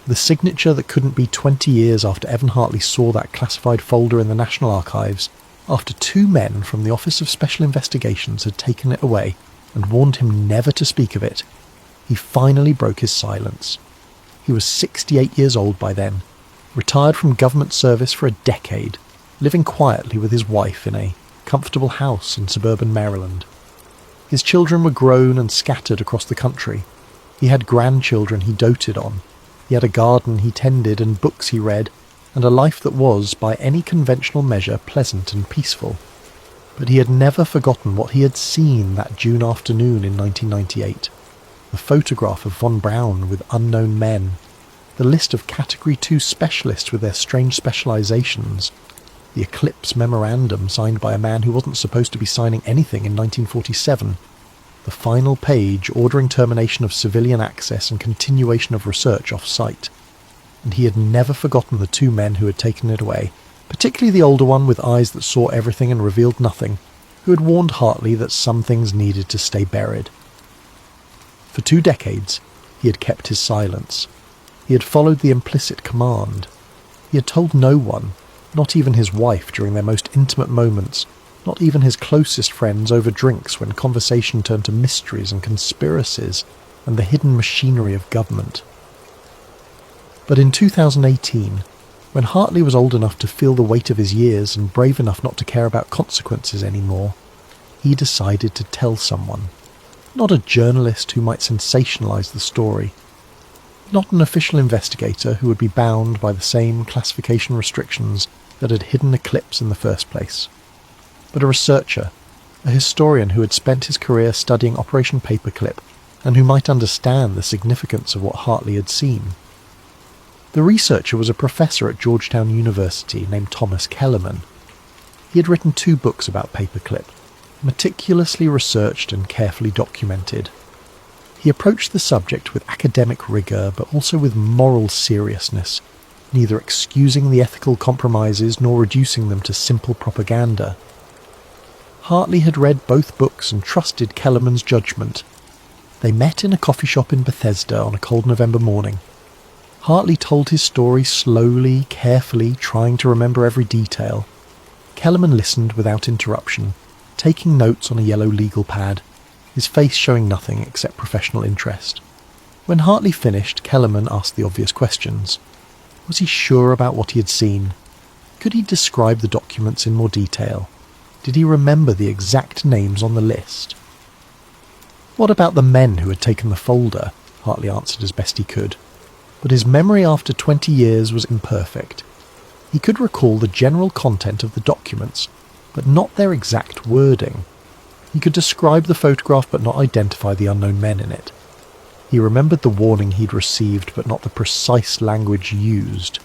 The signature that couldn't be 20 years after Evan Hartley saw that classified folder in the National Archives, after two men from the Office of Special Investigations had taken it away and warned him never to speak of it, he finally broke his silence. He was 68 years old by then, retired from government service for a decade, living quietly with his wife in a comfortable house in suburban Maryland. His children were grown and scattered across the country. He had grandchildren he doted on. He had a garden he tended and books he read, and a life that was, by any conventional measure, pleasant and peaceful. But he had never forgotten what he had seen that June afternoon in 1998. The photograph of von Braun with unknown men, the list of Category 2 specialists with their strange specializations, the Eclipse memorandum signed by a man who wasn't supposed to be signing anything in 1947, the final page ordering termination of civilian access and continuation of research off-site. And he had never forgotten the two men who had taken it away, particularly the older one with eyes that saw everything and revealed nothing, who had warned Hartley that some things needed to stay buried. For 2 decades, he had kept his silence. He had followed the implicit command. He had told no one, not even his wife during their most intimate moments, not even his closest friends over drinks when conversation turned to mysteries and conspiracies and the hidden machinery of government. But in 2018, when Hartley was old enough to feel the weight of his years and brave enough not to care about consequences anymore, he decided to tell someone. Not a journalist who might sensationalize the story. Not an official investigator who would be bound by the same classification restrictions that had hidden Eclipse in the first place. But a researcher, a historian who had spent his career studying Operation Paperclip and who might understand the significance of what Hartley had seen. The researcher was a professor at Georgetown University named Thomas Kellerman. He had written 2 books about Paperclip, meticulously researched and carefully documented. He approached the subject with academic rigour but also with moral seriousness, neither excusing the ethical compromises nor reducing them to simple propaganda. Hartley had read both books and trusted Kellerman's judgment. They met in a coffee shop in Bethesda on a cold November morning. Hartley told his story slowly, carefully, trying to remember every detail. Kellerman listened without interruption, taking notes on a yellow legal pad, his face showing nothing except professional interest. When Hartley finished, Kellerman asked the obvious questions. Was he sure about what he had seen? Could he describe the documents in more detail? Did he remember the exact names on the list? What about the men who had taken the folder? Hartley answered as best he could. But his memory after 20 years was imperfect. He could recall the general content of the documents, but not their exact wording. He could describe the photograph but not identify the unknown men in it. He remembered the warning he'd received but not the precise language used.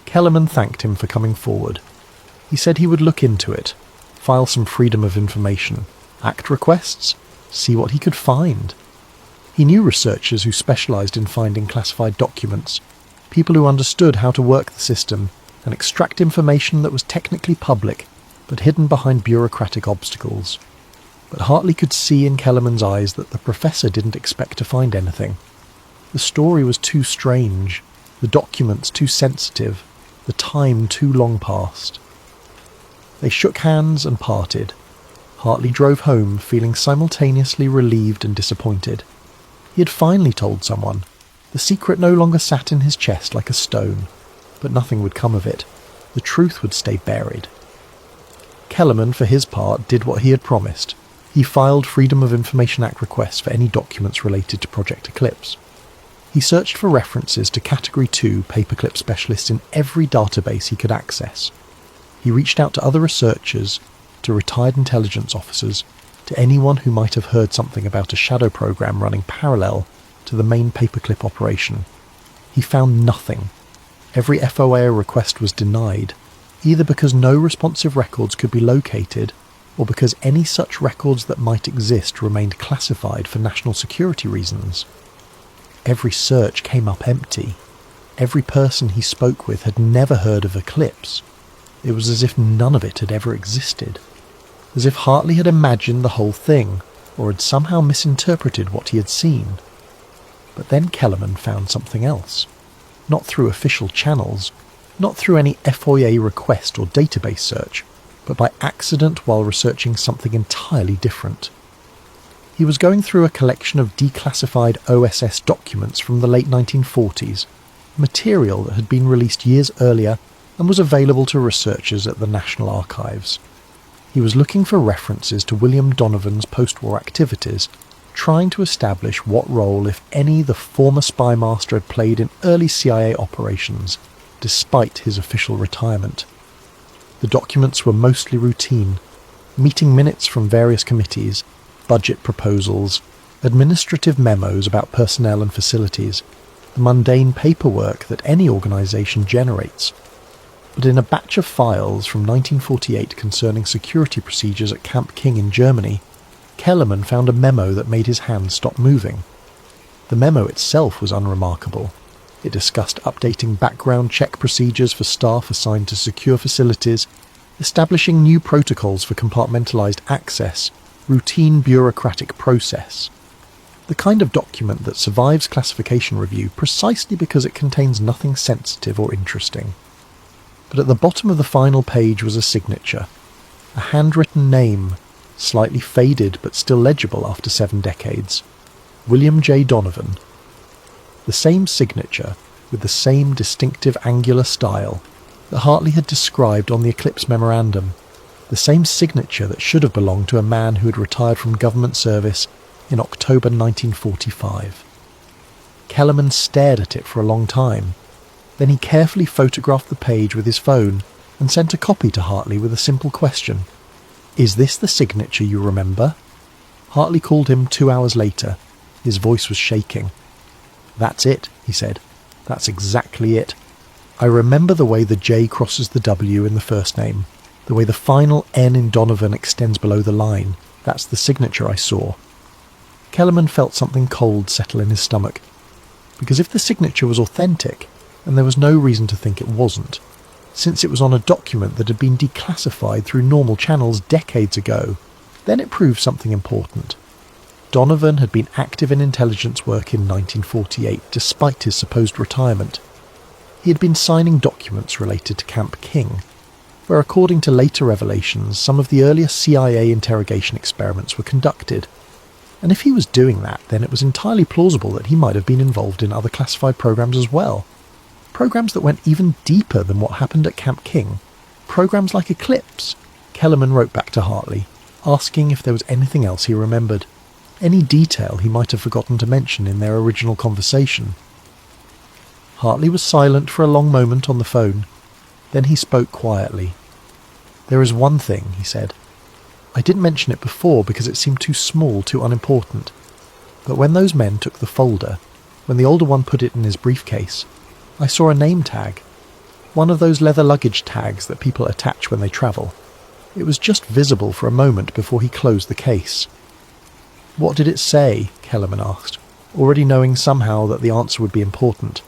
Kellerman thanked him for coming forward. He said he would look into it, file some freedom of information, act requests, see what he could find. He knew researchers who specialised in finding classified documents, people who understood how to work the system and extract information that was technically public but hidden behind bureaucratic obstacles. But Hartley could see in Kellerman's eyes that the professor didn't expect to find anything. The story was too strange, the documents too sensitive, the time too long past. They shook hands and parted. Hartley drove home feeling simultaneously relieved and disappointed. He had finally told someone. The secret no longer sat in his chest like a stone, but nothing would come of it. The truth would stay buried. Kellerman, for his part, did what he had promised. He filed Freedom of Information Act requests for any documents related to Project Eclipse. He searched for references to Category 2 paperclip specialists in every database he could access. He reached out to other researchers, to retired intelligence officers, to anyone who might have heard something about a shadow program running parallel to the main paperclip operation. He found nothing. Every FOA request was denied, either because no responsive records could be located, or because any such records that might exist remained classified for national security reasons. Every search came up empty. Every person he spoke with had never heard of Eclipse. It was as if none of it had ever existed. As if Hartley had imagined the whole thing, or had somehow misinterpreted what he had seen. But then Kellerman found something else. Not through official channels, not through any FOIA request or database search, but by accident while researching something entirely different. He was going through a collection of declassified OSS documents from the late 1940s, material that had been released years earlier and was available to researchers at the National Archives. He was looking for references to William Donovan's post-war activities, trying to establish what role, if any, the former spy master had played in early CIA operations, despite his official retirement. The documents were mostly routine. Meeting minutes from various committees, budget proposals, administrative memos about personnel and facilities, the mundane paperwork that any organisation generates. But in a batch of files from 1948 concerning security procedures at Camp King in Germany, Kellerman found a memo that made his hands stop moving. The memo itself was unremarkable. It discussed updating background check procedures for staff assigned to secure facilities, establishing new protocols for compartmentalised access, routine bureaucratic process. The kind of document that survives classification review precisely because it contains nothing sensitive or interesting. But at the bottom of the final page was a signature, a handwritten name, slightly faded but still legible after 7 decades. William J. Donovan. The same signature, with the same distinctive angular style that Hartley had described on the Eclipse memorandum, the same signature that should have belonged to a man who had retired from government service in October 1945. Kellerman stared at it for a long time. Then he carefully photographed the page with his phone and sent a copy to Hartley with a simple question. "Is this the signature you remember?" Hartley called him 2 hours later. His voice was shaking. "That's it," he said. "That's exactly it. I remember the way the J crosses the W in the first name, the way the final N in Donovan extends below the line. That's the signature I saw." Kellerman felt something cold settle in his stomach, because if the signature was authentic, and there was no reason to think it wasn't, since it was on a document that had been declassified through normal channels decades ago, then it proved something important. Donovan had been active in intelligence work in 1948 despite his supposed retirement. He had been signing documents related to Camp King, where according to later revelations some of the earliest CIA interrogation experiments were conducted. And if he was doing that, then it was entirely plausible that he might have been involved in other classified programs as well. Programs that went even deeper than what happened at Camp King. Programs like Eclipse. Kellerman wrote back to Hartley, asking if there was anything else he remembered, any detail he might have forgotten to mention in their original conversation. Hartley was silent for a long moment on the phone. Then he spoke quietly. "There is one thing," he said. "I didn't mention it before because it seemed too small, too unimportant. But when those men took the folder, when the older one put it in his briefcase, I saw a name tag. One of those leather luggage tags that people attach when they travel. It was just visible for a moment before he closed the case." "What did it say?" Kellerman asked, already knowing somehow that the answer would be important.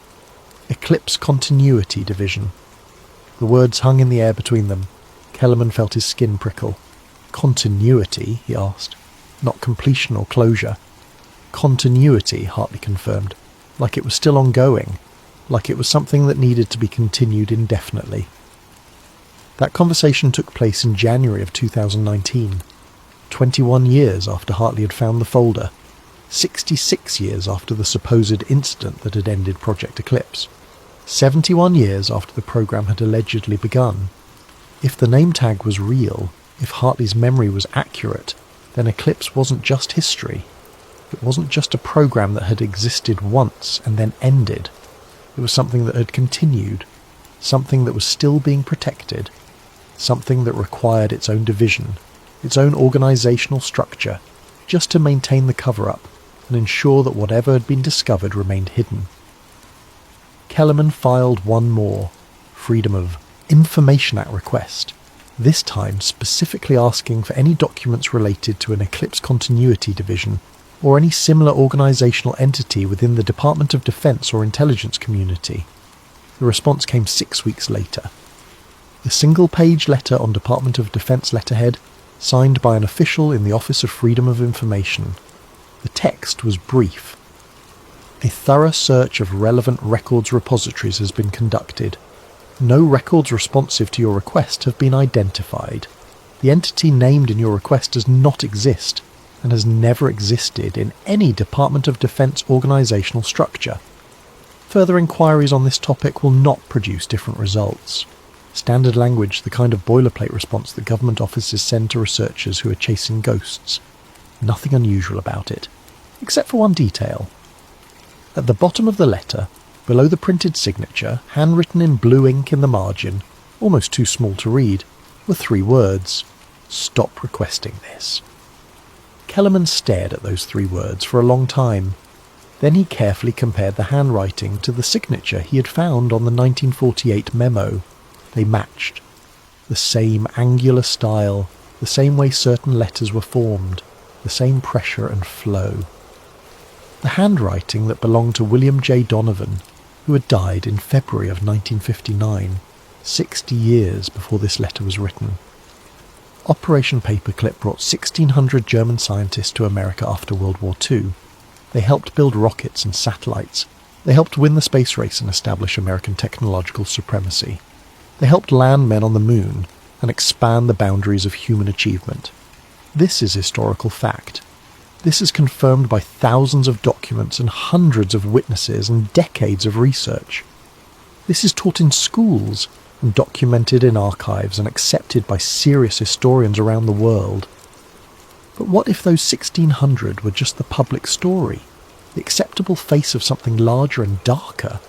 "Eclipse Continuity Division." The words hung in the air between them. Kellerman felt his skin prickle. "Continuity?" he asked. "Not completion or closure." "Continuity," Hartley confirmed, like it was still ongoing, like it was something that needed to be continued indefinitely. That conversation took place in January of 2019, 21 years after Hartley had found the folder, 66 years after the supposed incident that had ended Project Eclipse, 71 years after the program had allegedly begun. If the name tag was real, if Hartley's memory was accurate, then Eclipse wasn't just history. It wasn't just a program that had existed once and then ended. It was something that had continued, something that was still being protected, something that required its own division, its own organisational structure, just to maintain the cover-up and ensure that whatever had been discovered remained hidden. Kellerman filed one more, Freedom of Information Act request, this time specifically asking for any documents related to an Eclipse Continuity Division or any similar organisational entity within the Department of Defence or intelligence community. The response came 6 weeks later. A single-page letter on Department of Defence letterhead, signed by an official in the Office of Freedom of Information. The text was brief. "A thorough search of relevant records repositories has been conducted. No records responsive to your request have been identified. The entity named in your request does not exist and has never existed in any Department of Defence organisational structure. Further inquiries on this topic will not produce different results." Standard language, the kind of boilerplate response that government offices send to researchers who are chasing ghosts. Nothing unusual about it, except for one detail. At the bottom of the letter, below the printed signature, handwritten in blue ink in the margin, almost too small to read, were 3 words. "Stop requesting this." Kellerman stared at those 3 words for a long time. Then he carefully compared the handwriting to the signature he had found on the 1948 memo. They matched. The same angular style, the same way certain letters were formed, the same pressure and flow. The handwriting that belonged to William J. Donovan, who had died in February of 1959, 60 years before this letter was written. Operation Paperclip brought 1,600 German scientists to America after World War II. They helped build rockets and satellites. They helped win the space race and establish American technological supremacy. They helped land men on the moon and expand the boundaries of human achievement. This is historical fact. This is confirmed by thousands of documents and hundreds of witnesses and decades of research. This is taught in schools and documented in archives and accepted by serious historians around the world. But what if those 1,600 were just the public story, the acceptable face of something larger and darker?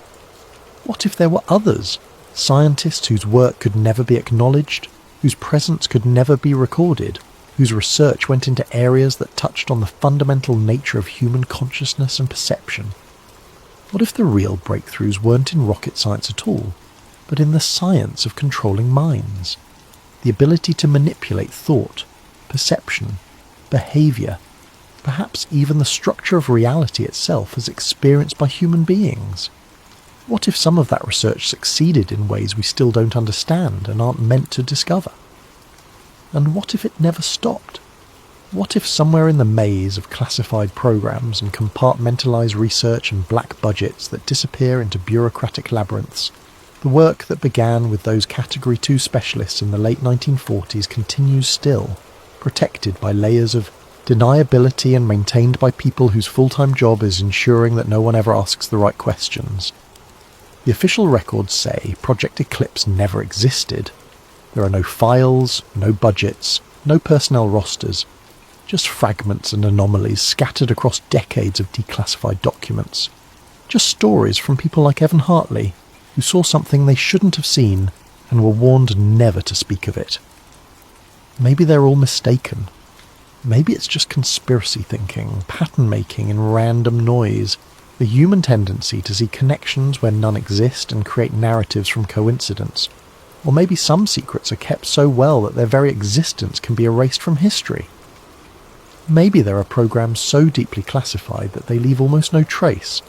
What if there were others, scientists whose work could never be acknowledged, whose presence could never be recorded, whose research went into areas that touched on the fundamental nature of human consciousness and perception? What if the real breakthroughs weren't in rocket science at all, but in the science of controlling minds, the ability to manipulate thought, perception, behaviour, perhaps even the structure of reality itself as experienced by human beings? What if some of that research succeeded in ways we still don't understand and aren't meant to discover? And what if it never stopped? What if somewhere in the maze of classified programs and compartmentalized research and black budgets that disappear into bureaucratic labyrinths, the work that began with those Category 2 specialists in the late 1940s continues still, protected by layers of deniability and maintained by people whose full-time job is ensuring that no one ever asks the right questions? The official records say Project Eclipse never existed. There are no files, no budgets, no personnel rosters, just fragments and anomalies scattered across decades of declassified documents. Just stories from people like Evan Hartley, who saw something they shouldn't have seen and were warned never to speak of it. Maybe they're all mistaken. Maybe it's just conspiracy thinking, pattern making and random noise, the human tendency to see connections where none exist and create narratives from coincidence. Or maybe some secrets are kept so well that their very existence can be erased from history. Maybe there are programs so deeply classified that they leave almost no trace,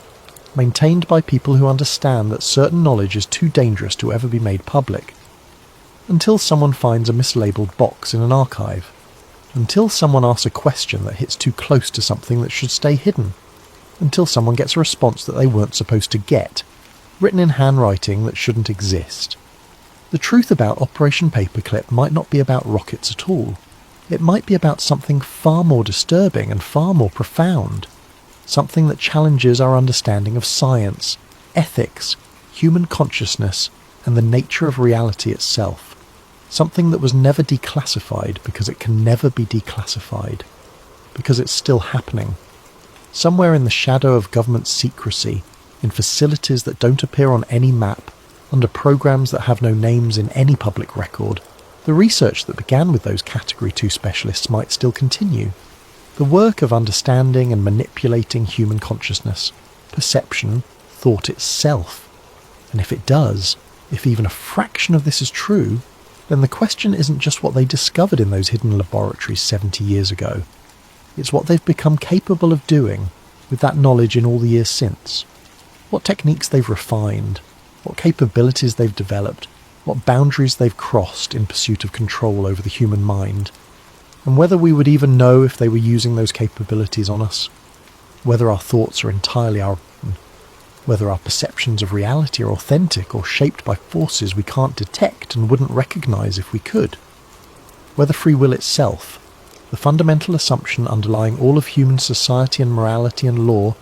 maintained by people who understand that certain knowledge is too dangerous to ever be made public. Until someone finds a mislabeled box in an archive. Until someone asks a question that hits too close to something that should stay hidden. Until someone gets a response that they weren't supposed to get, written in handwriting that shouldn't exist. The truth about Operation Paperclip might not be about rockets at all. It might be about something far more disturbing and far more profound. Something that challenges our understanding of science, ethics, human consciousness, and the nature of reality itself. Something that was never declassified because it can never be declassified. Because it's still happening. Somewhere in the shadow of government secrecy, in facilities that don't appear on any map, under programs that have no names in any public record, the research that began with those Category 2 specialists might still continue. The work of understanding and manipulating human consciousness, perception, thought itself. And if it does, if even a fraction of this is true, then the question isn't just what they discovered in those hidden laboratories 70 years ago. It's what they've become capable of doing with that knowledge in all the years since. What techniques they've refined, what capabilities they've developed, what boundaries they've crossed in pursuit of control over the human mind. And whether we would even know if they were using those capabilities on us, whether our thoughts are entirely our own, whether our perceptions of reality are authentic or shaped by forces we can't detect and wouldn't recognise if we could, whether free will itself, the fundamental assumption underlying all of human society and morality and law,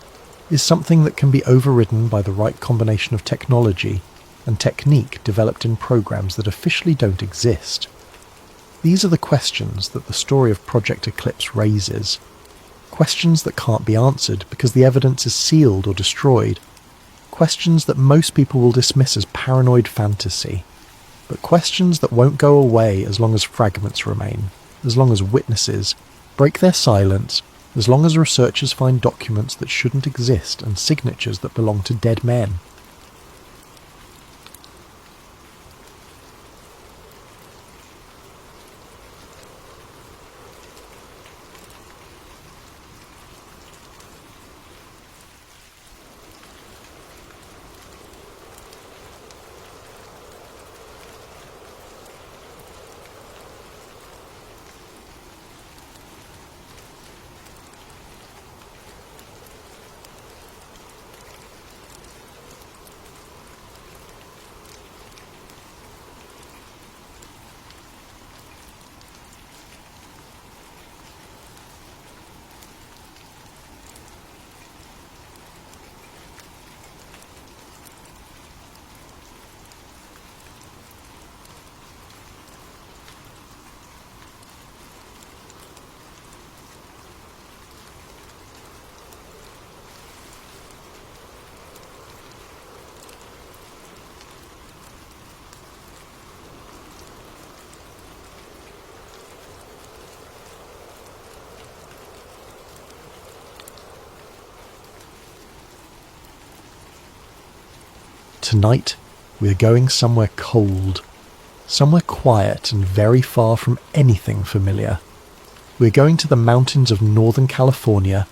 is something that can be overridden by the right combination of technology and technique developed in programs that officially don't exist. These are the questions that the story of Project Eclipse raises. Questions that can't be answered because the evidence is sealed or destroyed. Questions that most people will dismiss as paranoid fantasy. But questions that won't go away as long as fragments remain. as long as witnesses, break their silence, as long as researchers find documents that shouldn't exist and signatures that belong to dead men. Tonight, we are going somewhere cold, somewhere quiet and very far from anything familiar. We are going to the mountains of Northern California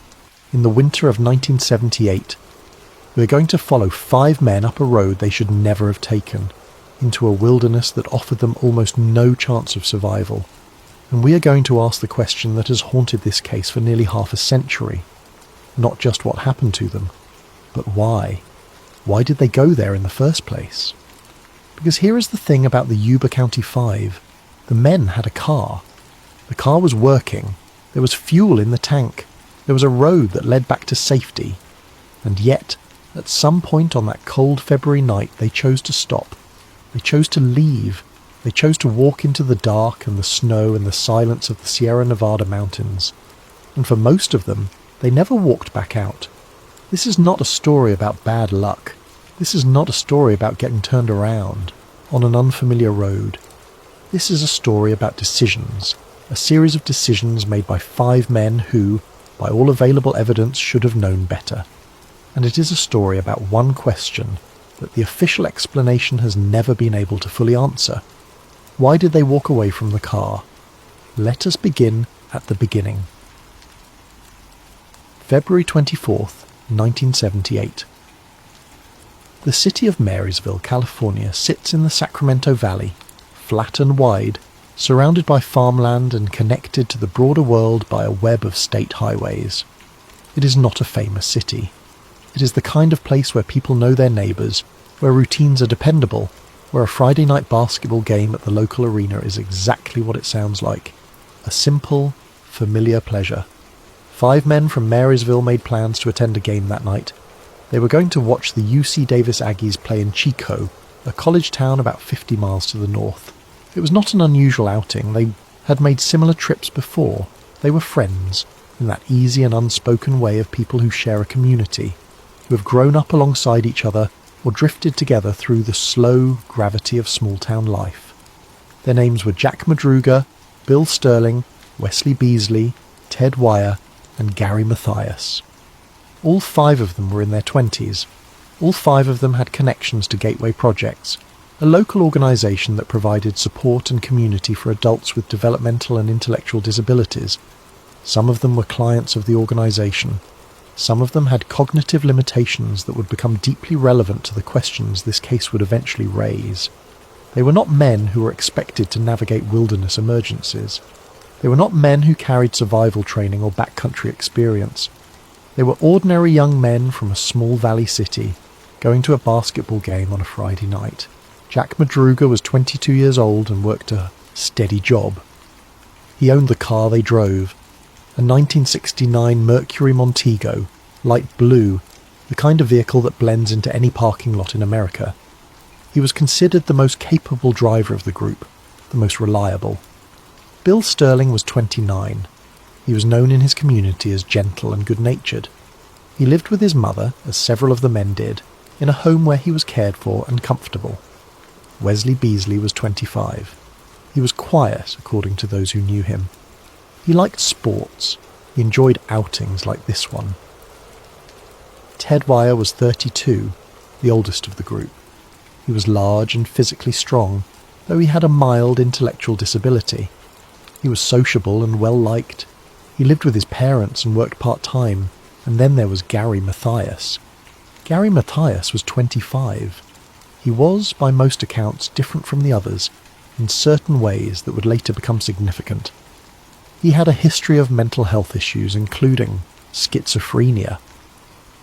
in the winter of 1978. We are going to follow 5 men up a road they should never have taken, into a wilderness that offered them almost no chance of survival. And we are going to ask the question that has haunted this case for nearly half a century. Not just what happened to them, but why. Why did they go there in the first place? Because here is the thing about the Yuba County 5. The men had a car. The car was working. There was fuel in the tank. There was a road that led back to safety. And yet, at some point on that cold February night, they chose to stop. They chose to leave. They chose to walk into the dark and the snow and the silence of the Sierra Nevada mountains. And for most of them, they never walked back out. This is not a story about bad luck. This is not a story about getting turned around on an unfamiliar road. This is a story about decisions, a series of decisions made by 5 men who, by all available evidence, should have known better. And it is a story about one question that the official explanation has never been able to fully answer. Why did they walk away from the car? Let us begin at the beginning. February 24th, 1978. The city of Marysville, California sits in the Sacramento Valley, flat and wide, surrounded by farmland and connected to the broader world by a web of state highways. It is not a famous city. It is the kind of place where people know their neighbours, where routines are dependable, where a Friday night basketball game at the local arena is exactly what it sounds like. A simple, familiar pleasure. 5 men from Marysville made plans to attend a game that night. They were going to watch the UC Davis Aggies play in Chico, a college town about 50 miles to the north. It was not an unusual outing. They had made similar trips before. They were friends, in that easy and unspoken way of people who share a community, who have grown up alongside each other or drifted together through the slow gravity of small-town life. Their names were Jack Madruga, Bill Sterling, Wesley Beasley, Ted Wire, and Gary Mathias. All 5 of them were in their 20s. All 5 of them had connections to Gateway Projects, a local organisation that provided support and community for adults with developmental and intellectual disabilities. Some of them were clients of the organisation. Some of them had cognitive limitations that would become deeply relevant to the questions this case would eventually raise. They were not men who were expected to navigate wilderness emergencies. They were not men who carried survival training or backcountry experience. They were ordinary young men from a small valley city, going to a basketball game on a Friday night. Jack Madruga was 22 years old and worked a steady job. He owned the car they drove, a 1969 Mercury Montego, light blue, the kind of vehicle that blends into any parking lot in America. He was considered the most capable driver of the group, the most reliable. Bill Sterling was 29. He was known in his community as gentle and good-natured. He lived with his mother, as several of the men did, in a home where he was cared for and comfortable. Wesley Beasley was 25. He was quiet, according to those who knew him. He liked sports. He enjoyed outings like this one. Ted Wire was 32, the oldest of the group. He was large and physically strong, though he had a mild intellectual disability. He was sociable and well-liked. He lived with his parents and worked part-time. And then there was Gary Mathias. Gary Mathias was 25. He was, by most accounts, different from the others in certain ways that would later become significant. He had a history of mental health issues, including schizophrenia.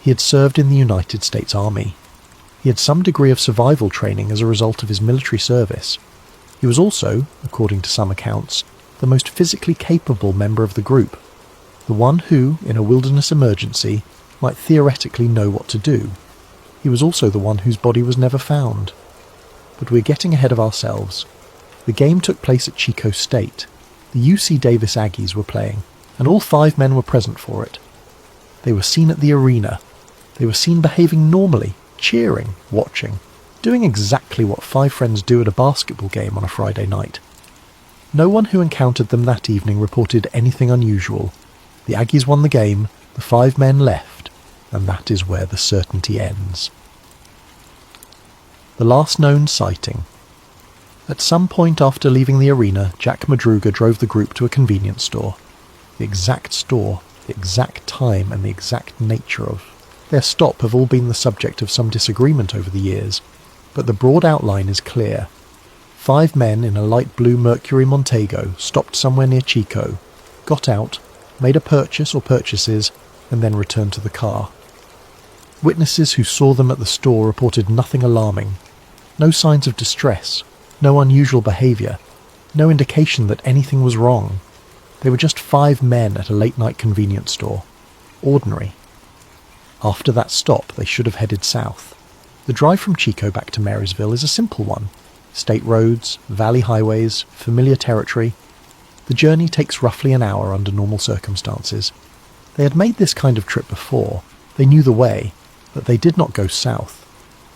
He had served in the United States Army. He had some degree of survival training as a result of his military service. He was also, according to some accounts, the most physically capable member of the group, the one who, in a wilderness emergency, might theoretically know what to do. He was also the one whose body was never found. But we're getting ahead of ourselves. The game took place at Chico State. The UC Davis Aggies were playing, and all 5 men were present for it. They were seen at the arena. They were seen behaving normally, cheering, watching, doing exactly what 5 friends do at a basketball game on a Friday night. No one who encountered them that evening reported anything unusual. The Aggies won the game, the 5 men left, and that is where the certainty ends. The last known sighting. At some point after leaving the arena, Jack Madruga drove the group to a convenience store. The exact store, the exact time, and the exact nature of their stop have all been the subject of some disagreement over the years, but the broad outline is clear. 5 men in a light blue Mercury Montego stopped somewhere near Chico, got out, made a purchase or purchases, and then returned to the car. Witnesses who saw them at the store reported nothing alarming. No signs of distress, no unusual behaviour, no indication that anything was wrong. They were just 5 men at a late-night convenience store. Ordinary. After that stop, they should have headed south. The drive from Chico back to Marysville is a simple one. State roads, valley highways, familiar territory. The journey takes roughly an hour under normal circumstances. They had made this kind of trip before. They knew the way, but they did not go south.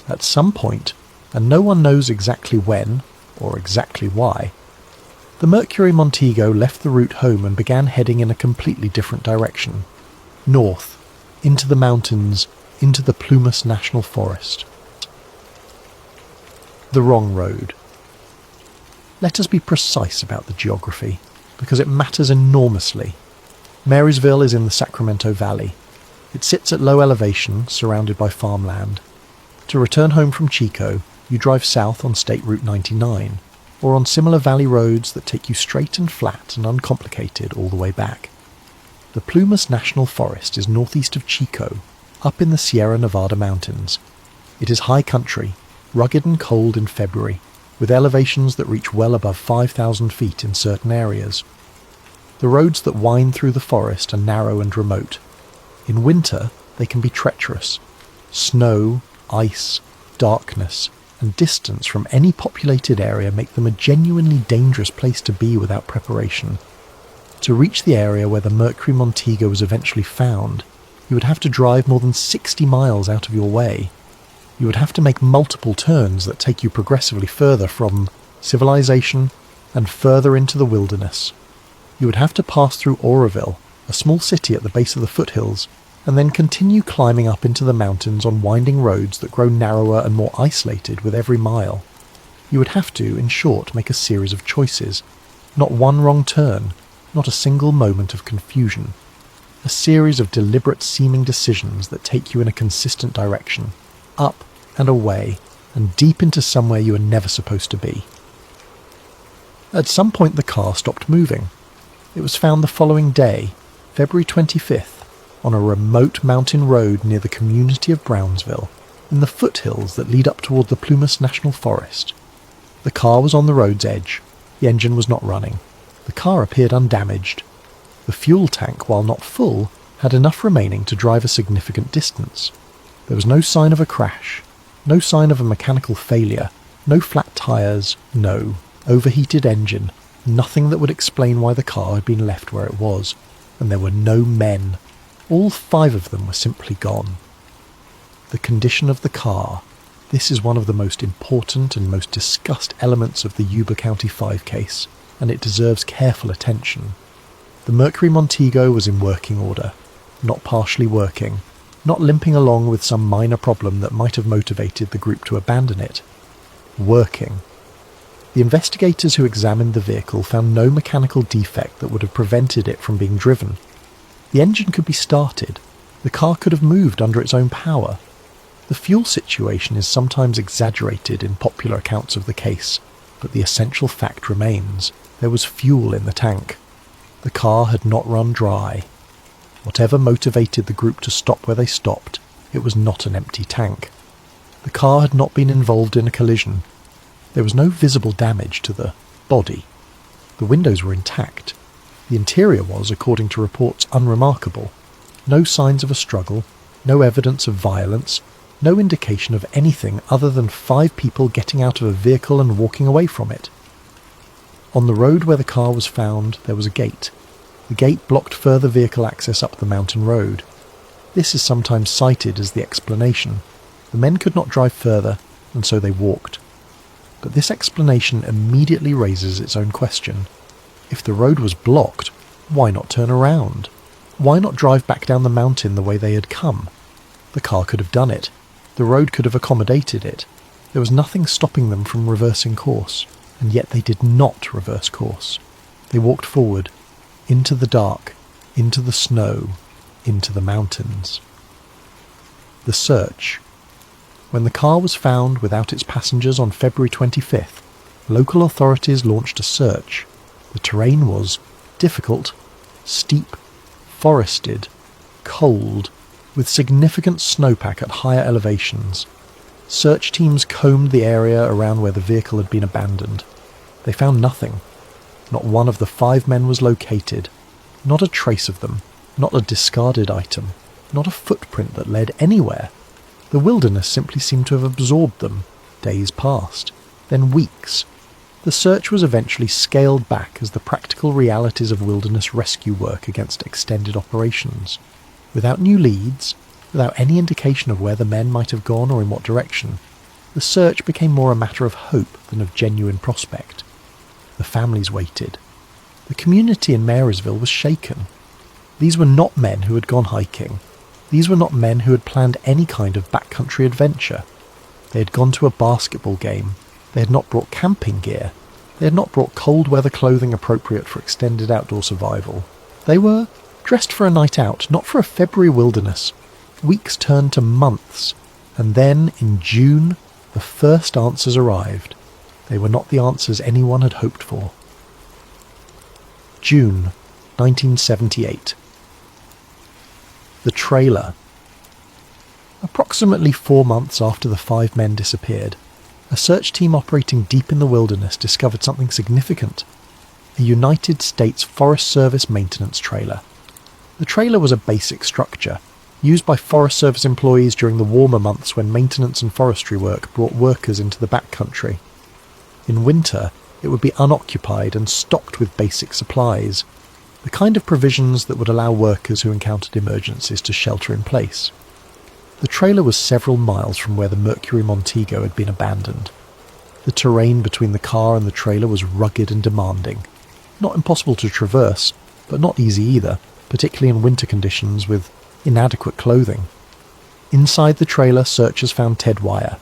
At some point, and no one knows exactly when, or exactly why, the Mercury Montego left the route home and began heading in a completely different direction. North, into the mountains, into the Plumas National Forest. The wrong road. Let us be precise about the geography, because it matters enormously. Marysville is in the Sacramento Valley. It sits at low elevation, surrounded by farmland. To return home from Chico, you drive south on State Route 99, or on similar valley roads that take you straight and flat and uncomplicated all the way back. The Plumas National Forest is northeast of Chico, up in the Sierra Nevada mountains. It is high country, rugged and cold in February, with elevations that reach well above 5,000 feet in certain areas. The roads that wind through the forest are narrow and remote. In winter, they can be treacherous. Snow, ice, darkness, and distance from any populated area make them a genuinely dangerous place to be without preparation. To reach the area where the Mercury Montego was eventually found, you would have to drive more than 60 miles out of your way. You would have to make multiple turns that take you progressively further from civilization and further into the wilderness. You would have to pass through Oroville, a small city at the base of the foothills, and then continue climbing up into the mountains on winding roads that grow narrower and more isolated with every mile. You would have to, in short, make a series of choices. Not one wrong turn, not a single moment of confusion. A series of deliberate seeming decisions that take you in a consistent direction, up and away, and deep into somewhere you are never supposed to be. At some point the car stopped moving. It was found the following day, February 25th, on a remote mountain road near the community of Brownsville, in the foothills that lead up toward the Plumas National Forest. The car was on the road's edge. The engine was not running. The car appeared undamaged. The fuel tank, while not full, had enough remaining to drive a significant distance. There was no sign of a crash, no sign of a mechanical failure, no flat tyres, no overheated engine, nothing that would explain why the car had been left where it was, and there were no men. All 5 of them were simply gone. The condition of the car, This is one of the most important and most discussed elements of the Yuba County 5 case, and it deserves careful attention. The Mercury Montego was in working order, not partially working, not limping along with some minor problem that might have motivated the group to abandon it. Working. The investigators who examined the vehicle found no mechanical defect that would have prevented it from being driven. The engine could be started. The car could have moved under its own power. The fuel situation is sometimes exaggerated in popular accounts of the case, but the essential fact remains. There was fuel in the tank. The car had not run dry. Whatever motivated the group to stop where they stopped, it was not an empty tank. The car had not been involved in a collision. There was no visible damage to the body. The windows were intact. The interior was, according to reports, unremarkable. No signs of a struggle, no evidence of violence, no indication of anything other than 5 people getting out of a vehicle and walking away from it. On the road where the car was found, there was a gate. The gate blocked further vehicle access up the mountain road. This is sometimes cited as the explanation. The men could not drive further, and so they walked. But this explanation immediately raises its own question. If the road was blocked, why not turn around? Why not drive back down the mountain the way they had come? The car could have done it. The road could have accommodated it. There was nothing stopping them from reversing course, and yet they did not reverse course. They walked forward, into the dark, into the snow, into the mountains. The search. When the car was found without its passengers on February 25th, local authorities launched a search. The terrain was difficult, steep, forested, cold, with significant snowpack at higher elevations. Search teams combed the area around where the vehicle had been abandoned. They found nothing. Not one of the 5 men was located. Not a trace of them. Not a discarded item. Not a footprint that led anywhere. The wilderness simply seemed to have absorbed them. Days passed. Then weeks. The search was eventually scaled back as the practical realities of wilderness rescue work against extended operations. Without new leads, without any indication of where the men might have gone or in what direction, the search became more a matter of hope than of genuine prospect. The families waited. The community in Marysville was shaken. These were not men who had gone hiking. These were not men who had planned any kind of backcountry adventure. They had gone to a basketball game. They had not brought camping gear. They had not brought cold weather clothing appropriate for extended outdoor survival. They were dressed for a night out, not for a February wilderness. Weeks turned to months, and then, in June, the first answers arrived. They were not the answers anyone had hoped for. June 1978. The trailer. Approximately 4 months after the 5 men disappeared, a search team operating deep in the wilderness discovered something significant. A United States Forest Service maintenance trailer. The trailer was a basic structure, used by Forest Service employees during the warmer months when maintenance and forestry work brought workers into the backcountry. In winter, it would be unoccupied and stocked with basic supplies, the kind of provisions that would allow workers who encountered emergencies to shelter in place. The trailer was several miles from where the Mercury Montego had been abandoned. The terrain between the car and the trailer was rugged and demanding. Not impossible to traverse, but not easy either, particularly in winter conditions with inadequate clothing. Inside the trailer, searchers found Ted Wire.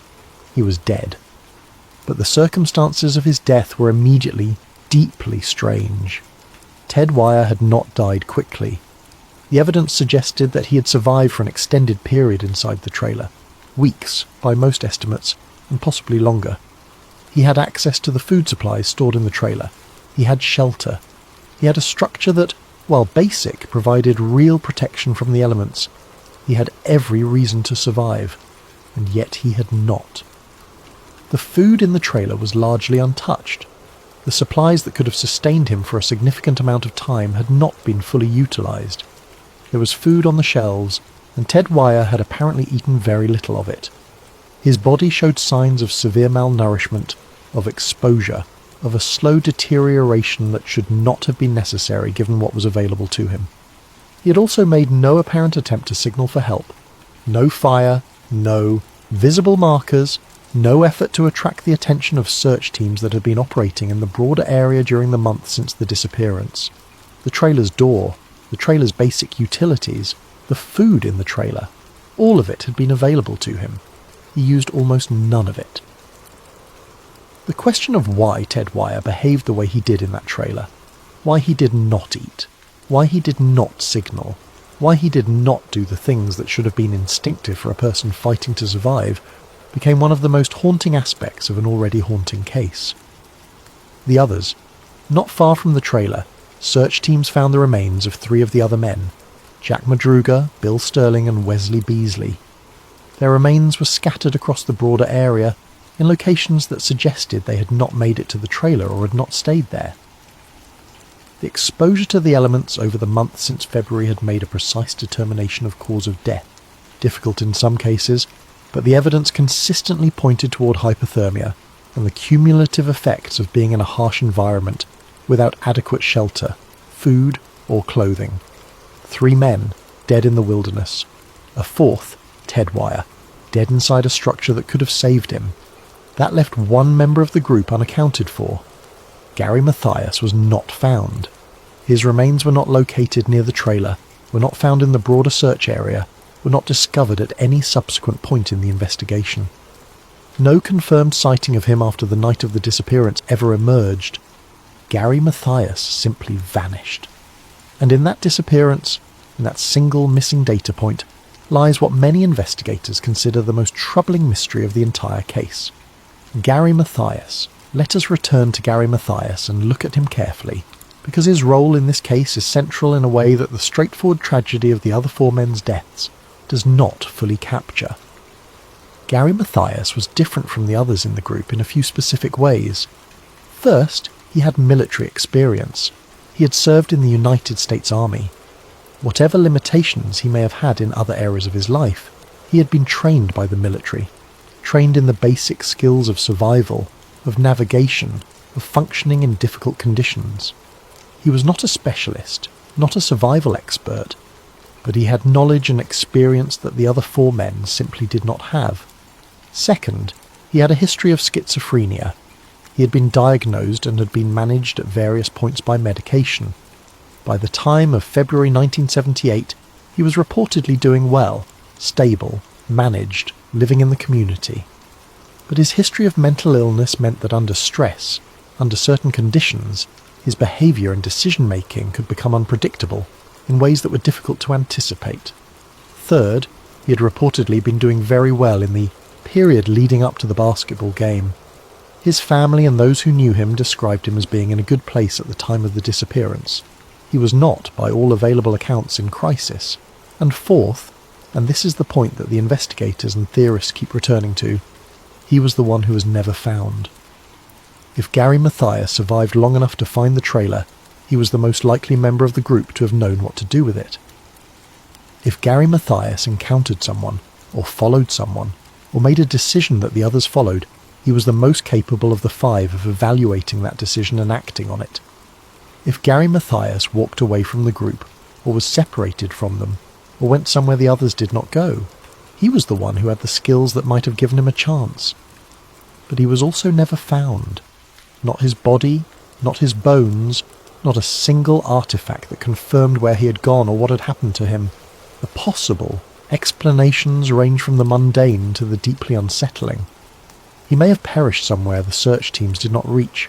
He was dead. But the circumstances of his death were immediately, deeply strange. Ted Wire had not died quickly. The evidence suggested that he had survived for an extended period inside the trailer, weeks by most estimates, and possibly longer. He had access to the food supplies stored in the trailer. He had shelter. He had a structure that, while basic, provided real protection from the elements. He had every reason to survive, and yet he had not. The food in the trailer was largely untouched. The supplies that could have sustained him for a significant amount of time had not been fully utilised. There was food on the shelves, and Ted Wire had apparently eaten very little of it. His body showed signs of severe malnourishment, of exposure, of a slow deterioration that should not have been necessary given what was available to him. He had also made no apparent attempt to signal for help. No fire, no visible markers, No effort to attract the attention of search teams that had been operating in the broader area during the month since the disappearance. The trailer's door, the trailer's basic utilities, the food in the trailer, all of it had been available to him. He used almost none of it. The question of why Ted Wire behaved the way he did in that trailer, why he did not eat, why he did not signal, why he did not do the things that should have been instinctive for a person fighting to survive, became one of the most haunting aspects of an already haunting case. The others. Not far from the trailer, search teams found the remains of 3 of the other men, Jack Madruga, Bill Sterling and Wesley Beasley. Their remains were scattered across the broader area in locations that suggested they had not made it to the trailer or had not stayed there. The exposure to the elements over the month since February had made a precise determination of cause of death, difficult in some cases, but the evidence consistently pointed toward hypothermia and the cumulative effects of being in a harsh environment without adequate shelter, food or clothing. 3 men dead in the wilderness. A 4th, Ted Wire, dead inside a structure that could have saved him. That left 1 member of the group unaccounted for. Gary Mathias was not found. His remains were not located near the trailer, were not found in the broader search area, were not discovered at any subsequent point in the investigation. No confirmed sighting of him after the night of the disappearance ever emerged. Gary Mathias simply vanished. And in that disappearance, in that single missing data point, lies what many investigators consider the most troubling mystery of the entire case. Gary Mathias. Let us return to Gary Mathias and look at him carefully, because his role in this case is central in a way that the straightforward tragedy of the other 4 men's deaths does not fully capture. Gary Mathias was different from the others in the group in a few specific ways. First, he had military experience. He had served in the United States Army. Whatever limitations he may have had in other areas of his life, he had been trained by the military, trained in the basic skills of survival, of navigation, of functioning in difficult conditions. He was not a specialist, not a survival expert, but he had knowledge and experience that the other 4 men simply did not have. Second, he had a history of schizophrenia. He had been diagnosed and had been managed at various points by medication. By the time of February 1978, he was reportedly doing well, stable, managed, living in the community. But his history of mental illness meant that under stress, under certain conditions, his behaviour and decision-making could become unpredictable in ways that were difficult to anticipate. Third, he had reportedly been doing very well in the period leading up to the basketball game. His family and those who knew him described him as being in a good place at the time of the disappearance. He was not, by all available accounts, in crisis. And fourth, and this is the point that the investigators and theorists keep returning to, he was the one who was never found. If Gary Mathias survived long enough to find the trailer, he was the most likely member of the group to have known what to do with it. If Gary Mathias encountered someone, or followed someone, or made a decision that the others followed, he was the most capable of the 5 of evaluating that decision and acting on it. If Gary Mathias walked away from the group, or was separated from them, or went somewhere the others did not go, he was the one who had the skills that might have given him a chance. But he was also never found. Not his body, not his bones, not a single artifact that confirmed where he had gone or what had happened to him. The possible explanations range from the mundane to the deeply unsettling. He may have perished somewhere the search teams did not reach,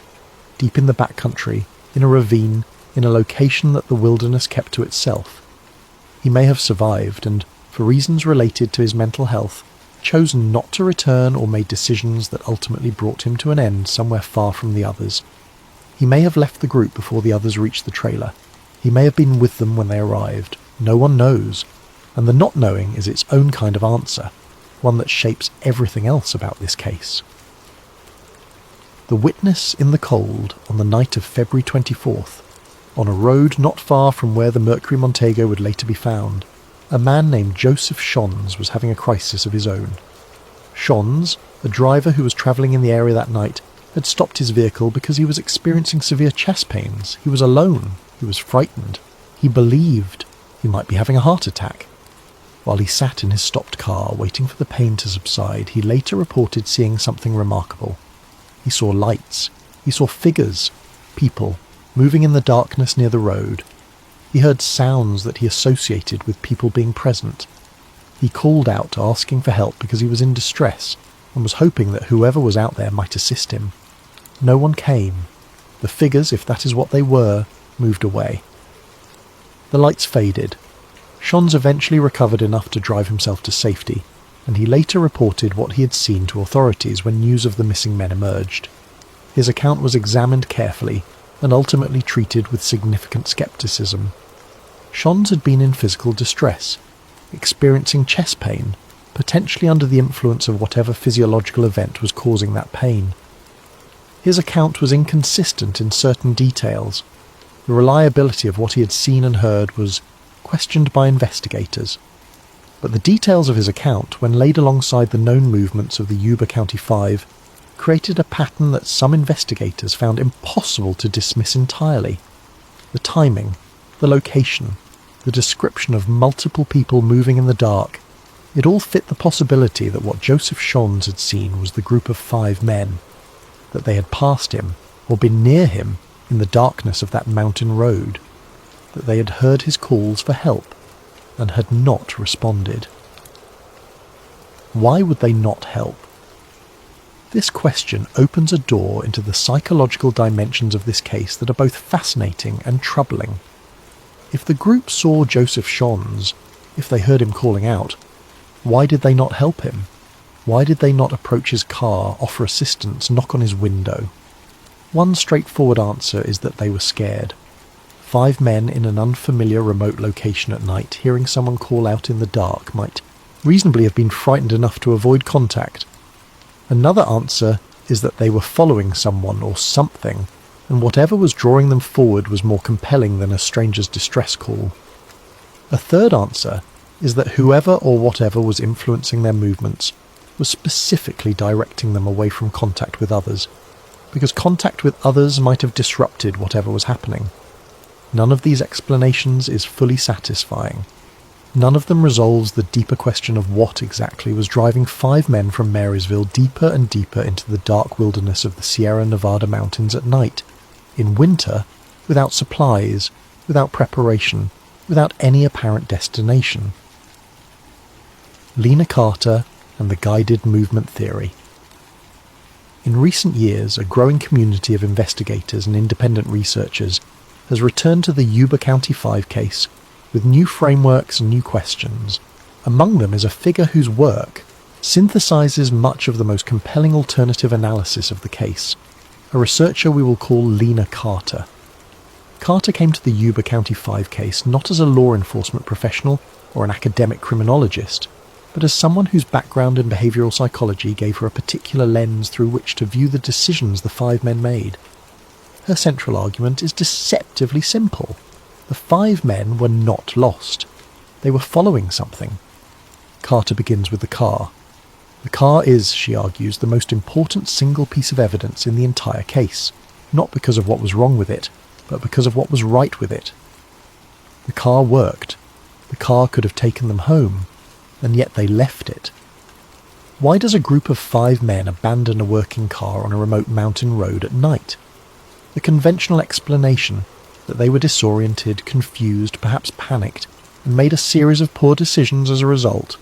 deep in the backcountry, in a ravine, in a location that the wilderness kept to itself. He may have survived and, for reasons related to his mental health, chosen not to return or made decisions that ultimately brought him to an end somewhere far from the others. He may have left the group before the others reached the trailer. He may have been with them when they arrived. No one knows. And the not knowing is its own kind of answer, one that shapes everything else about this case. The witness in the cold on the night of February 24th, on a road not far from where the Mercury Montego would later be found, a man named Joseph Shons was having a crisis of his own. Shons, a driver who was travelling in the area that night, had stopped his vehicle because he was experiencing severe chest pains. He was alone. He was frightened. He believed he might be having a heart attack. While he sat in his stopped car waiting for the pain to subside, he later reported seeing something remarkable. He saw lights. He saw figures, people, moving in the darkness near the road. He heard sounds that he associated with people being present. He called out asking for help because he was in distress and was hoping that whoever was out there might assist him. No one came. The figures, if that is what they were, moved away. The lights faded. Shons eventually recovered enough to drive himself to safety, and he later reported what he had seen to authorities when news of the missing men emerged. His account was examined carefully and ultimately treated with significant skepticism. Shons had been in physical distress, experiencing chest pain, potentially under the influence of whatever physiological event was causing that pain. His account was inconsistent in certain details. The reliability of what he had seen and heard was questioned by investigators. But the details of his account, when laid alongside the known movements of the Yuba County Five, created a pattern that some investigators found impossible to dismiss entirely. The timing, the location, the description of multiple people moving in the dark, it all fit the possibility that what Joseph Shons had seen was the group of 5 men, that they had passed him or been near him in the darkness of that mountain road, that they had heard his calls for help and had not responded. Why would they not help? This question opens a door into the psychological dimensions of this case that are both fascinating and troubling. If the group saw Joseph Shons, if they heard him calling out, why did they not help him? Why did they not approach his car, offer assistance, knock on his window? One straightforward answer is that they were scared. 5 men in an unfamiliar remote location at night, hearing someone call out in the dark, might reasonably have been frightened enough to avoid contact. Another answer is that they were following someone or something, and whatever was drawing them forward was more compelling than a stranger's distress call. A third answer is that whoever or whatever was influencing their movements was specifically directing them away from contact with others, because contact with others might have disrupted whatever was happening. None of these explanations is fully satisfying. None of them resolves the deeper question of what exactly was driving 5 men from Marysville deeper and deeper into the dark wilderness of the Sierra Nevada mountains at night, in winter, without supplies, without preparation, without any apparent destination. Lena Carter and the guided movement theory. In recent years, a growing community of investigators and independent researchers has returned to the Yuba County 5 case with new frameworks and new questions. Among them is a figure whose work synthesizes much of the most compelling alternative analysis of the case, a researcher we will call Lena Carter. Carter came to the Yuba County 5 case not as a law enforcement professional or an academic criminologist, but as someone whose background in behavioral psychology gave her a particular lens through which to view the decisions the 5 men made. Her central argument is deceptively simple. The 5 men were not lost. They were following something. Carter begins with the car. The car is, she argues, the most important single piece of evidence in the entire case, not because of what was wrong with it, but because of what was right with it. The car worked. The car could have taken them home, and yet they left it. Why does a group of 5 men abandon a working car on a remote mountain road at night? The conventional explanation, that they were disoriented, confused, perhaps panicked, and made a series of poor decisions as a result,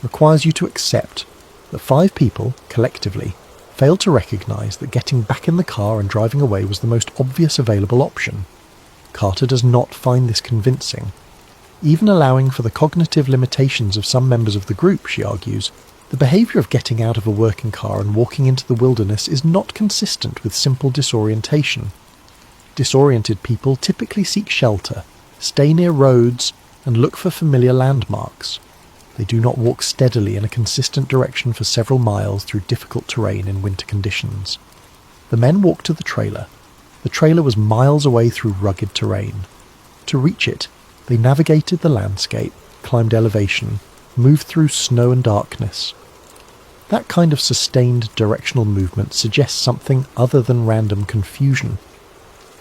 requires you to accept that 5 people, collectively, failed to recognise that getting back in the car and driving away was the most obvious available option. Carter does not find this convincing. Even allowing for the cognitive limitations of some members of the group, she argues, the behaviour of getting out of a working car and walking into the wilderness is not consistent with simple disorientation. Disoriented people typically seek shelter, stay near roads, and look for familiar landmarks. They do not walk steadily in a consistent direction for several miles through difficult terrain in winter conditions. The men walked to the trailer. The trailer was miles away through rugged terrain. To reach it, they navigated the landscape, climbed elevation, moved through snow and darkness. That kind of sustained directional movement suggests something other than random confusion.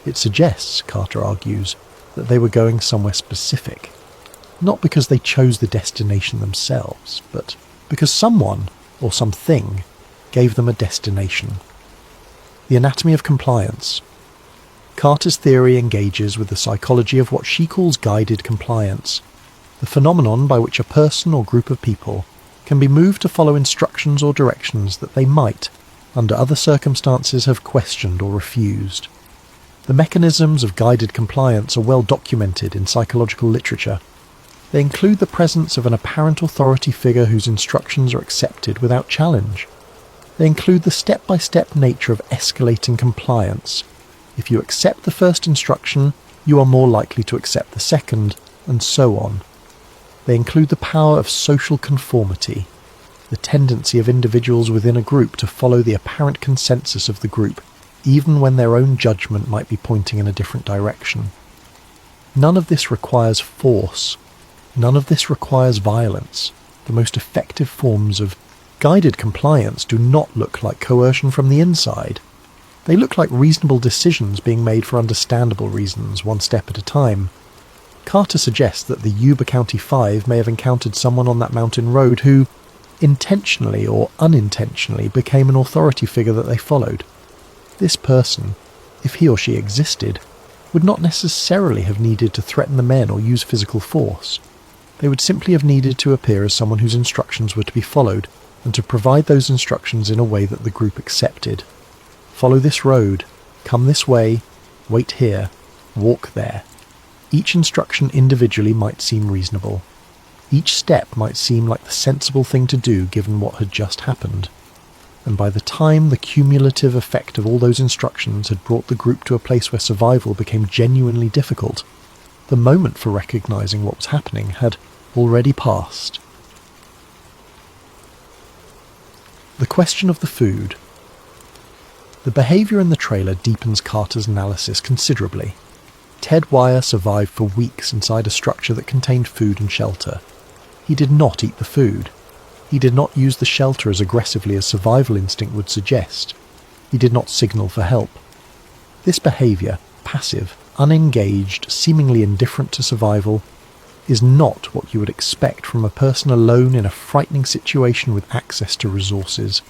It suggests, Carter argues, that they were going somewhere specific. not because they chose the destination themselves, but because someone, or something, gave them a destination. The anatomy of compliance. Carter's theory engages with the psychology of what she calls guided compliance, the phenomenon by which a person or group of people can be moved to follow instructions or directions that they might, under other circumstances, have questioned or refused. The mechanisms of guided compliance are well documented in psychological literature. They include the presence of an apparent authority figure whose instructions are accepted without challenge. They include the step-by-step nature of escalating compliance. If you accept the first instruction, you are more likely to accept the second, and so on. They include the power of social conformity, the tendency of individuals within a group to follow the apparent consensus of the group, even when their own judgment might be pointing in a different direction. None of this requires force. None of this requires violence. The most effective forms of guided compliance do not look like coercion from the inside. They look like reasonable decisions being made for understandable reasons, one step at a time. Carter suggests that the Yuba County Five may have encountered someone on that mountain road who, intentionally or unintentionally, became an authority figure that they followed. This person, if he or she existed, would not necessarily have needed to threaten the men or use physical force. They would simply have needed to appear as someone whose instructions were to be followed, and to provide those instructions in a way that the group accepted. Follow this road, come this way, wait here, walk there. Each instruction individually might seem reasonable. Each step might seem like the sensible thing to do given what had just happened. And by the time the cumulative effect of all those instructions had brought the group to a place where survival became genuinely difficult, the moment for recognizing what was happening had already passed. The question of the food. The behaviour in the trailer deepens Carter's analysis considerably. Ted Wire survived for weeks inside a structure that contained food and shelter. He did not eat the food. He did not use the shelter as aggressively as survival instinct would suggest. He did not signal for help. This behaviour, passive, unengaged, seemingly indifferent to survival, is not what you would expect from a person alone in a frightening situation with access to resources.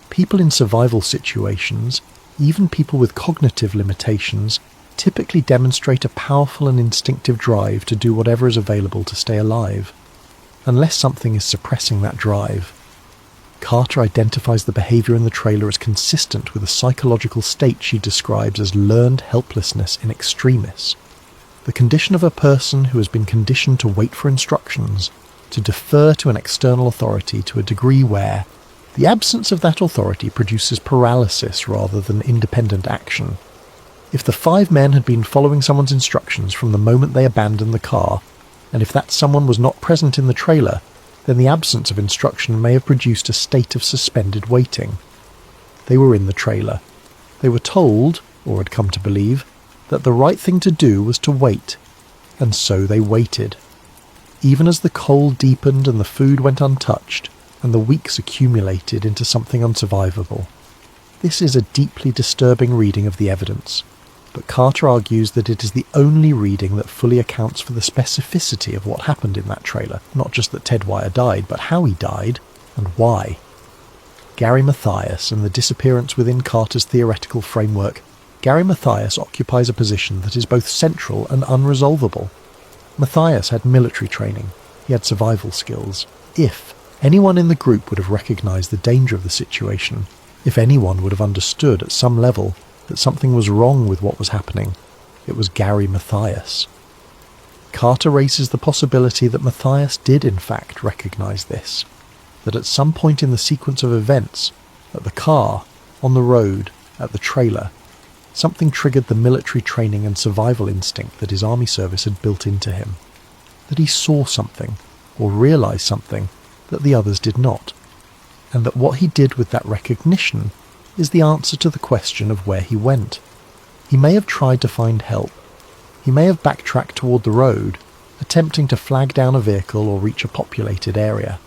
People in survival situations, even people with cognitive limitations, typically demonstrate a powerful and instinctive drive to do whatever is available to stay alive, unless something is suppressing that drive. Carter identifies the behaviour in the trailer as consistent with a psychological state she describes as learned helplessness in extremis, the condition of a person who has been conditioned to wait for instructions, to defer to an external authority to a degree where the absence of that authority produces paralysis rather than independent action. If the 5 men had been following someone's instructions from the moment they abandoned the car, and if that someone was not present in the trailer, then the absence of instruction may have produced a state of suspended waiting. They were in the trailer. They were told, or had come to believe, that the right thing to do was to wait, and so they waited. Even as the cold deepened and the food went untouched, and the weeks accumulated into something unsurvivable. This is a deeply disturbing reading of the evidence, but Carter argues that it is the only reading that fully accounts for the specificity of what happened in that trailer, not just that Ted Wire died, but how he died, and why. Gary Mathias and the disappearance within Carter's theoretical framework. Gary Mathias occupies a position that is both central and unresolvable. Mathias had military training. He had survival skills. If anyone in the group would have recognized the danger of the situation, if anyone would have understood at some level that something was wrong with what was happening, it was Gary Mathias. Carter raises the possibility that Mathias did in fact recognize this, that at some point in the sequence of events, at the car, on the road, at the trailer, something triggered the military training and survival instinct that his army service had built into him, that he saw something, or realized something, that the others did not, and that what he did with that recognition is the answer to the question of where he went. He may have tried to find help. He may have backtracked toward the road, attempting to flag down a vehicle or reach a populated area.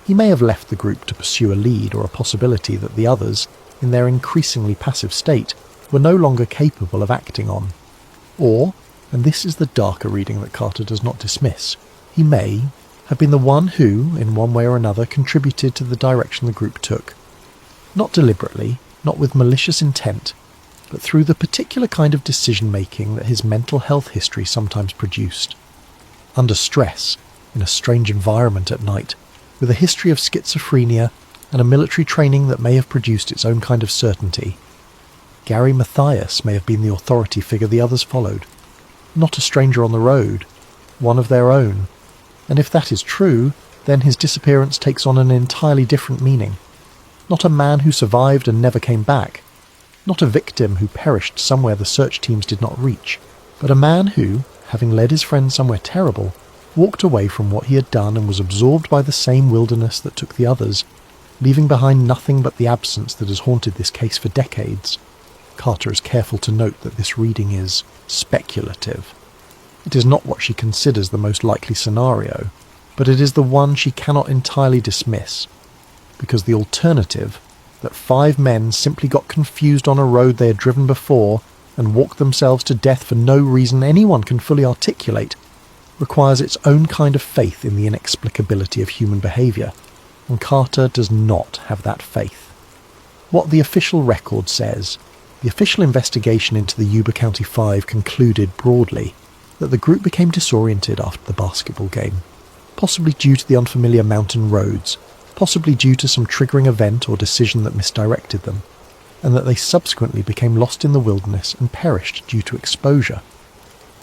He may have left the group to pursue a lead or a possibility that the others, in their increasingly passive state, were no longer capable of acting on. Or, and this is the darker reading that Carter does not dismiss, He may have been the one who, in one way or another, contributed to the direction the group took. Not deliberately, not with malicious intent, but through the particular kind of decision-making that his mental health history sometimes produced. Under stress, in a strange environment at night, with a history of schizophrenia and a military training that may have produced its own kind of certainty, Gary Mathias may have been the authority figure the others followed. Not a stranger on the road, one of their own. And if that is true, then his disappearance takes on an entirely different meaning. Not a man who survived and never came back. Not a victim who perished somewhere the search teams did not reach. But a man who, having led his friends somewhere terrible, walked away from what he had done and was absorbed by the same wilderness that took the others, leaving behind nothing but the absence that has haunted this case for decades. Carter is careful to note that this reading is speculative. It is not what she considers the most likely scenario, but it is the one she cannot entirely dismiss, because the alternative, that 5 men simply got confused on a road they had driven before and walked themselves to death for no reason anyone can fully articulate, requires its own kind of faith in the inexplicability of human behaviour, and Carter does not have that faith. What the official record says, the official investigation into the Yuba County 5 concluded broadly that the group became disoriented after the basketball game, possibly due to the unfamiliar mountain roads, possibly due to some triggering event or decision that misdirected them, and that they subsequently became lost in the wilderness and perished due to exposure.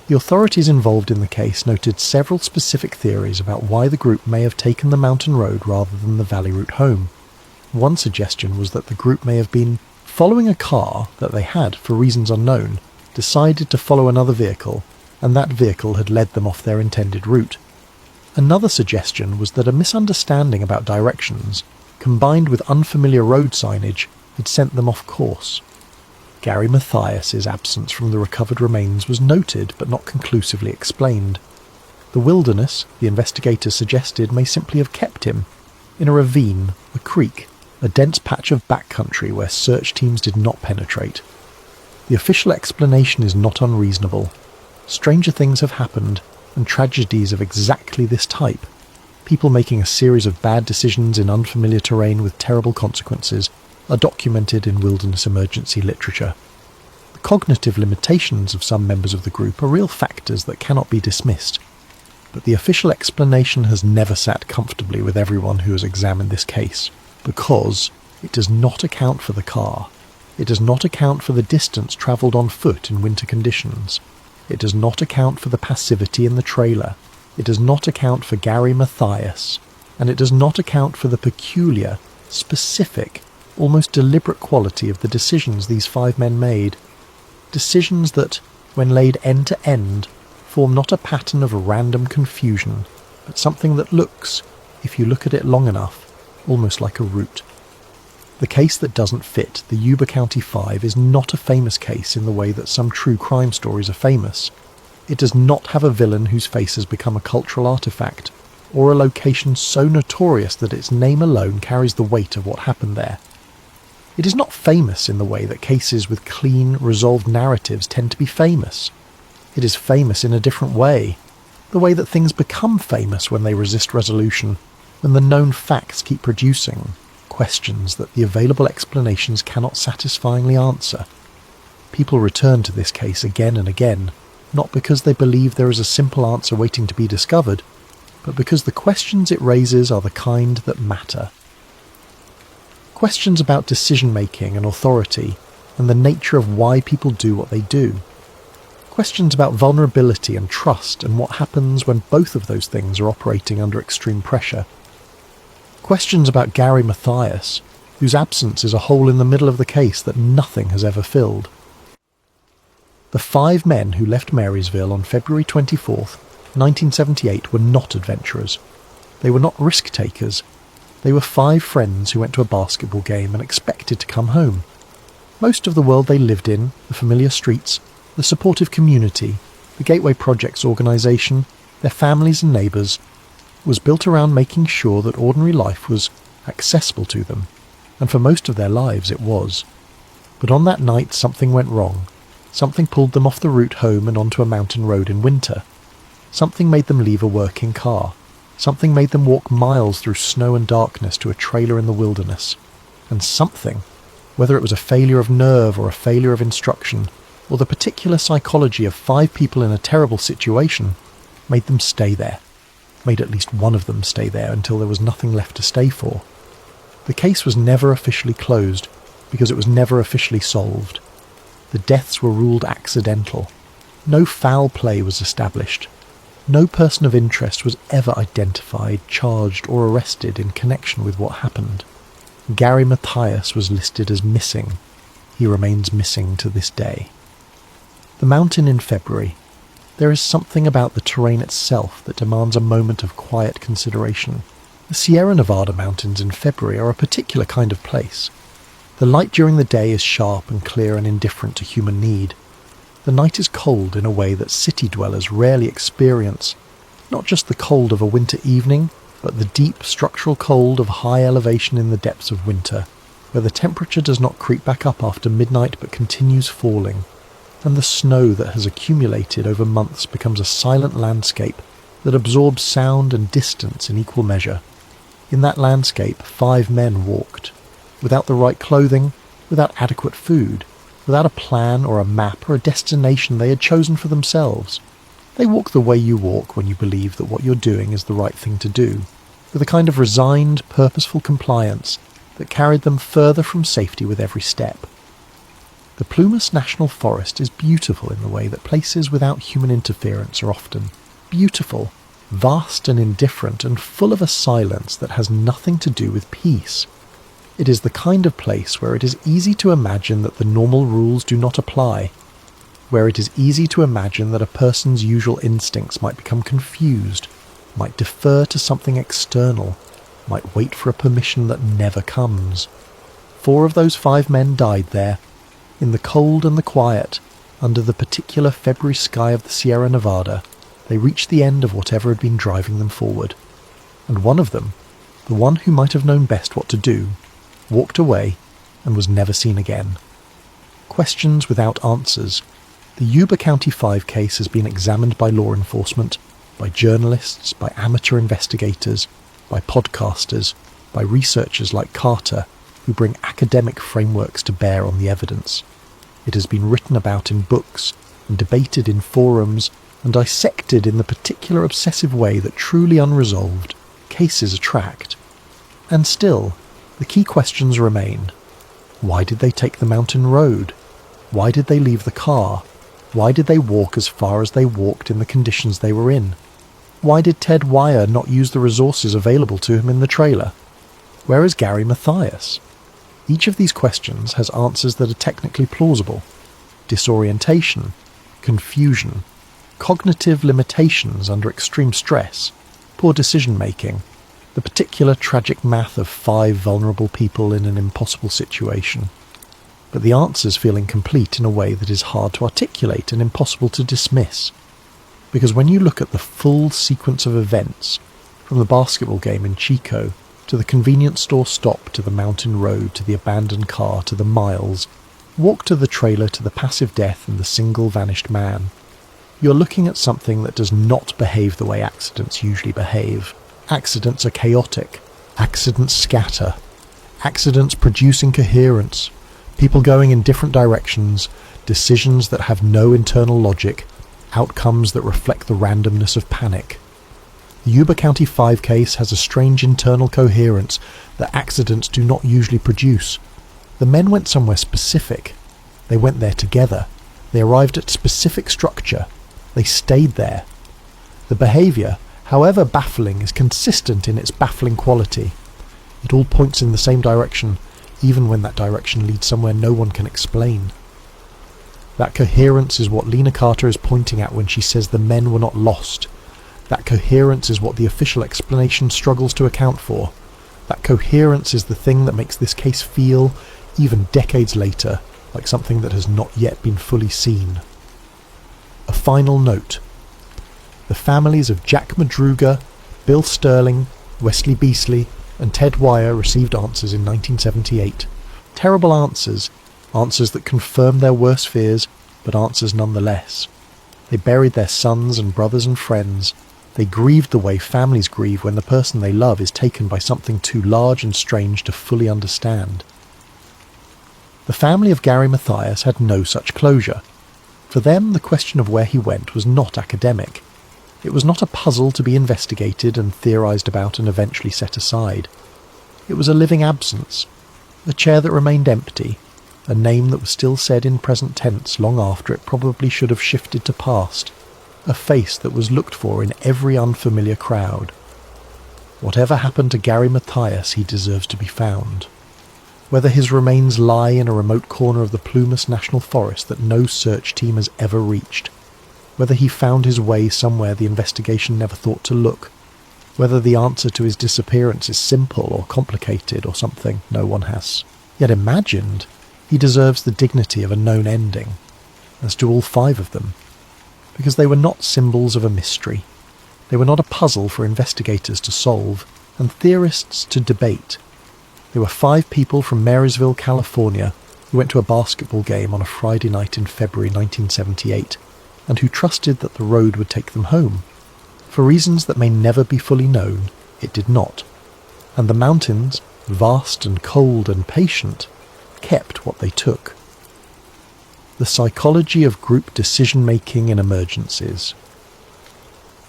The authorities involved in the case noted several specific theories about why the group may have taken the mountain road rather than the valley route home. One suggestion was that the group may have been following a car that they had, for reasons unknown, decided to follow another vehicle, and that vehicle had led them off their intended route. Another suggestion was that a misunderstanding about directions, combined with unfamiliar road signage, had sent them off course. Gary Mathias's absence from the recovered remains was noted but not conclusively explained. The wilderness, the investigators suggested, may simply have kept him in a ravine, a creek, a dense patch of backcountry where search teams did not penetrate. The official explanation is not unreasonable. Stranger things have happened, and tragedies of exactly this type, people making a series of bad decisions in unfamiliar terrain with terrible consequences, are documented in wilderness emergency literature. The cognitive limitations of some members of the group are real factors that cannot be dismissed, but the official explanation has never sat comfortably with everyone who has examined this case, because it does not account for the car. It does not account for the distance travelled on foot in winter conditions. It does not account for the passivity in the trailer. It does not account for Gary Mathias. And it does not account for the peculiar, specific, almost deliberate quality of the decisions these 5 men made. Decisions that, when laid end to end, form not a pattern of random confusion, but something that looks, if you look at it long enough, almost like a route. The case that doesn't fit, the Yuba County 5, is not a famous case in the way that some true crime stories are famous. It does not have a villain whose face has become a cultural artifact, or a location so notorious that its name alone carries the weight of what happened there. It is not famous in the way that cases with clean, resolved narratives tend to be famous. It is famous in a different way, the way that things become famous when they resist resolution, when the known facts keep producing questions that the available explanations cannot satisfyingly answer. People return to this case again and again, not because they believe there is a simple answer waiting to be discovered, but because the questions it raises are the kind that matter. Questions about decision-making and authority, and the nature of why people do what they do. Questions about vulnerability and trust and what happens when both of those things are operating under extreme pressure. Questions about Gary Mathias, whose absence is a hole in the middle of the case that nothing has ever filled. The 5 men who left Marysville on February 24th, 1978 were not adventurers. They were not risk-takers. They were 5 friends who went to a basketball game and expected to come home. Most of the world they lived in, the familiar streets, the supportive community, the Gateway Project's organisation, their families and neighbours, was built around making sure that ordinary life was accessible to them, and for most of their lives it was. But on that night something went wrong. Something pulled them off the route home and onto a mountain road in winter. Something made them leave a working car. Something made them walk miles through snow and darkness to a trailer in the wilderness. And something, whether it was a failure of nerve or a failure of instruction, or the particular psychology of 5 people in a terrible situation, made them stay there. Made at least one of them stay there until there was nothing left to stay for. The case was never officially closed because it was never officially solved. The deaths were ruled accidental. No foul play was established. No person of interest was ever identified, charged or arrested in connection with what happened. Gary Mathias was listed as missing. He remains missing to this day. The mountain in February. There is something about the terrain itself that demands a moment of quiet consideration. The Sierra Nevada mountains in February are a particular kind of place. The light during the day is sharp and clear and indifferent to human need. The night is cold in a way that city dwellers rarely experience, not just the cold of a winter evening, but the deep structural cold of high elevation in the depths of winter, where the temperature does not creep back up after midnight but continues falling, and the snow that has accumulated over months becomes a silent landscape that absorbs sound and distance in equal measure. In that landscape, 5 men walked, without the right clothing, without adequate food, without a plan or a map or a destination they had chosen for themselves. They walk the way you walk when you believe that what you're doing is the right thing to do, with a kind of resigned, purposeful compliance that carried them further from safety with every step. The Plumas National Forest is beautiful in the way that places without human interference are often. Beautiful, vast and indifferent, and full of a silence that has nothing to do with peace. It is the kind of place where it is easy to imagine that the normal rules do not apply, where it is easy to imagine that a person's usual instincts might become confused, might defer to something external, might wait for a permission that never comes. 4 of those 5 men died there, in the cold and the quiet, under the particular February sky of the Sierra Nevada. They reached the end of whatever had been driving them forward. And one of them, the one who might have known best what to do, walked away and was never seen again. Questions without answers. The Yuba County 5 case has been examined by law enforcement, by journalists, by amateur investigators, by podcasters, by researchers like Carter, who bring academic frameworks to bear on the evidence. It has been written about in books, and debated in forums, and dissected in the particular obsessive way that truly unresolved cases attract. And still, the key questions remain. Why did they take the mountain road? Why did they leave the car? Why did they walk as far as they walked in the conditions they were in? Why did Ted Wire not use the resources available to him in the trailer? Where is Gary Mathias? Each of these questions has answers that are technically plausible. Disorientation, confusion, cognitive limitations under extreme stress, poor decision-making, the particular tragic math of 5 vulnerable people in an impossible situation. But the answers feel incomplete in a way that is hard to articulate and impossible to dismiss. Because when you look at the full sequence of events, from the basketball game in Chico, to the convenience store stop, to the mountain road, to the abandoned car, to the miles, walk to the trailer, to the passive death and the single vanished man, you're looking at something that does not behave the way accidents usually behave. Accidents are chaotic. Accidents scatter. Accidents produce incoherence. People going in different directions, decisions that have no internal logic, outcomes that reflect the randomness of panic. The Yuba County 5 case has a strange internal coherence that accidents do not usually produce. The men went somewhere specific. They went there together. They arrived at specific structure. They stayed there. The behaviour, however baffling, is consistent in its baffling quality. It all points in the same direction, even when that direction leads somewhere no one can explain. That coherence is what Lena Carter is pointing at when she says the men were not lost. That coherence is what the official explanation struggles to account for. That coherence is the thing that makes this case feel, even decades later, like something that has not yet been fully seen. A final note. The families of Jack Madruga, Bill Sterling, Wesley Beasley, and Ted Wire received answers in 1978. Terrible answers, answers that confirmed their worst fears, but answers nonetheless. They buried their sons and brothers and friends. They grieved the way families grieve when the person they love is taken by something too large and strange to fully understand. The family of Gary Mathias had no such closure. For them, the question of where he went was not academic. It was not a puzzle to be investigated and theorised about and eventually set aside. It was a living absence, a chair that remained empty, a name that was still said in present tense long after it probably should have shifted to past, a face that was looked for in every unfamiliar crowd. Whatever happened to Gary Mathias, he deserves to be found. Whether his remains lie in a remote corner of the Plumas National Forest that no search team has ever reached, whether he found his way somewhere the investigation never thought to look, whether the answer to his disappearance is simple or complicated or something no one has yet imagined, he deserves the dignity of a known ending, as do all 5 of them, because they were not symbols of a mystery. They were not a puzzle for investigators to solve and theorists to debate. They were 5 people from Marysville, California, who went to a basketball game on a Friday night in February 1978, and who trusted that the road would take them home. For reasons that may never be fully known, it did not. And the mountains, vast and cold and patient, kept what they took. The psychology of group decision-making in emergencies.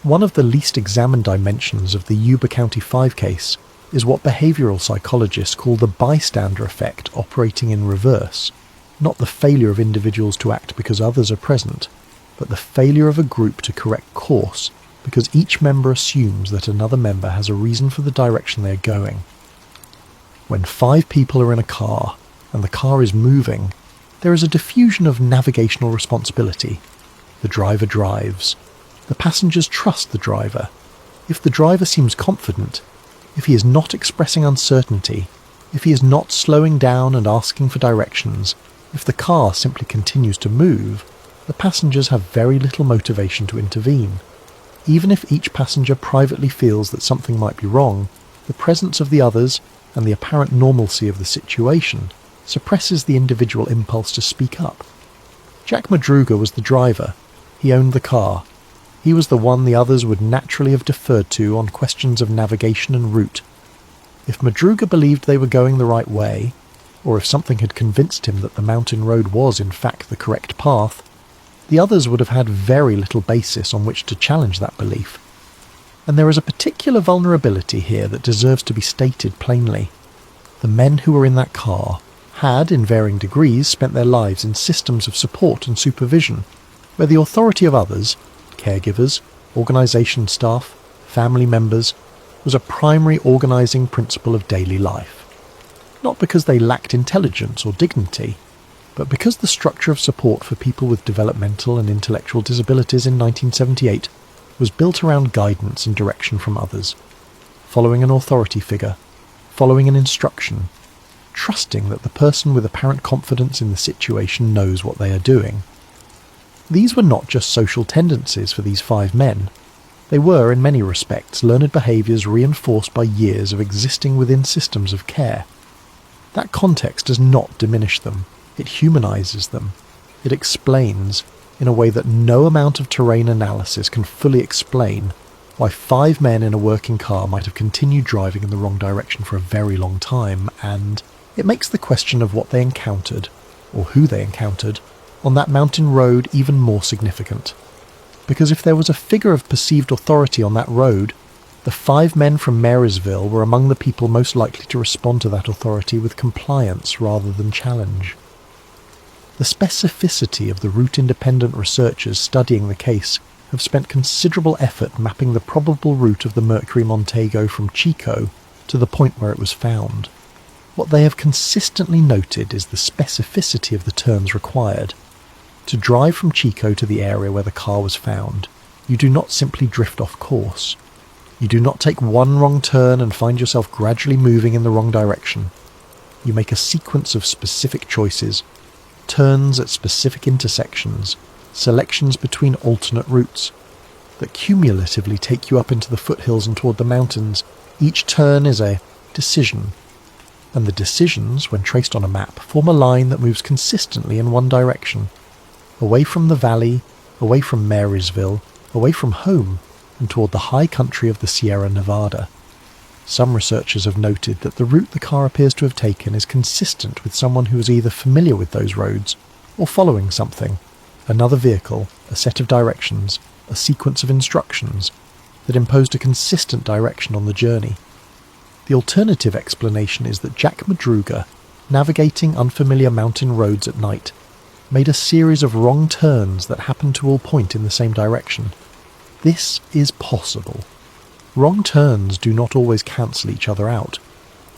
One of the least examined dimensions of the Yuba County 5 case is what behavioural psychologists call the bystander effect operating in reverse, not the failure of individuals to act because others are present, but the failure of a group to correct course because each member assumes that another member has a reason for the direction they are going. When 5 people are in a car, and the car is moving, there is a diffusion of navigational responsibility. The driver drives. The passengers trust the driver. If the driver seems confident, if he is not expressing uncertainty, if he is not slowing down and asking for directions, if the car simply continues to move, the passengers have very little motivation to intervene. Even if each passenger privately feels that something might be wrong, the presence of the others and the apparent normalcy of the situation suppresses the individual impulse to speak up. Jack Madruga was the driver. He owned the car. He was the one the others would naturally have deferred to on questions of navigation and route. If Madruga believed they were going the right way, or if something had convinced him that the mountain road was in fact the correct path, the others would have had very little basis on which to challenge that belief. And there is a particular vulnerability here that deserves to be stated plainly. The men who were in that car had, in varying degrees, spent their lives in systems of support and supervision, where the authority of others, caregivers, organisation staff, family members, was a primary organising principle of daily life. Not because they lacked intelligence or dignity, but because the structure of support for people with developmental and intellectual disabilities in 1978 was built around guidance and direction from others, following an authority figure, following an instruction, trusting that the person with apparent confidence in the situation knows what they are doing. These were not just social tendencies for these 5 men. They were, in many respects, learned behaviours reinforced by years of existing within systems of care. That context does not diminish them. It humanises them. It explains, in a way that no amount of terrain analysis can fully explain, why 5 men in a working car might have continued driving in the wrong direction for a very long time, and it makes the question of what they encountered, or who they encountered, on that mountain road even more significant. Because if there was a figure of perceived authority on that road, the 5 men from Marysville were among the people most likely to respond to that authority with compliance rather than challenge. The specificity of the route-independent researchers studying the case have spent considerable effort mapping the probable route of the Mercury Montego from Chico to the point where it was found. What they have consistently noted is the specificity of the turns required. To drive from Chico to the area where the car was found, you do not simply drift off course. You do not take one wrong turn and find yourself gradually moving in the wrong direction. You make a sequence of specific choices, turns at specific intersections, selections between alternate routes, that cumulatively take you up into the foothills and toward the mountains. Each turn is a decision, and the decisions, when traced on a map, form a line that moves consistently in one direction, away from the valley, away from Marysville, away from home, and toward the high country of the Sierra Nevada. Some researchers have noted that the route the car appears to have taken is consistent with someone who is either familiar with those roads or following something, another vehicle, a set of directions, a sequence of instructions, that imposed a consistent direction on the journey. The alternative explanation is that Jack Madruga, navigating unfamiliar mountain roads at night, made a series of wrong turns that happened to all point in the same direction. This is possible. Wrong turns do not always cancel each other out.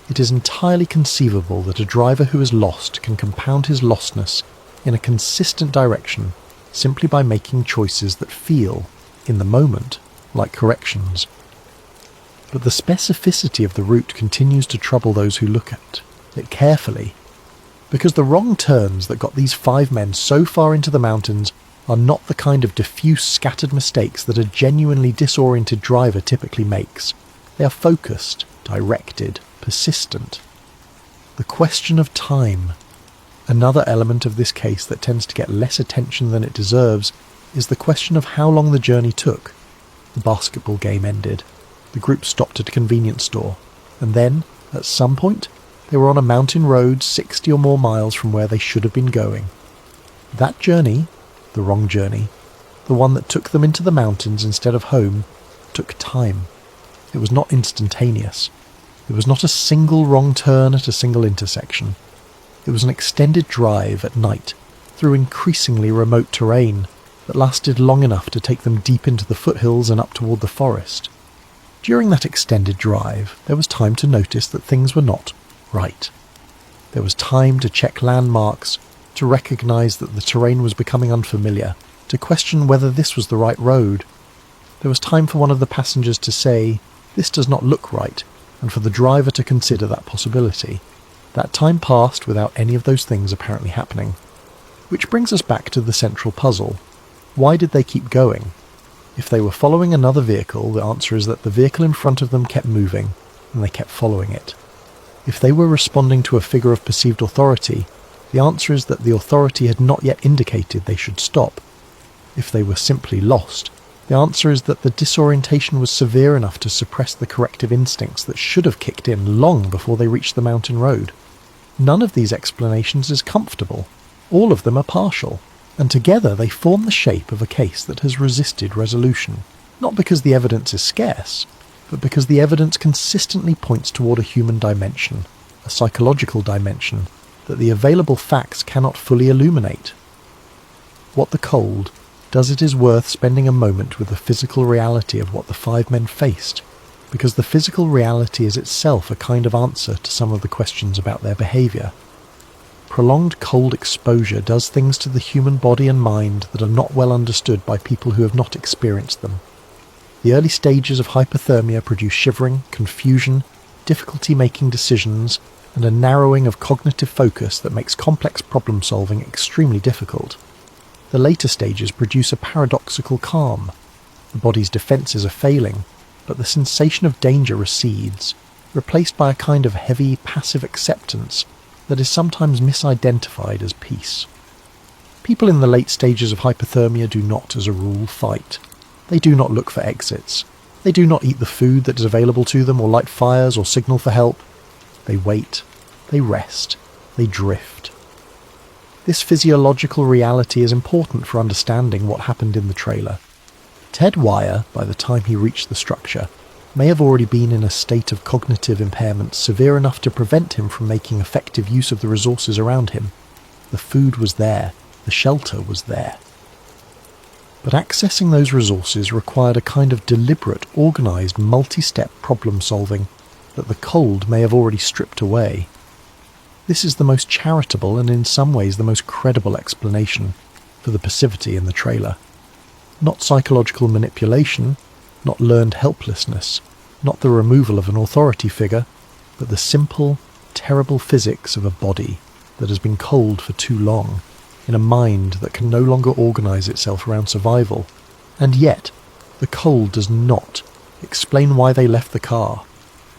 It is entirely conceivable that a driver who is lost can compound his lostness in a consistent direction simply by making choices that feel, in the moment, like corrections. But the specificity of the route continues to trouble those who look at it carefully, because the wrong turns that got these 5 men so far into the mountains are not the kind of diffuse, scattered mistakes that a genuinely disoriented driver typically makes. They are focused, directed, persistent. The question of time. Another element of this case that tends to get less attention than it deserves is the question of how long the journey took. The basketball game ended. The group stopped at a convenience store, and then, at some point, they were on a mountain road 60 or more miles from where they should have been going. That journey, the wrong journey, the one that took them into the mountains instead of home, took time. It was not instantaneous. It was not a single wrong turn at a single intersection. It was an extended drive at night through increasingly remote terrain that lasted long enough to take them deep into the foothills and up toward the forest. During that extended drive, there was time to notice that things were not right. There was time to check landmarks, to recognize that the terrain was becoming unfamiliar, to question whether this was the right road. There was time for one of the passengers to say, "This does not look right," and for the driver to consider that possibility. That time passed without any of those things apparently happening. Which brings us back to the central puzzle. Why did they keep going? If they were following another vehicle, the answer is that the vehicle in front of them kept moving, and they kept following it. If they were responding to a figure of perceived authority, the answer is that the authority had not yet indicated they should stop. If they were simply lost, the answer is that the disorientation was severe enough to suppress the corrective instincts that should have kicked in long before they reached the mountain road. None of these explanations is comfortable. All of them are partial, and together they form the shape of a case that has resisted resolution, not because the evidence is scarce, but because the evidence consistently points toward a human dimension, a psychological dimension, that the available facts cannot fully illuminate. What the cold does it is worth spending a moment with the physical reality of what the 5 men faced, because the physical reality is itself a kind of answer to some of the questions about their behaviour. Prolonged cold exposure does things to the human body and mind that are not well understood by people who have not experienced them. The early stages of hypothermia produce shivering, confusion, difficulty making decisions, and a narrowing of cognitive focus that makes complex problem solving extremely difficult. The later stages produce a paradoxical calm. The body's defences are failing, but the sensation of danger recedes, replaced by a kind of heavy, passive acceptance that is sometimes misidentified as peace. People in the late stages of hypothermia do not, as a rule, fight. They do not look for exits. They do not eat the food that is available to them or light fires or signal for help. They wait. They rest. They drift. This physiological reality is important for understanding what happened in the trailer. Ted Wire, by the time he reached the structure, may have already been in a state of cognitive impairment severe enough to prevent him from making effective use of the resources around him. The food was there. The shelter was there. But accessing those resources required a kind of deliberate, organised, multi-step problem-solving that the cold may have already stripped away. This is the most charitable and in some ways the most credible explanation for the passivity in the trailer. Not psychological manipulation, not learned helplessness, not the removal of an authority figure, but the simple, terrible physics of a body that has been cold for too long, in a mind that can no longer organise itself around survival. And yet, the cold does not explain why they left the car.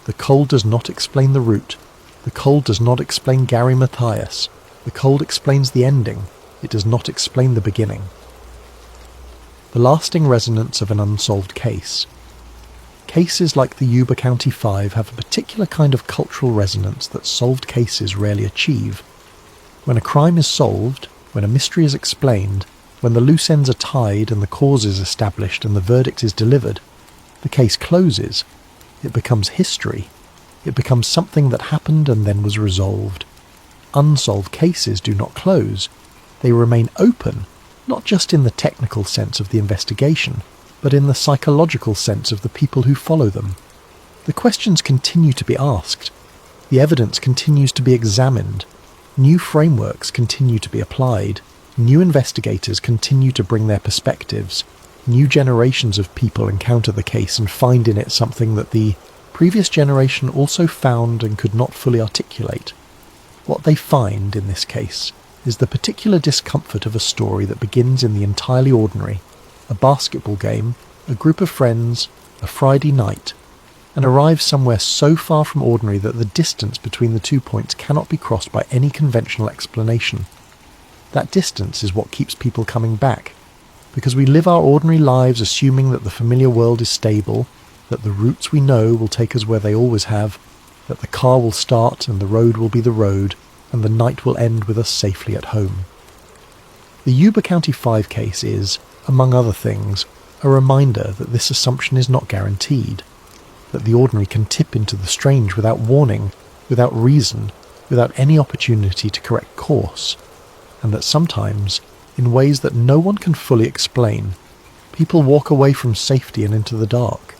The cold does not explain the route. The cold does not explain Gary Mathias. The cold explains the ending. It does not explain the beginning. the lasting resonance of an unsolved case. Cases like the Yuba County Five have a particular kind of cultural resonance that solved cases rarely achieve. When a crime is solved, when a mystery is explained, when the loose ends are tied and the cause is established and the verdict is delivered, the case closes. It becomes history. It becomes something that happened and then was resolved. Unsolved cases do not close. They remain open, not just in the technical sense of the investigation, but in the psychological sense of the people who follow them. The questions continue to be asked. The evidence continues to be examined. New frameworks continue to be applied. New investigators continue to bring their perspectives. New generations of people encounter the case and find in it something that the previous generation also found and could not fully articulate. What they find, in this case, is the particular discomfort of a story that begins in the entirely ordinary, a basketball game, a group of friends, a Friday night, and arrives somewhere so far from ordinary that the distance between the 2 points cannot be crossed by any conventional explanation. That distance is what keeps people coming back, because we live our ordinary lives assuming that the familiar world is stable, that the routes we know will take us where they always have, that the car will start and the road will be the road, and the night will end with us safely at home. The Yuba County 5 case is, among other things, a reminder that this assumption is not guaranteed, that the ordinary can tip into the strange without warning, without reason, without any opportunity to correct course, and that sometimes, in ways that no one can fully explain, people walk away from safety and into the dark.